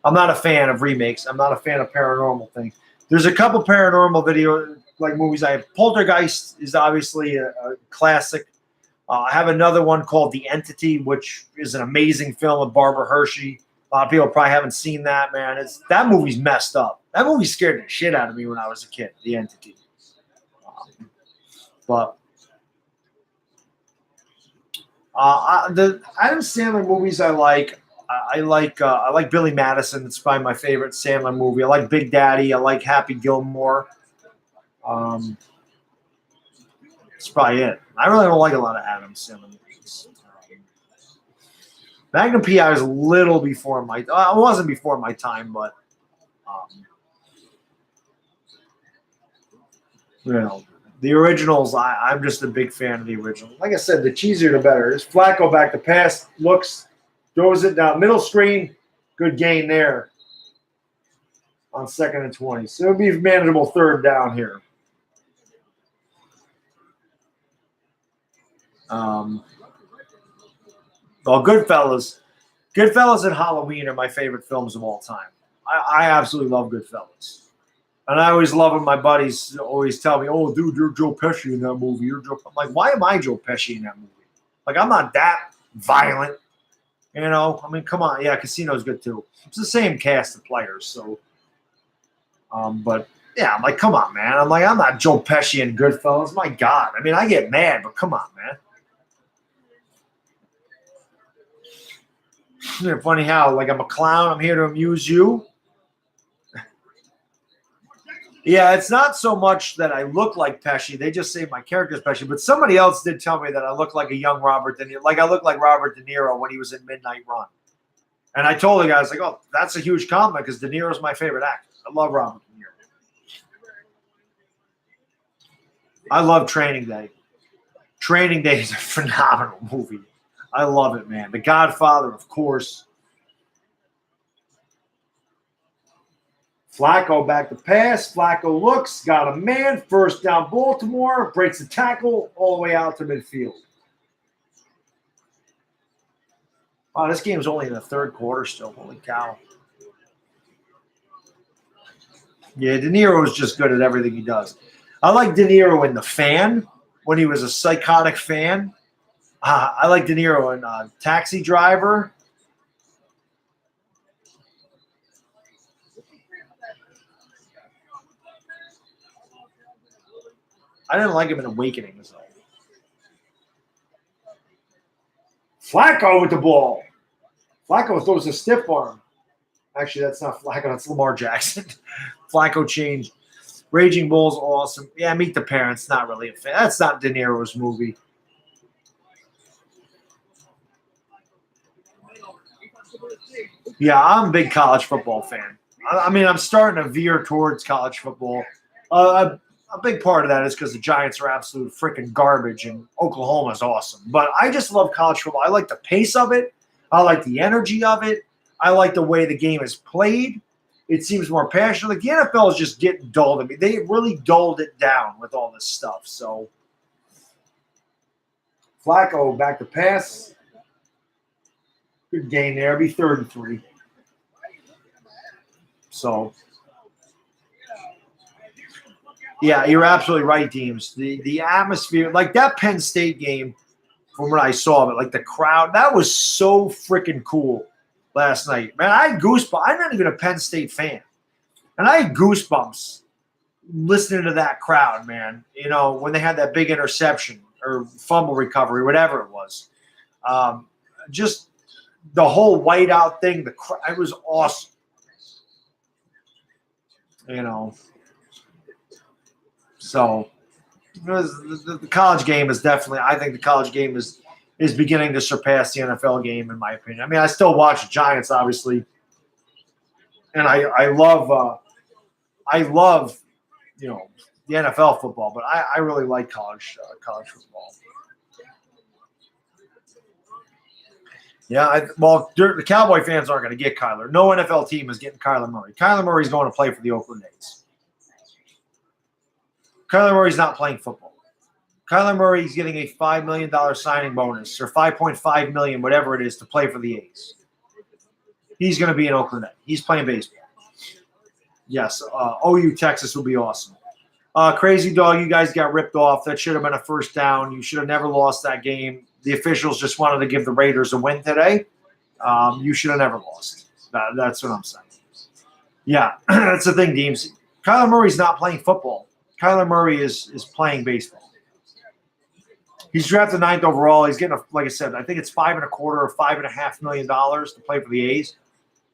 I'm not a fan of remakes. I'm not a fan of paranormal things. There's a couple paranormal video like movies I have. Poltergeist is obviously a classic. I have another one called The Entity, which is an amazing film with Barbara Hershey. A lot of people probably haven't seen that, man. That movie's messed up. That movie scared the shit out of me when I was a kid, The Entity. But the Adam Sandler movies I like. I like Billy Madison. It's probably my favorite Sandler movie. I like Big Daddy. I like Happy Gilmore. That's probably it. I really don't like a lot of Adam Sandler movies. Magnum P.I. was a little before my. It wasn't before my time, but the originals. I'm just a big fan of the original. Like I said, the cheesier the better. It's Flacco back to pass, looks, throws it down middle screen. Good gain there on 2nd and 20. So it'll be a manageable 3rd down here. Goodfellas. Goodfellas and Halloween are my favorite films of all time. I absolutely love Goodfellas. And I always love when my buddies always tell me, "Oh, dude, you're Joe Pesci in that movie." I'm like, why am I Joe Pesci in that movie? Like, I'm not that violent. You know? I mean, come on. Yeah, Casino's good too. It's the same cast of players. So, but yeah, I'm like, come on, man. I'm like, I'm not Joe Pesci in Goodfellas. My God. I mean, I get mad, but come on, man. Isn't it funny how, like, I'm a clown. I'm here to amuse you. Yeah, it's not so much that I look like Pesci. They just say my character's Pesci. But somebody else did tell me that I look like a young Robert De Niro. Like I look like Robert De Niro when he was in Midnight Run. And I told the guys, like, oh, that's a huge compliment because De Niro's my favorite actor. I love Robert De Niro. I love Training Day. Training Day is a phenomenal movie. I love it, man. The Godfather, of course. Flacco back to pass. Flacco looks, got a man. 1st down, Baltimore. Breaks the tackle all the way out to midfield. Wow, this game's only in the 3rd quarter still. Holy cow. Yeah, De Niro is just good at everything he does. I like De Niro in The Fan when he was a psychotic fan. I like De Niro in Taxi Driver. I didn't like him in Awakening. So. Flacco with the ball. Flacco throws a stiff arm. Actually, that's not Flacco. That's Lamar Jackson. Flacco changed. Raging Bull's awesome. Yeah, Meet the Parents. Not really a fan. That's not De Niro's movie. Yeah, I'm a big college football fan. I mean, I'm starting to veer towards college football. a big part of that is because the Giants are absolute freaking garbage and Oklahoma's awesome. But I just love college football. I like the pace of it. I like the energy of it. I like the way the game is played. It seems more passionate. Like the NFL is just getting dull to me. They really dulled it down with all this stuff. So Flacco back to pass. Good gain there. Be 33. So, yeah, you're absolutely right, Deems. The atmosphere, like that Penn State game, from what I saw of it, like the crowd, that was so freaking cool last night. Man, I had goosebumps. I'm not even a Penn State fan. And I had goosebumps listening to that crowd, man. You know, when they had that big interception or fumble recovery, whatever it was. Just the whole whiteout thing, it was awesome. You know, so the college game is definitely. I think the college game is beginning to surpass the NFL game, in my opinion. I mean, I still watch the Giants, obviously, and I love you know the NFL football, but I really like college football. Yeah, the Cowboy fans aren't going to get Kyler. No NFL team is getting Kyler Murray. Kyler Murray's going to play for the Oakland A's. Kyler Murray's not playing football. Kyler Murray's getting a $5 million signing bonus or $5.5 million, whatever it is, to play for the A's. He's going to be in Oakland. He's playing baseball. Yes, OU Texas will be awesome. Crazy Dog, you guys got ripped off. That should have been a first down. You should have never lost that game. The officials just wanted to give the Raiders a win today. You should have never lost. That's what I'm saying. Yeah, that's the thing, Deems. Kyler Murray's not playing football. Kyler Murray is playing baseball. He's drafted 9th overall. He's getting, like I said, I think it's $5.25 or $5.5 million to play for the A's.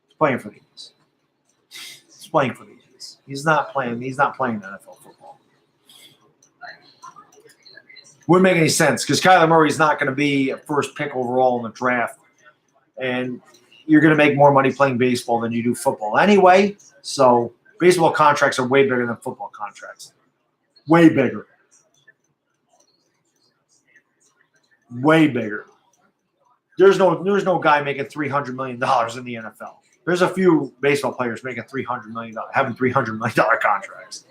He's playing for the A's. He's playing for the A's. He's not playing NFL football. Wouldn't make any sense because Kyler Murray's not going to be a first pick overall in the draft, and you're going to make more money playing baseball than you do football anyway. So baseball contracts are way bigger than football contracts. Way bigger. Way bigger. There's no guy making $300 million in the NFL. There's a few baseball players making $300 million, having $300 million contracts.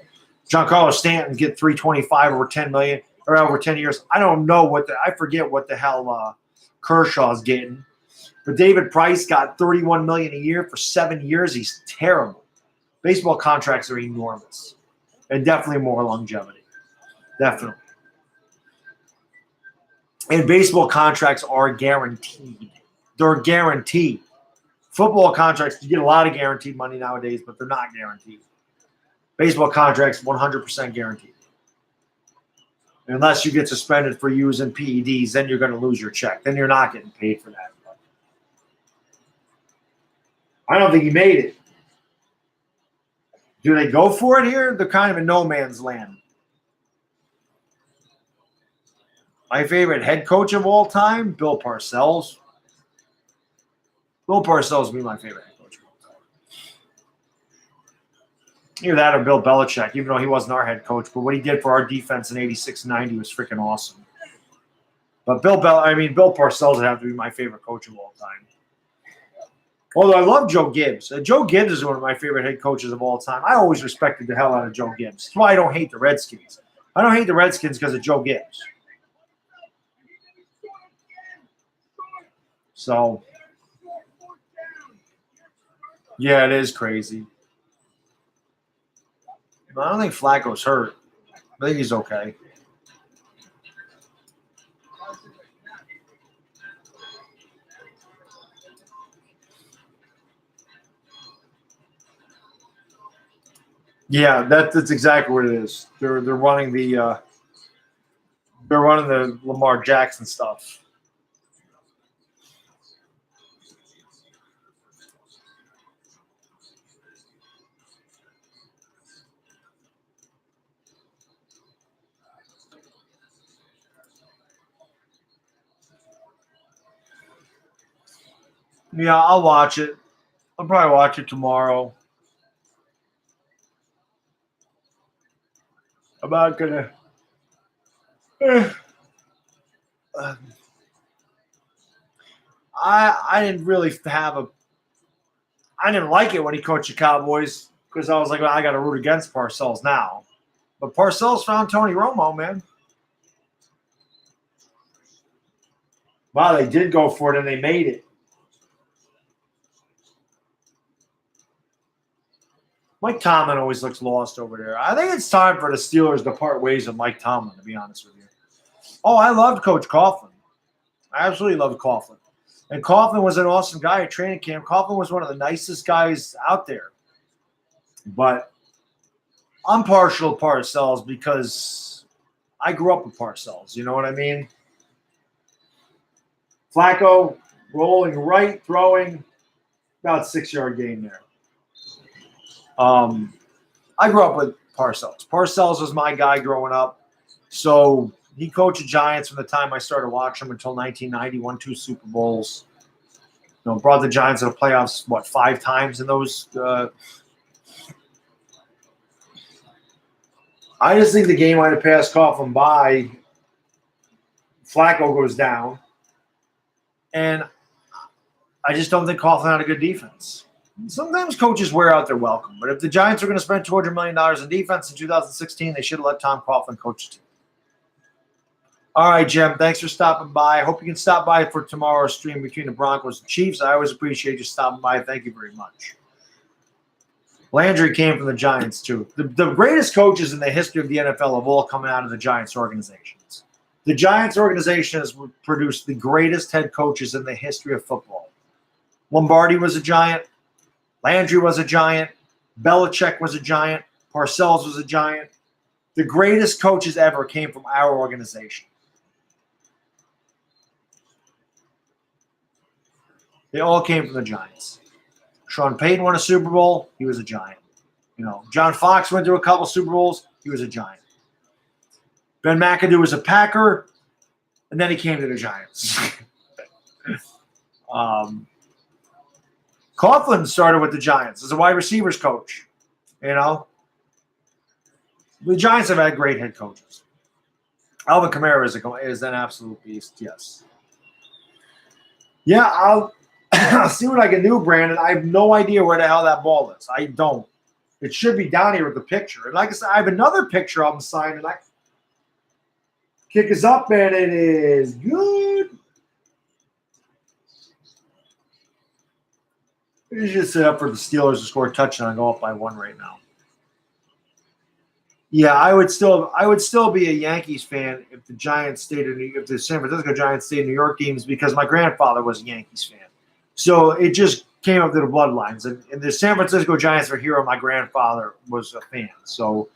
Giancarlo Stanton get $325 over $10 million or over 10 years. I don't know I forget what the hell Kershaw's getting. But David Price got $31 million a year for 7 years. He's terrible. Baseball contracts are enormous, and definitely more longevity. Definitely. And baseball contracts are guaranteed. They're guaranteed. Football contracts, you get a lot of guaranteed money nowadays, but they're not guaranteed. Baseball contracts, 100% guaranteed. Unless you get suspended for using PEDs, then you're going to lose your check. Then you're not getting paid for that. I don't think he made it. Do they go for it here? They're kind of in no man's land. My favorite head coach of all time, Bill Parcells. Bill Parcells would be my favorite head coach of all time. Either that or Bill Belichick, even though he wasn't our head coach. But what he did for our defense in 86-90 was freaking awesome. But Bill Parcells would have to be my favorite coach of all time. Although I love Joe Gibbs. Joe Gibbs is one of my favorite head coaches of all time. I always respected the hell out of Joe Gibbs. That's why I don't hate the Redskins. I don't hate the Redskins because of Joe Gibbs. So, yeah, it is crazy. But I don't think Flacco's hurt. I think he's okay. Yeah, that's exactly what it is. They're running the Lamar Jackson stuff. Yeah, I'll watch it. I'll probably watch it tomorrow. I'm not gonna. I didn't really have a. I didn't like it when he coached the Cowboys because I was like, well, I got to root against Parcells now. But Parcells found Tony Romo, man. Wow, they did go for it and they made it. Mike Tomlin always looks lost over there. I think it's time for the Steelers to part ways with Mike Tomlin, to be honest with you. Oh, I loved Coach Coughlin. I absolutely loved Coughlin. And Coughlin was an awesome guy at training camp. Coughlin was one of the nicest guys out there. But I'm partial to Parcells because I grew up with Parcells. You know what I mean? Flacco rolling right, throwing, about 6-yard gain there. I grew up with Parcells. Parcells was my guy growing up. So he coached the Giants from the time I started watching him until 1990, won 2 Super Bowls. You know, brought the Giants to the playoffs, 5 times in those. I just think the game might have passed Coughlin by. Flacco goes down. And I just don't think Coughlin had a good defense. Sometimes coaches wear out their welcome. But if the Giants are going to spend $200 million in defense in 2016, they should have let Tom Coughlin coach the team. All right, Jim, thanks for stopping by. I hope you can stop by for tomorrow's stream between the Broncos and Chiefs. I always appreciate you stopping by. Thank you very much. Landry came from the Giants, too. The greatest coaches in the history of the NFL have all come out of the Giants organizations. The Giants organization has produced the greatest head coaches in the history of football. Lombardi was a Giant. Landry was a Giant. Belichick was a Giant. Parcells was a Giant. The greatest coaches ever came from our organization. They all came from the Giants. Sean Payton won a Super Bowl. He was a Giant. You know, John Fox went through a couple Super Bowls. He was a Giant. Ben McAdoo was a Packer, and then he came to the Giants. Coughlin started with the Giants as a wide receivers coach. You know, the Giants have had great head coaches. Alvin Kamara is an absolute beast. Yes. Yeah, I'll see what I can do, Brandon. I have no idea where the hell that ball is. I don't. It should be down here with the picture. And like I said, I have another picture of him signed, and kick is up, and it is good. You just set up for the Steelers to score a touchdown and go up by 1 right now. Yeah, I would still be a Yankees fan if the Giants stayed if the San Francisco Giants stayed in New York teams because my grandfather was a Yankees fan. So it just came up to the bloodlines. And the San Francisco Giants were here. My grandfather was a fan. So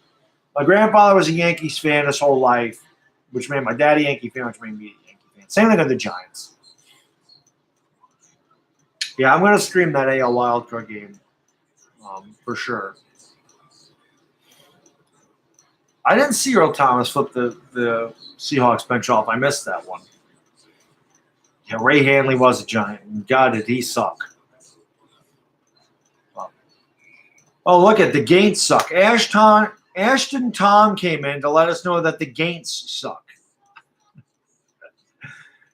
my grandfather was a Yankees fan his whole life, which made my dad a Yankee fan, which made me a Yankee fan. Same thing with the Giants. Yeah, I'm going to stream that AL wildcard game for sure. I didn't see Earl Thomas flip the Seahawks bench off. I missed that one. Yeah, Ray Handley was a Giant. And God, did he suck. Oh, look at the Gaints suck. Ashton Tom came in to let us know that the Gaints suck.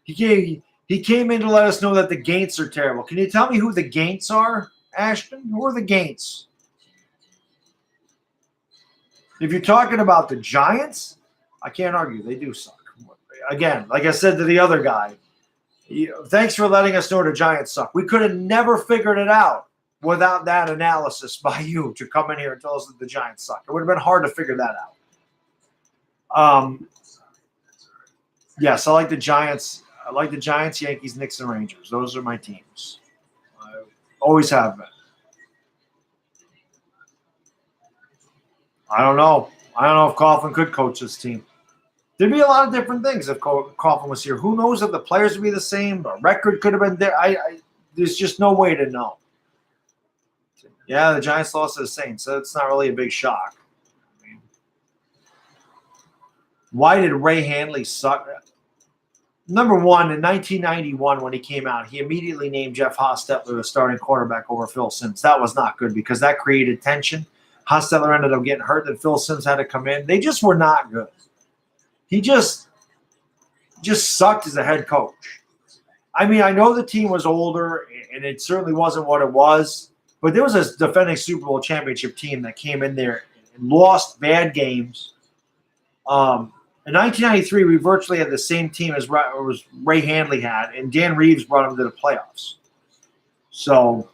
He came in to let us know that the Gaints are terrible. Can you tell me who the Gaints are, Ashton? Who are the Gaints? If you're talking about the Giants, I can't argue. They do suck. Again, like I said to the other guy, thanks for letting us know the Giants suck. We could have never figured it out without that analysis by you to come in here and tell us that the Giants suck. It would have been hard to figure that out. Yes, I like the Giants. I like the Giants, Yankees, Knicks, and Rangers. Those are my teams. I always have been. I don't know. I don't know if Coughlin could coach this team. There'd be a lot of different things if Coughlin was here. Who knows if the players would be the same? The record could have been there. There's just no way to know. Yeah, the Giants lost to the Saints, so it's not really a big shock. I mean, why did Ray Handley suck? Number one, in 1991 when he came out, he immediately named Jeff Hostetler the starting quarterback over Phil Simms. That was not good because that created tension. Hostetler ended up getting hurt. Then Phil Simms had to come in. They just were not good. He just sucked as a head coach. I mean, I know the team was older, and it certainly wasn't what it was. But there was a defending Super Bowl championship team that came in there and lost bad games. In 1993, we virtually had the same team as Ray Handley had, and Dan Reeves brought them to the playoffs. So,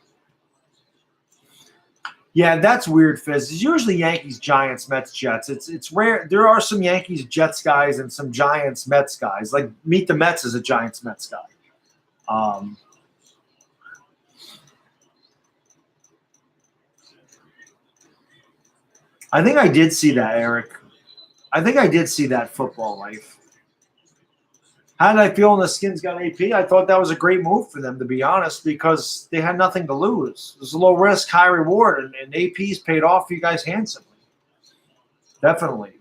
yeah, that's weird, Fizz. It's usually Yankees, Giants, Mets, Jets. It's rare. There are some Yankees, Jets guys and some Giants, Mets guys. Like Meet the Mets is a Giants, Mets guy. I think I did see that, Eric. I think I did see that Football Life. How did I feel when the Skins got AP? I thought that was a great move for them, to be honest, because they had nothing to lose. It was a low risk, high reward, and AP's paid off for you guys handsomely. Definitely.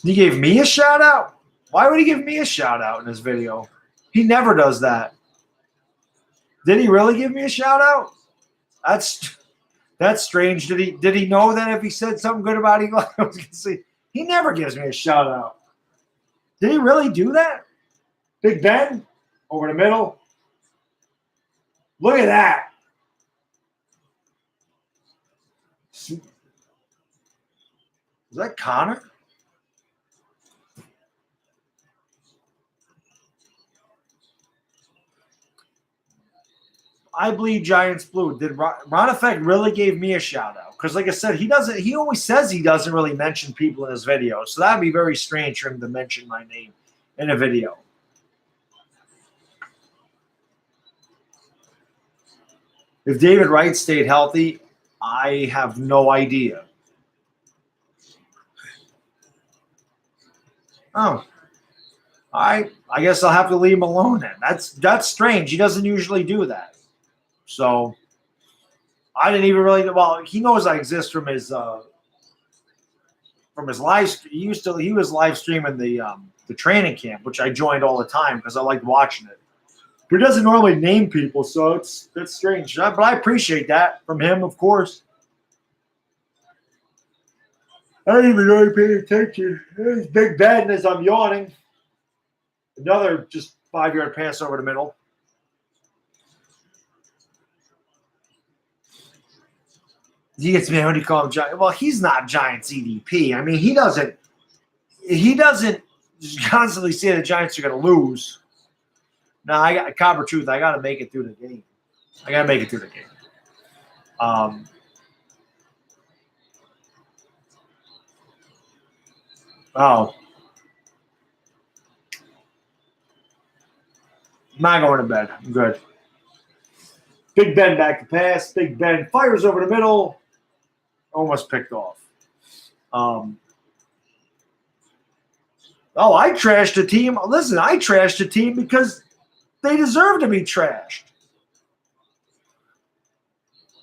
He gave me a shout out? Why would he give me a shout out in his video? He never does that. Did he really give me a shout out? That's strange. Did he know that if he said something good about Eli, I was gonna say he never gives me a shout out. Did he really do that? Big Ben over the middle. Look at that. Is that Connor? I bleed Giants blue. Did Ron Effect really gave me a shout out? Because, like I said, he always says he doesn't really mention people in his videos. So that'd be very strange for him to mention my name in a video. If David Wright stayed healthy, I have no idea. Oh. I guess I'll have to leave him alone then. That's strange. He doesn't usually do that. So I didn't even really. Well, he knows I exist from his live. He was live streaming the training camp, which I joined all the time because I liked watching it. But he doesn't normally name people, so that's strange. But I appreciate that from him, of course. I didn't even really pay attention. There's Big Ben as I'm yawning. Another just 5-yard pass over the middle. He gets me. What do you call him? Giant? Well, he's not Giants EDP. I mean, he doesn't just constantly say the Giants are going to lose. No, I got Copper Truth. I got to make it through the game. Oh. I'm not going to bed. I'm good. Big Ben back to pass. Big Ben fires over the middle. Almost picked off. I trashed the team. Listen, I trashed the team because they deserve to be trashed.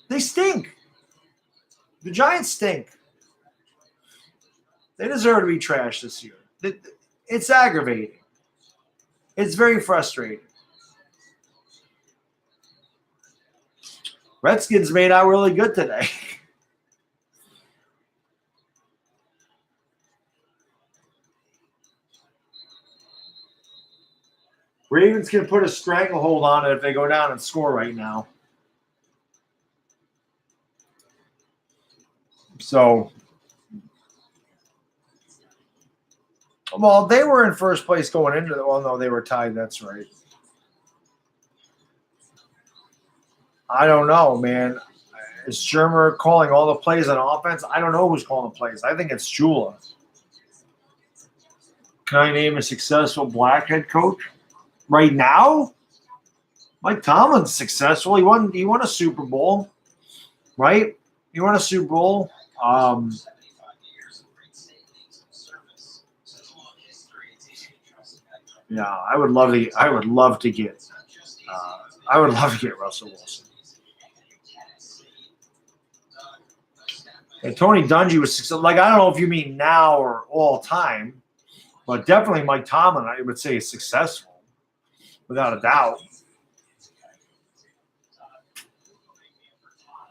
They stink. The Giants stink. They deserve to be trashed this year. It's aggravating. It's very frustrating. Redskins made out really good today. Ravens can put a stranglehold on it if they go down and score right now. So, well, they were in first place going into it. Well, no, they were tied. That's right. I don't know, man. Is Shermer calling all the plays on offense? I don't know who's calling the plays. I think it's Shula. Can I name a successful black head coach? Right now? Mike Tomlin's successful. He won a Super Bowl, right? He won a Super Bowl. Yeah, I would love to get Russell Wilson. And Tony Dungy was successful. Like, I don't know if you mean now or all time, but definitely Mike Tomlin, I would say, is successful, without a doubt.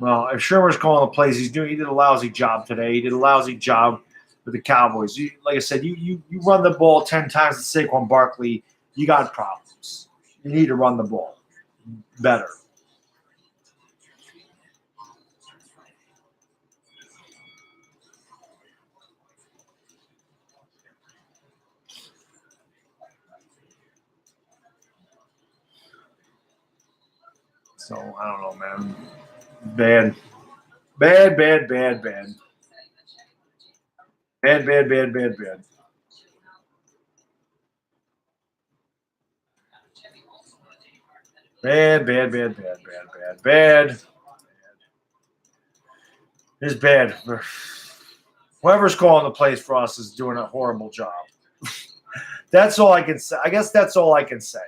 Well, if Shermer's calling the plays, he did a lousy job today. He did a lousy job with the Cowboys. Like I said, you run the ball 10 times to Saquon Barkley, you got problems. You need to run the ball better. So I don't know, man. Bad. Bad, bad, bad, bad. Bad, bad, bad, bad, bad. Bad, bad, bad, bad, bad, bad, bad. It's bad. Whoever's calling the plays for us is doing a horrible job. That's all I can say. I guess that's all I can say.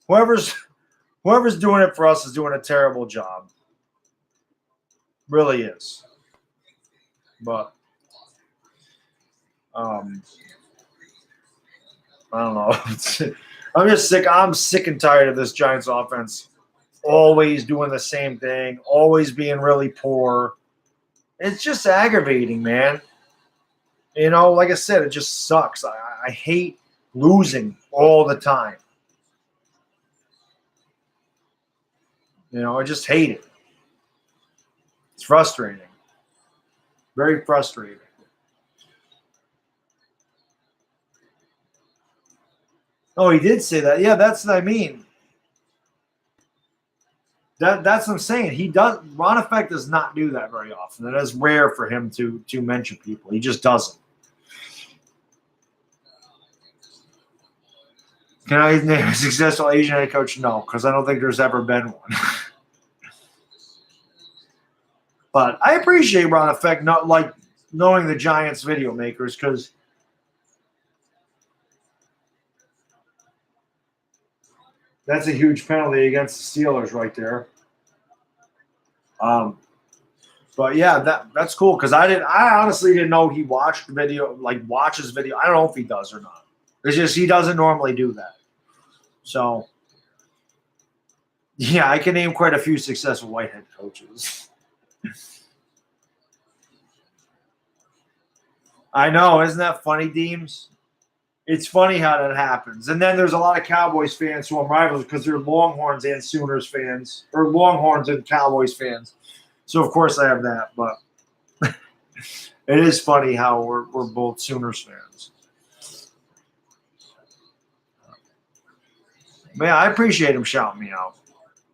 Whoever's doing it for us is doing a terrible job. Really is. But I don't know. I'm just sick. I'm sick and tired of this Giants offense. Always doing the same thing. Always being really poor. It's just aggravating, man. You know, like I said, it just sucks. I hate losing all the time. You know, I just hate it. It's frustrating. Very frustrating. Oh, he did say that. Yeah, that's what I mean. That's what I'm saying. He does. Ron Effect does not do that very often. It is rare for him to mention people. He just doesn't. Can I name a successful Asian head coach? No, because I don't think there's ever been one. But I appreciate Ron Effect not like knowing the Giants video makers because that's a huge penalty against the Steelers right there. But yeah, that's cool because I honestly didn't know he watched the video, like watches video. I don't know if he does or not. It's just he doesn't normally do that. So yeah, I can name quite a few successful white head coaches. I know, isn't that funny, Deems? It's funny how that happens. And then there's a lot of Cowboys fans who I'm rivals because they're Longhorns and Sooners fans, or Longhorns and Cowboys fans. So of course I have that, but it is funny how we're both Sooners fans. But yeah, I appreciate him shouting me out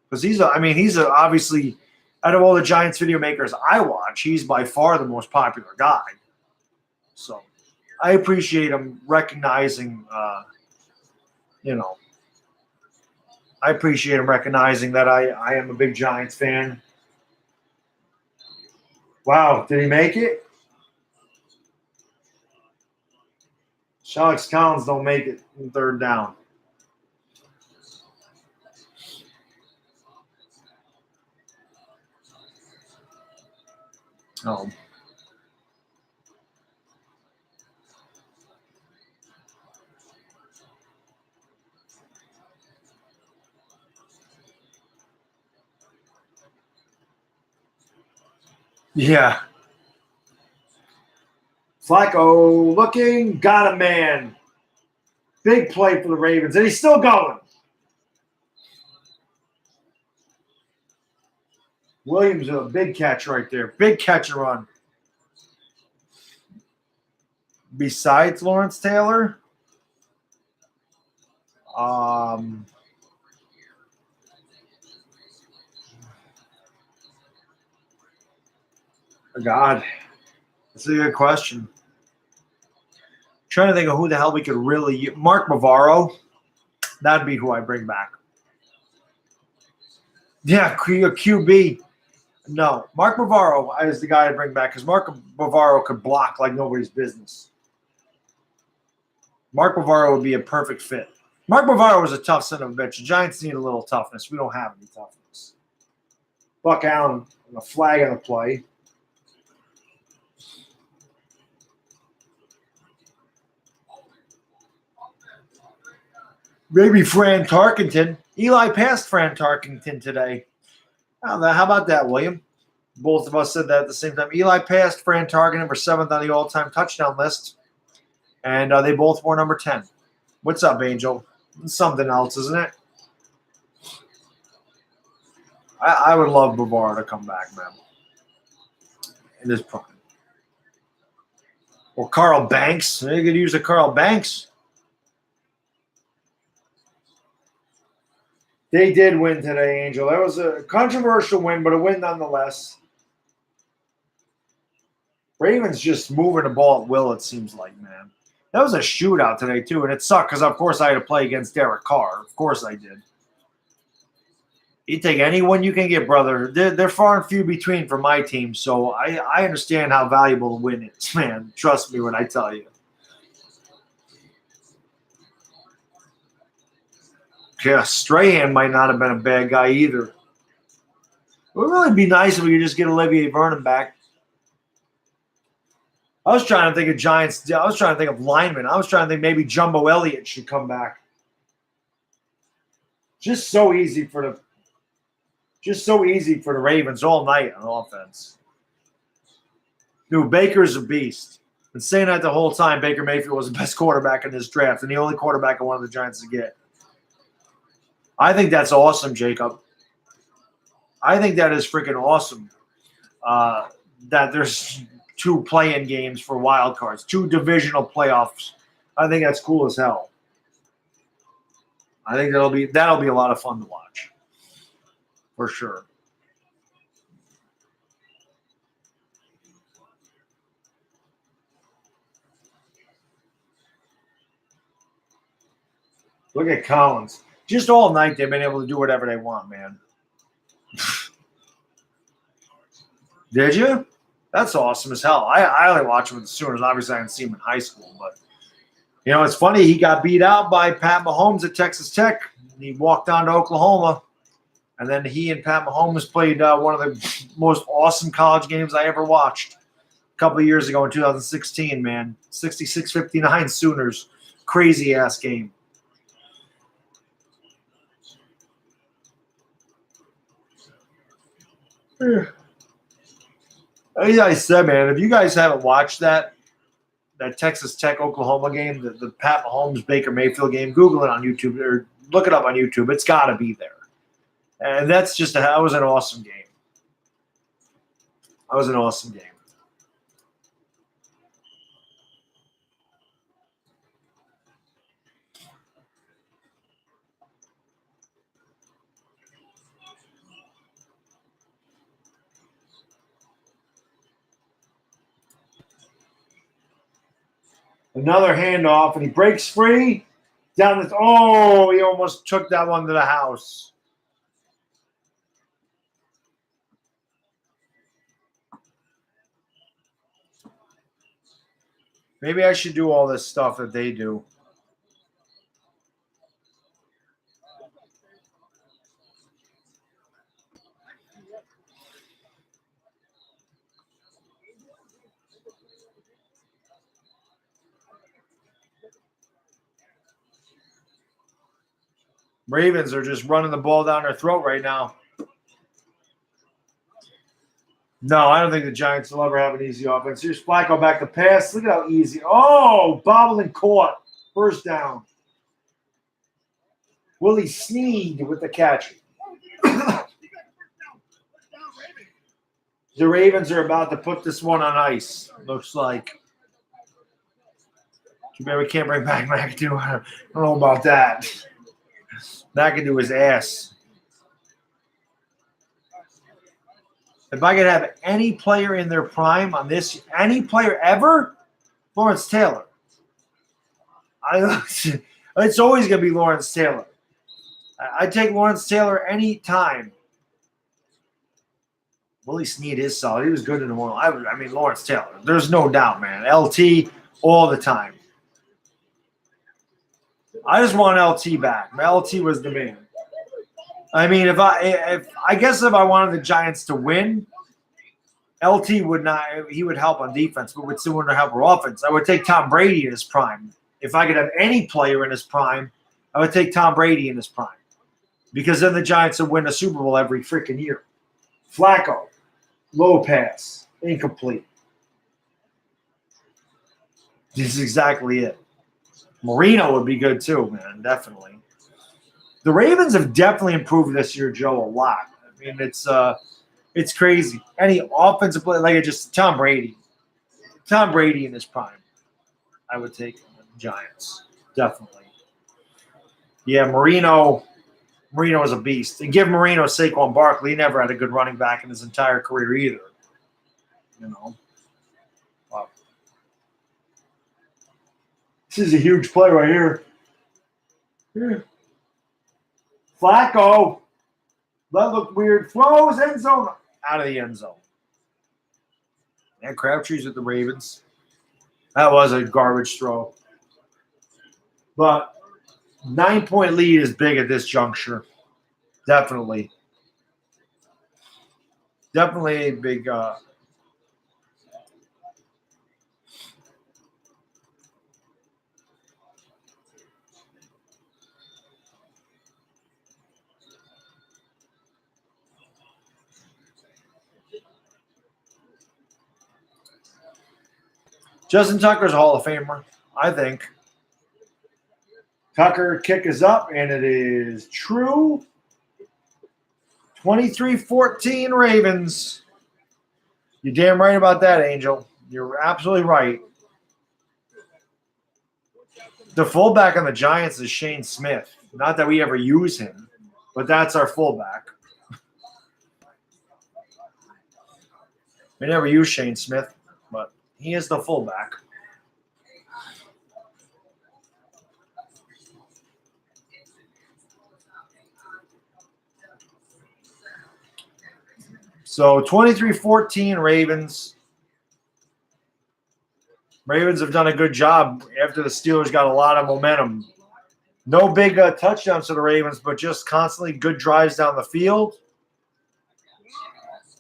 because he's obviously out of all the Giants video makers I watch, he's by far the most popular guy. So I appreciate him recognizing, I appreciate him recognizing that I am a big Giants fan. Wow, did he make it? Alex Collins don't make it in third down. Oh. Yeah. Flacco looking, got a man. Big play for the Ravens, and he's still going. Williams, a big catch right there. Big catch and run. Besides Lawrence Taylor, God, that's a good question. I'm trying to think of who the hell we could really. Mark Bavaro, that'd be who I bring back. Yeah, QB. No, Mark Bavaro is the guy to bring back because Mark Bavaro could block like nobody's business. Mark Bavaro would be a perfect fit. Mark Bavaro was a tough son of a bitch. The Giants need a little toughness. We don't have any toughness. Buck Allen, a flag on the play. Maybe Fran Tarkenton. Eli passed Fran Tarkenton today. How about that, William? Both of us said that at the same time. Eli passed Fran Tarkenton for 7th on the all-time touchdown list, and they both wore number 10. What's up, Angel? It's something else, isn't it? I would love Bavaro to come back, man. In his prime. Or Carl Banks. They could use a Carl Banks. They did win today, Angel. That was a controversial win, but a win nonetheless. Ravens just moving the ball at will, it seems like, man. That was a shootout today, too, and it sucked because, of course, I had to play against Derek Carr. Of course I did. You take anyone you can get, brother. They're far and few between for my team, so I understand how valuable the win is, man. Trust me when I tell you. Yeah, Strahan might not have been a bad guy either. It would really be nice if we could just get Olivier Vernon back. I was trying to think of Giants. I was trying to think of linemen. I was trying to think maybe Jumbo Elliott should come back. Just so easy for the Ravens all night on offense. Dude, Baker's a beast. Been saying that the whole time. Baker Mayfield was the best quarterback in this draft and the only quarterback I wanted the Giants to get. I think that's awesome, Jacob. I think that is freaking awesome that there's 2 play-in games for wild cards, 2 divisional playoffs. I think that's cool as hell. I think that'll be a lot of fun to watch, for sure. Look at Collins. Just all night they've been able to do whatever they want, man. Did you? That's awesome as hell. I only watch him with the Sooners. Obviously, I didn't see him in high school, but it's funny. He got beat out by Pat Mahomes at Texas Tech. He walked down to Oklahoma, and then he and Pat Mahomes played one of the most awesome college games I ever watched a couple of years ago in 2016. Man, 66-59 Sooners, crazy ass game. As I said, man, if you guys haven't watched that Texas Tech Oklahoma game, the Pat Mahomes Baker Mayfield game, Google it on YouTube or look it up on YouTube. It's got to be there. And that was an awesome game. That was an awesome game. Another handoff, and he breaks free. He almost took that one to the house. Maybe I should do all this stuff that they do. Ravens are just running the ball down their throat right now. No, I don't think the Giants will ever have an easy offense. Here's Flacco back to pass. Look at how easy. Oh, bobbling caught. First down. Willie Snead with the catch. The Ravens are about to put this one on ice. Looks like. Too bad we can't bring back McAdoo. I don't know about that. McAdoo his ass. If I could have any player in their prime on this, any player ever, Lawrence Taylor. It's always going to be Lawrence Taylor. I'd take Lawrence Taylor any time. Willie Snead is solid. He was good in the world. I mean, Lawrence Taylor. There's no doubt, man. LT all the time. I just want LT back. LT was the man. I mean, if I wanted the Giants to win, LT would not. He would help on defense, but would still want to help our offense. I would take Tom Brady in his prime. If I could have any player in his prime, I would take Tom Brady in his prime, because then the Giants would win a Super Bowl every freaking year. Flacco, low pass, incomplete. This is exactly it. Marino would be good too, man. Definitely. The Ravens have definitely improved this year, Joe, a lot. I mean, it's crazy. Any offensive play, like just Tom Brady in his prime, I would take the Giants definitely. Yeah, Marino is a beast, and give Marino Saquon Barkley. He never had a good running back in his entire career either. You know, wow. This is a huge play right here. Flacco, that looked weird. Throws end zone out of the end zone. And Crabtree's with the Ravens. That was a garbage throw. But 9-point lead is big at this juncture. Definitely. Definitely a big Justin Tucker's a Hall of Famer, I think. Tucker kick is up, and it is true. 23-14 Ravens. You're damn right about that, Angel. You're absolutely right. The fullback on the Giants is Shane Smith. Not that we ever use him, but that's our fullback. We never use Shane Smith, but he is the fullback. So 23-14 Ravens. Ravens have done a good job after the Steelers got a lot of momentum. No big touchdowns to the Ravens, but just constantly good drives down the field.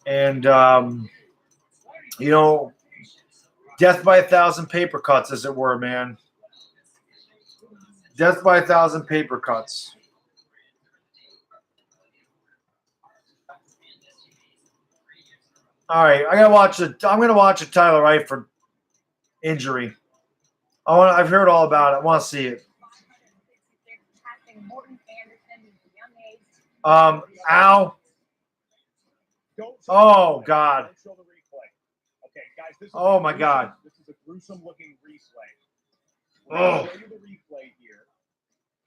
And, death by 1,000 paper cuts, as it were, man. Death by 1,000 paper cuts. All right, I'm gonna watch a Tyler Eifert injury. I've heard all about it. I want to see it. Ow. Oh God. Okay, guys, oh my God. This is a gruesome looking replay. Oh. Show you the replay here.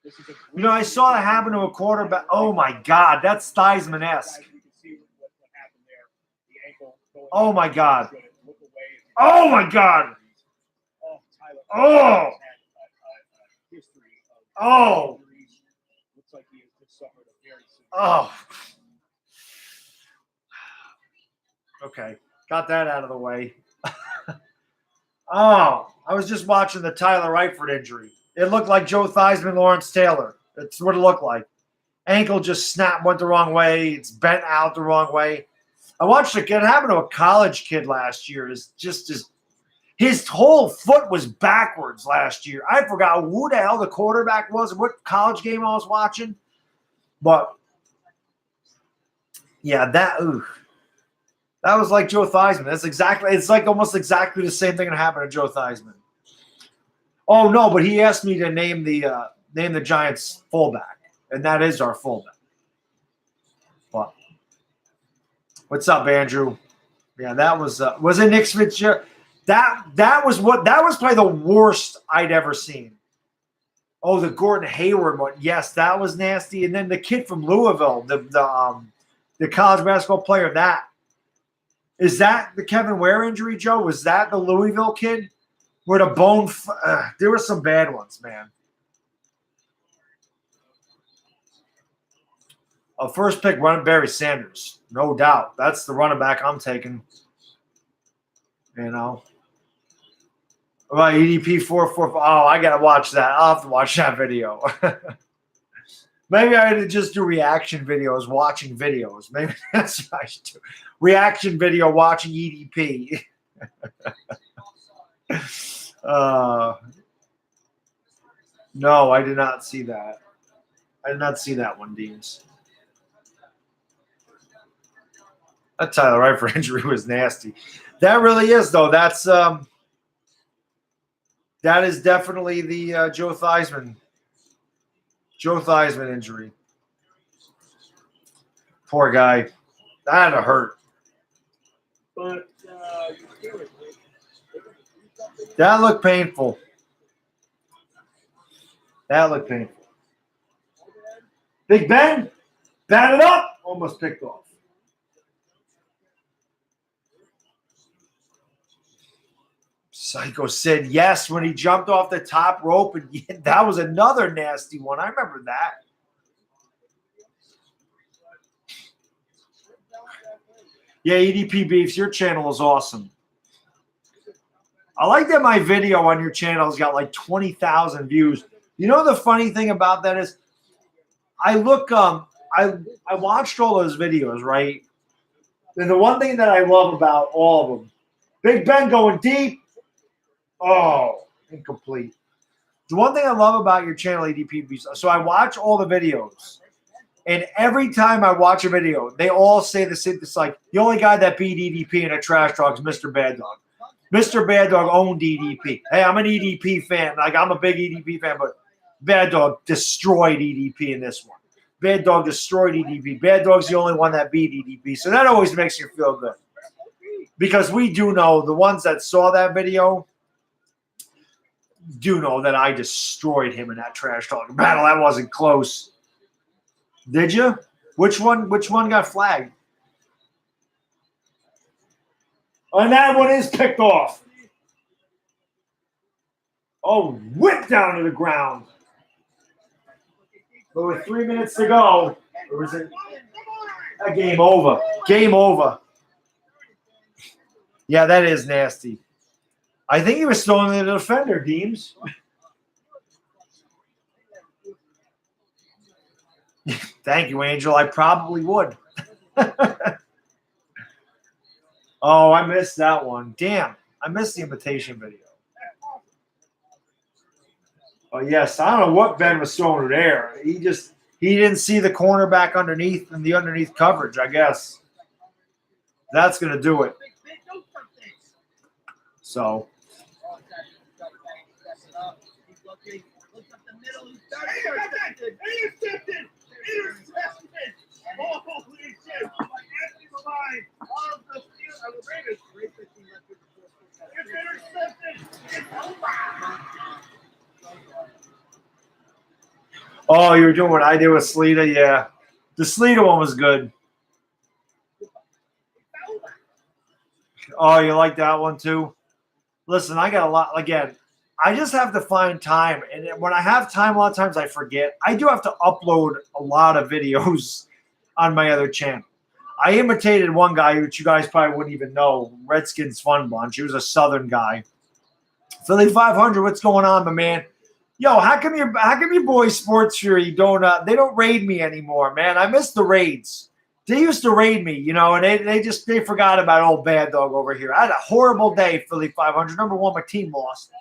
This is I saw that happen to a quarterback. Oh my God, that's Theismann-esque. Oh my God. Oh my God. Oh. Oh. Oh. Okay, got that out of the way. Oh, I was just watching the Tyler Eifert injury. It looked like Joe Theismann, Lawrence Taylor. That's what it looked like. Ankle just snapped, went the wrong way. It's bent out the wrong way. I watched it happen to a college kid last year. His whole foot was backwards last year. I forgot who the hell the quarterback was and what college game I was watching. But, yeah, that was like Joe Theismann. It's like almost exactly the same thing that happened to Joe Theismann. Oh no, but he asked me to name the Giants fullback, and that is our fullback. But what's up, Andrew? Yeah, that was it Nick Fitzgerald? That was probably the worst I'd ever seen. Oh, the Gordon Hayward one. Yes, that was nasty. And then the kid from Louisville, the college basketball player. Is that the Kevin Ware injury, Joe? Was that the Louisville kid? Where the bone there were some bad ones, man. First pick, Barry Sanders. No doubt. That's the running back I'm taking. About EDP 444. Oh, I got to watch that. I'll have to watch that video. Maybe I had to just do reaction videos, watching videos. Maybe that's what I should do. Reaction video, watching EDP. No, I did not see that. I did not see that one, Deans. That Tyler Eifert injury was nasty. That really is, though. That is definitely the Joe Theismann injury. Poor guy. That had to hurt. But That looked painful. Big Ben, batted up, almost picked off. Psycho said yes when he jumped off the top rope, and that was another nasty one. I remember that. Yeah, EDP Beefs, your channel is awesome. I like that my video on your channel has got like 20,000 views. You know the funny thing about that is I look I watched all those videos, right? And the one thing that I love about all of them, Big Ben going deep. Oh, incomplete. The one thing I love about your channel, EDP Beefs, so I watch all the videos. And every time I watch a video, they all say the same. It's like the only guy that beat EDP in a trash talk is Mr. Bad Dog. Mr. Bad Dog owned EDP. Hey, I'm an EDP fan. Like, I'm a big EDP fan, but Bad Dog destroyed EDP in this one. Bad Dog destroyed EDP. Bad Dog's the only one that beat EDP. So that always makes you feel good. Because we do know, the ones that saw that video do know that I destroyed him in that trash talk battle. That wasn't close. Did you? Which one got flagged? And that one is picked off. Oh, whipped down to the ground. But with 3 minutes to go, or was it a game over? Game over. Yeah, that is nasty. I think he was throwing the defender, Deems. Thank you, Angel. I probably would. Oh, I missed that one. Damn. I missed the invitation video. Oh, yes. I don't know what Ben was throwing there. He didn't see the cornerback underneath and the underneath coverage, I guess. That's going to do it. So. Oh, you were doing what I did with Sleeta? Yeah. The Sleeta one was good. Oh, you like that one too? Listen, I got a lot. Again, I just have to find time. And when I have time, a lot of times I forget. I do have to upload a lot of videos on my other channel. I imitated one guy, which you guys probably wouldn't even know, Redskins Fun Bunch. He was a Southern guy. Philly 500, what's going on, my man? Yo, how come your boys Sports Fury they don't raid me anymore, man? I miss the raids. They used to raid me, you know, and they forgot about old Bad Dog over here. I had a horrible day, Philly 500. Number one, my team lost.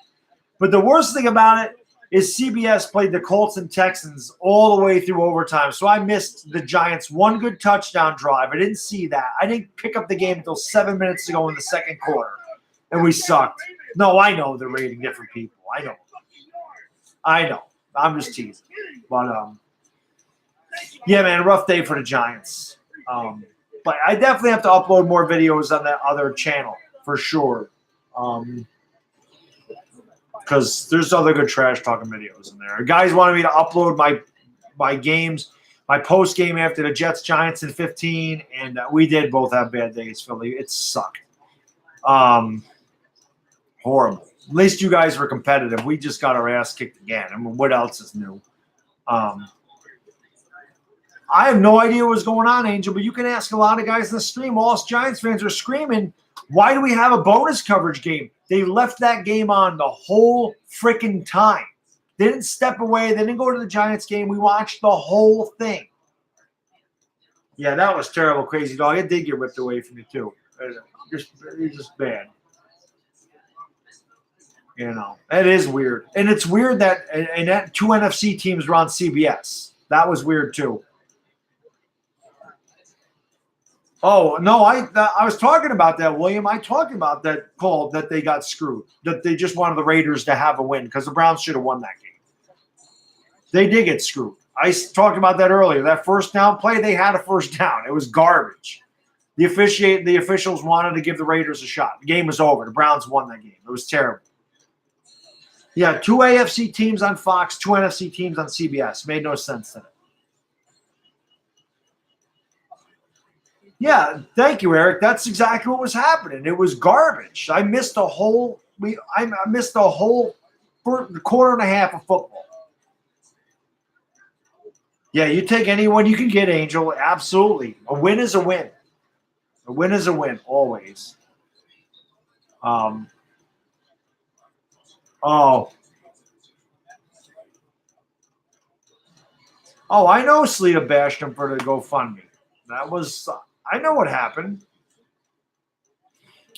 But the worst thing about it is CBS played the Colts and Texans all the way through overtime. So I missed the Giants' one good touchdown drive. I didn't see that. I didn't pick up the game until 7 minutes to go in the second quarter. And we sucked. No, I know they're raiding different people. I know. I'm just teasing. But, yeah, man, rough day for the Giants. But I definitely have to upload more videos on that other channel for sure. Because there's other good trash talking videos in there. Guys wanted me to upload my games, my post game after the Jets Giants in 15, and we did both have bad days, Philly. It sucked. Horrible. At least you guys were competitive. We just got our ass kicked again. I mean, what else is new? I have no idea what's going on, Angel, but you can ask a lot of guys in the stream. All us Giants fans are screaming, why do we have a bonus coverage game? They left that game on the whole freaking time. They didn't step away. They didn't go to the Giants game. We watched the whole thing. Yeah, that was terrible, Crazy Dog. It did get ripped away from you, too. It's just bad. You know, it is weird. And it's weird that two NFC teams were on CBS. That was weird, too. Oh no, I was talking about that, William. I talked about that call that they got screwed. That they just wanted the Raiders to have a win because the Browns should have won that game. They did get screwed. I talked about that earlier. That first down play, they had a first down. It was garbage. The officials wanted to give the Raiders a shot. The game was over. The Browns won that game. It was terrible. Yeah, 2 AFC teams on Fox, 2 NFC teams on CBS. Made no sense to them. Yeah, thank you, Eric. That's exactly what was happening. It was garbage. I missed a whole quarter and a half of football. Yeah, you take anyone you can get, Angel. Absolutely. A win is a win. A win is a win, always. Oh. Oh, I know Sleeta bashed him for the GoFundMe. I know what happened.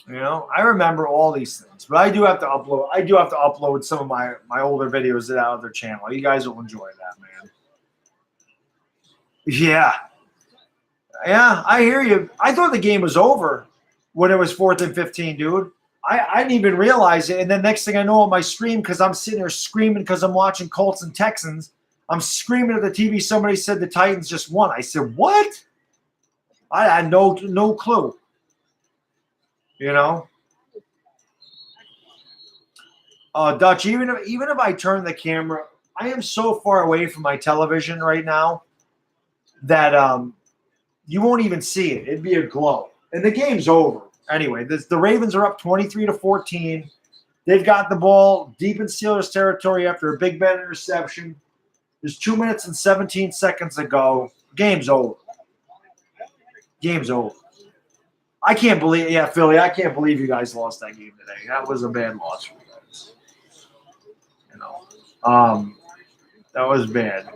You know, I remember all these things, but I do have to upload some of my older videos to that other channel. You guys will enjoy that, man. Yeah. Yeah, I hear you. I thought the game was over when it was 4th and 15, dude. I didn't even realize it. And then next thing I know on my stream, because I'm sitting there screaming because I'm watching Colts and Texans, I'm screaming at the TV. Somebody said the Titans just won. I said, what? I had no clue. You know? Dutch, even if I turn the camera, I am so far away from my television right now that you won't even see it. It'd be a glow. And the game's over. Anyway, the Ravens are up 23-14. They've got the ball deep in Steelers territory after a Big Ben interception. There's 2 minutes and 17 seconds to go. Game's over. Game's over. I can't believe, Philly, I can't believe you guys lost that game today. That was a bad loss for you guys. You know, that was bad.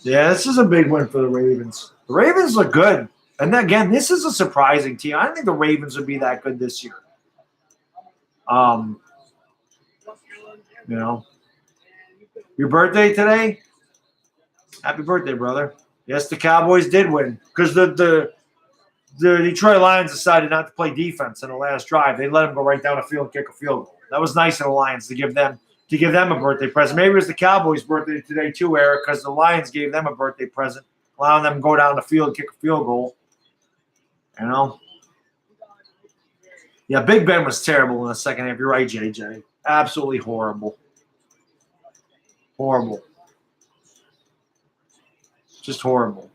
Yeah, this is a big win for the Ravens. The Ravens look good. And again, this is a surprising team. I didn't think the Ravens would be that good this year. You know, your birthday today? Happy birthday, brother. Yes, the Cowboys did win because the Detroit Lions decided not to play defense in the last drive. They let them go right down the field and kick a field goal. That was nice of the Lions to give them a birthday present. Maybe it was the Cowboys' birthday today too, Eric, because the Lions gave them a birthday present, allowing them to go down the field and kick a field goal. You know? Yeah, Big Ben was terrible in the second half. You're right, JJ. Absolutely horrible. Horrible. Just horrible.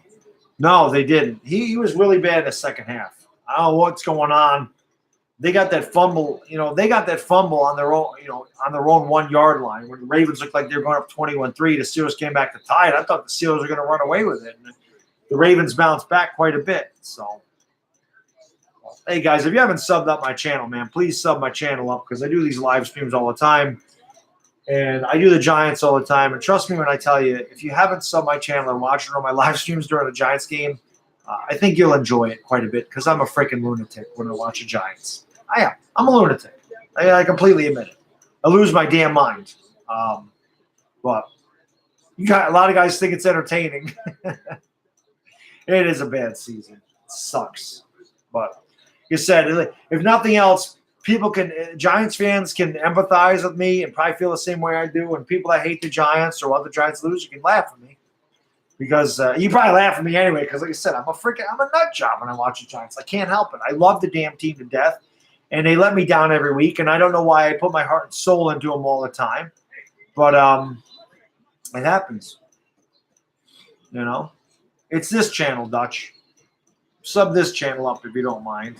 No, they didn't. He was really bad in the second half. I don't know what's going on. They got that fumble, on their own 1 yard line where the Ravens looked like they were going up 21-3. The Steelers came back to tie it. I thought the Steelers were going to run away with it. And the Ravens bounced back quite a bit. So, hey, guys, if you haven't subbed up my channel, man, please sub my channel up because I do these live streams all the time. And I do the Giants all the time. And trust me when I tell you, if you haven't subbed my channel and watched it on my live streams during the Giants game, I think you'll enjoy it quite a bit because I'm a freaking lunatic when I watch the Giants. I am. I'm a lunatic. I completely admit it. I lose my damn mind. But you got a lot of guys think it's entertaining. It is a bad season. It sucks. But like you said, if nothing else, Giants fans can empathize with me and probably feel the same way I do. And people that hate the Giants or want the Giants lose, you can laugh at me. Because you probably laugh at me anyway, because like I said, I'm a nut job when I watch the Giants. I can't help it. I love the damn team to death, and they let me down every week, and I don't know why I put my heart and soul into them all the time. But it happens. You know? It's this channel, Dutch. Sub this channel up if you don't mind.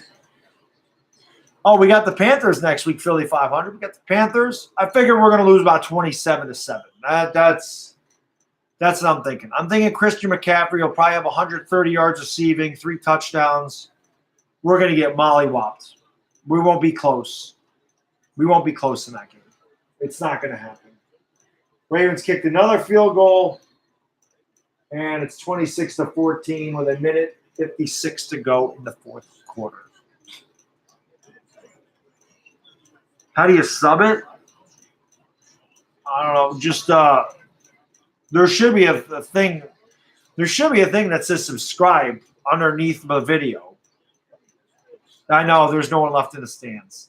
Oh, we got the Panthers next week, Philly 500. We got the Panthers. I figure we're going to lose about 27-7. That's what I'm thinking. I'm thinking Christian McCaffrey will probably have 130 yards receiving, 3 touchdowns. We're going to get mollywopped. We won't be close. We won't be close in that game. It's not going to happen. Ravens kicked another field goal, and it's 26-14 with 1:56 to go in the fourth quarter. How do you sub it? I don't know. Just there should be a thing There should be a thing that says subscribe underneath the video. I know there's no one left in the stands.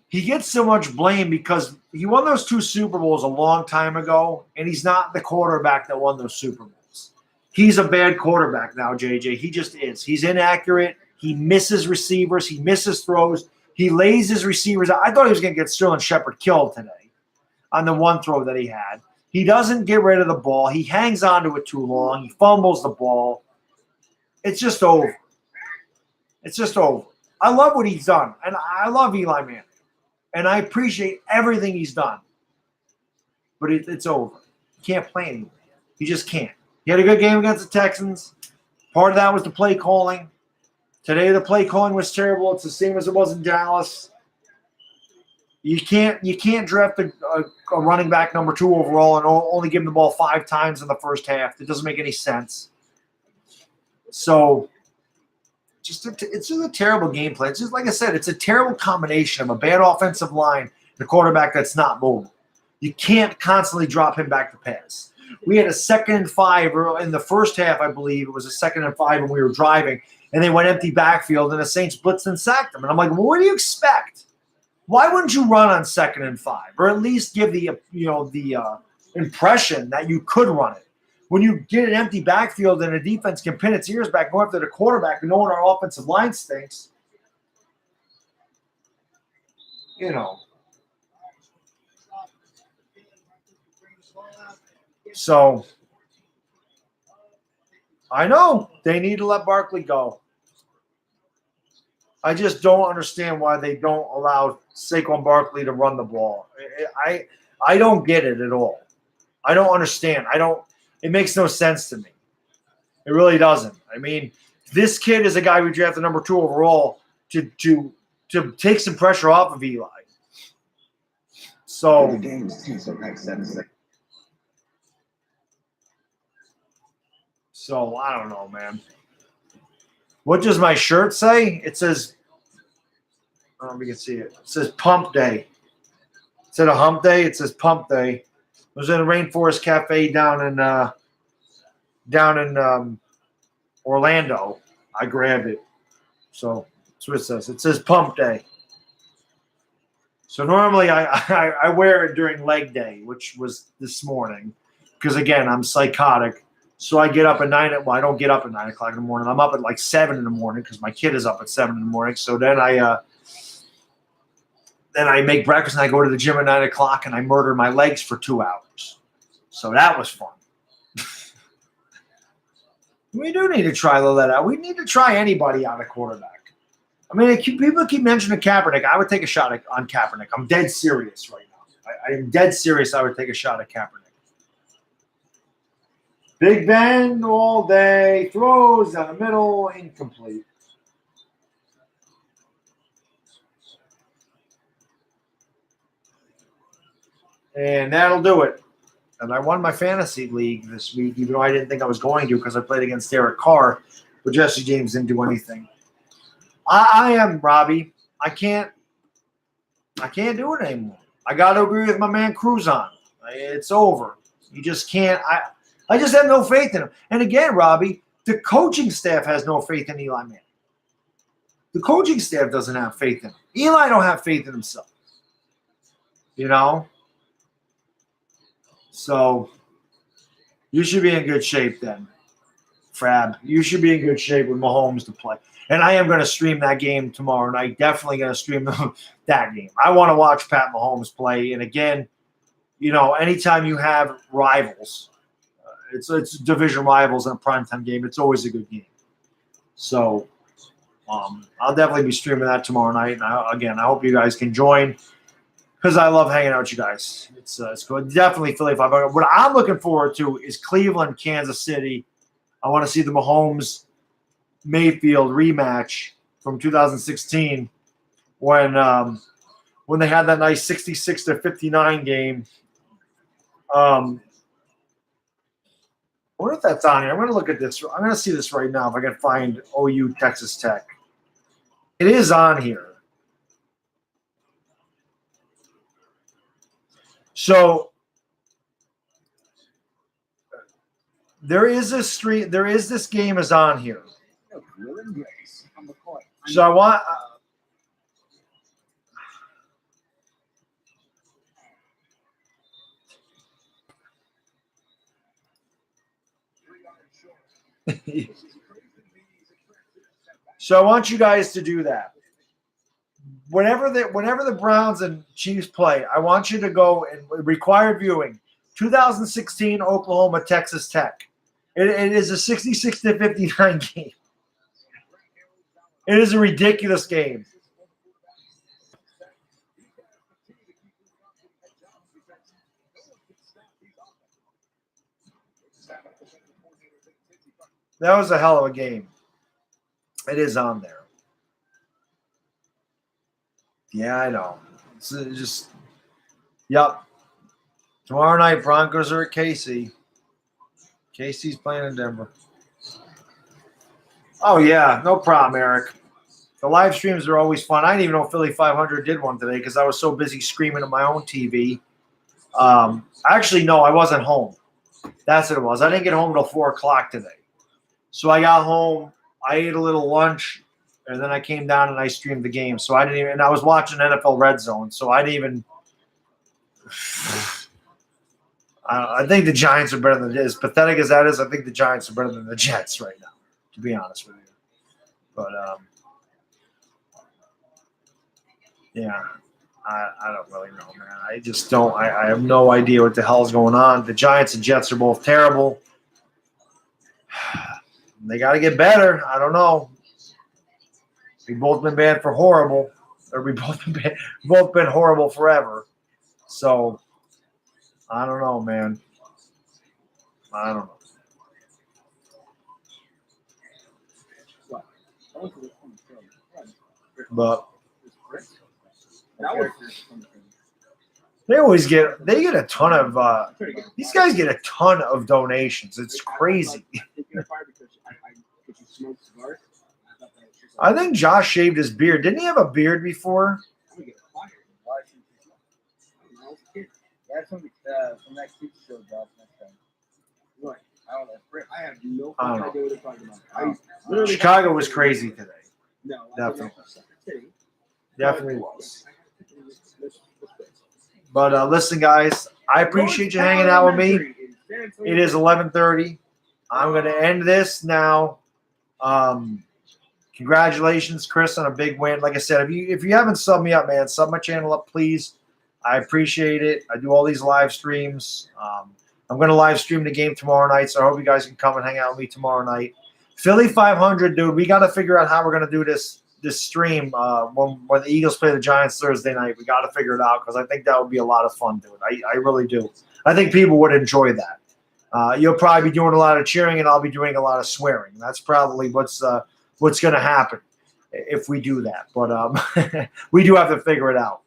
He gets so much blame because he won those 2 Super Bowls a long time ago, and he's not the quarterback that won those Super Bowls. He's a bad quarterback now, JJ. He just is. He's inaccurate. He misses receivers. He misses throws. He lays his receivers out. I thought he was going to get Sterling Shepard killed today on the one throw that he had. He doesn't get rid of the ball. He hangs on to it too long. He fumbles the ball. It's just over. It's just over. I love what he's done, and I love Eli Manning. And I appreciate everything he's done. But it's over. He can't play anymore. He just can't. He had a good game against the Texans. Part of that was the play calling. Today the play calling was terrible. It's the same as it was in Dallas. You can't draft a running back number 2 overall and only give him the ball 5 times in the first half. It doesn't make any sense. So it's just a terrible game plan. It's just like I said, it's a terrible combination of a bad offensive line and a quarterback that's not mobile. You can't constantly drop him back to pass. We had a 2nd and 5 in the first half, I believe. It was a 2nd and 5 when we were driving, and they went empty backfield, and the Saints blitzed and sacked them. And I'm like, well, what do you expect? Why wouldn't you run on 2nd and 5, or at least give the impression that you could run it? When you get an empty backfield and a defense can pin its ears back, go after the quarterback, and knowing our offensive line stinks, So I know they need to let Barkley go. I just don't understand why they don't allow Saquon Barkley to run the ball. I don't get it at all. I don't understand. It makes no sense to me. It really doesn't. I mean, this kid is a guy we drafted number 2 overall to take some pressure off of Eli. So the game's 10, so next 7 seconds. So I don't know, man. What does my shirt say? It says, I don't know if you can see it. It says Pump Day. Instead of Hump Day, it says Pump Day. It was in a Rainforest Cafe down in Orlando. I grabbed it. So that's what it says. It says Pump Day. So normally I wear it during leg day, which was this morning. Because, again, I'm psychotic. So I get up at 9. Well, I don't get up at 9 o'clock in the morning. I'm up at like 7 in the morning because my kid is up at 7 in the morning. So then I make breakfast and I go to the gym at 9 o'clock and I murder my legs for 2 hours. So that was fun. We do need to try that out. We need to try anybody out of quarterback. I mean, people keep mentioning Kaepernick. I would take a shot on Kaepernick. I'm dead serious right now. I am dead serious. I would take a shot at Kaepernick. Big Ben all day. Throws down the middle. Incomplete. And that'll do it. And I won my fantasy league this week, even though I didn't think I was going to because I played against Derek Carr, but Jesse James didn't do anything. I am, Robbie. I can't do it anymore. I got to agree with my man Cruzon. It's over. You just can't. I just have no faith in him. And again, Robbie, the coaching staff has no faith in Eli Manning. The coaching staff doesn't have faith in him. Eli don't have faith in himself. So you should be in good shape then, Frab. You should be in good shape with Mahomes to play. And I am going to stream that game tomorrow night. Definitely going to stream that game. I want to watch Pat Mahomes play. And again, anytime you have rivals, it's division rivals in a primetime game, it's always a good game. So I'll definitely be streaming that tomorrow night. And I hope you guys can join because I love hanging out with you guys. It's good. Definitely Philly 500. What I'm looking forward to is Cleveland, Kansas City. I want to see the Mahomes Mayfield rematch from 2016 when they had that nice 66-59 game. I wonder if that's on here. I'm going to look at this. I'm going to see this right now if I can find OU Texas Tech. It is on here. So There is this street. There is this game is on here. So I want. So I want you guys to do that. Whenever the Browns and Chiefs play, I want you to go and required viewing. 2016 Oklahoma Texas Tech. It is a 66-59 game. It is a ridiculous game. That was a hell of a game. It is on there. Yeah, I know. It's just, yep. Tomorrow night, Broncos are at KC. KC's playing in Denver. Oh, yeah. No problem, Eric. The live streams are always fun. I didn't even know Philly 500 did one today because I was so busy screaming at my own TV. Actually, no, I wasn't home. That's what it was. I didn't get home until 4 o'clock today. So I got home. I ate a little lunch. And then I came down and I streamed the game. So I didn't even – and I was watching NFL Red Zone. So I didn't even – I think the Giants are better than – as pathetic as that is, I think the Giants are better than the Jets right now, to be honest with you. But, yeah, I don't really know, man. I just don't – I have no idea what the hell is going on. The Giants and Jets are both terrible. They got to get better. I don't know. We've both been bad for horrible, or we've both been horrible forever. So, I don't know, man. I don't know. But they get a ton of these guys get a ton of donations. It's crazy. I think Josh shaved his beard. Didn't he have a beard before? That's from that kids show, Josh. What? I don't know. I have no idea what you're talking about. Chicago was crazy today. No, Definitely was. But listen, guys, I appreciate you hanging out with me. It is 11:30. I'm going to end this now. Congratulations, Chris, on a big win. Like I said, if you haven't subbed me up, man, sub my channel up, please. I appreciate it. I do all these live streams. I'm going to live stream the game tomorrow night, so I hope you guys can come and hang out with me tomorrow night. Philly 500, dude, we got to figure out how we're going to do this stream when the Eagles play the Giants Thursday night. We got to figure it out because I think that would be a lot of fun, dude. I really do. I think people would enjoy that. You'll probably be doing a lot of cheering, and I'll be doing a lot of swearing. That's probably what's going to happen if we do that. But we do have to figure it out.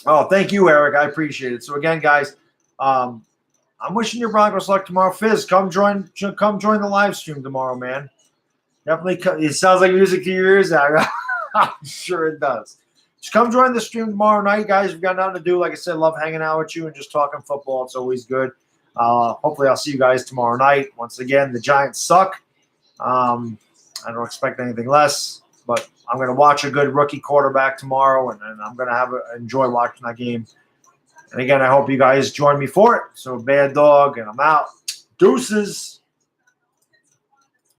Oh, thank you, Eric. I appreciate it. So again, guys, I'm wishing your Broncos luck tomorrow. Fizz, come join the live stream tomorrow, man. Definitely, it sounds like music to your ears. I'm sure it does. Just come join the stream tomorrow night, guys. We've got nothing to do. Like I said, love hanging out with you and just talking football. It's always good. Hopefully, I'll see you guys tomorrow night. Once again, the Giants suck. I don't expect anything less, but I'm going to watch a good rookie quarterback tomorrow, and I'm going to enjoy watching that game. And again, I hope you guys join me for it. So, Bad Dog, and I'm out. Deuces.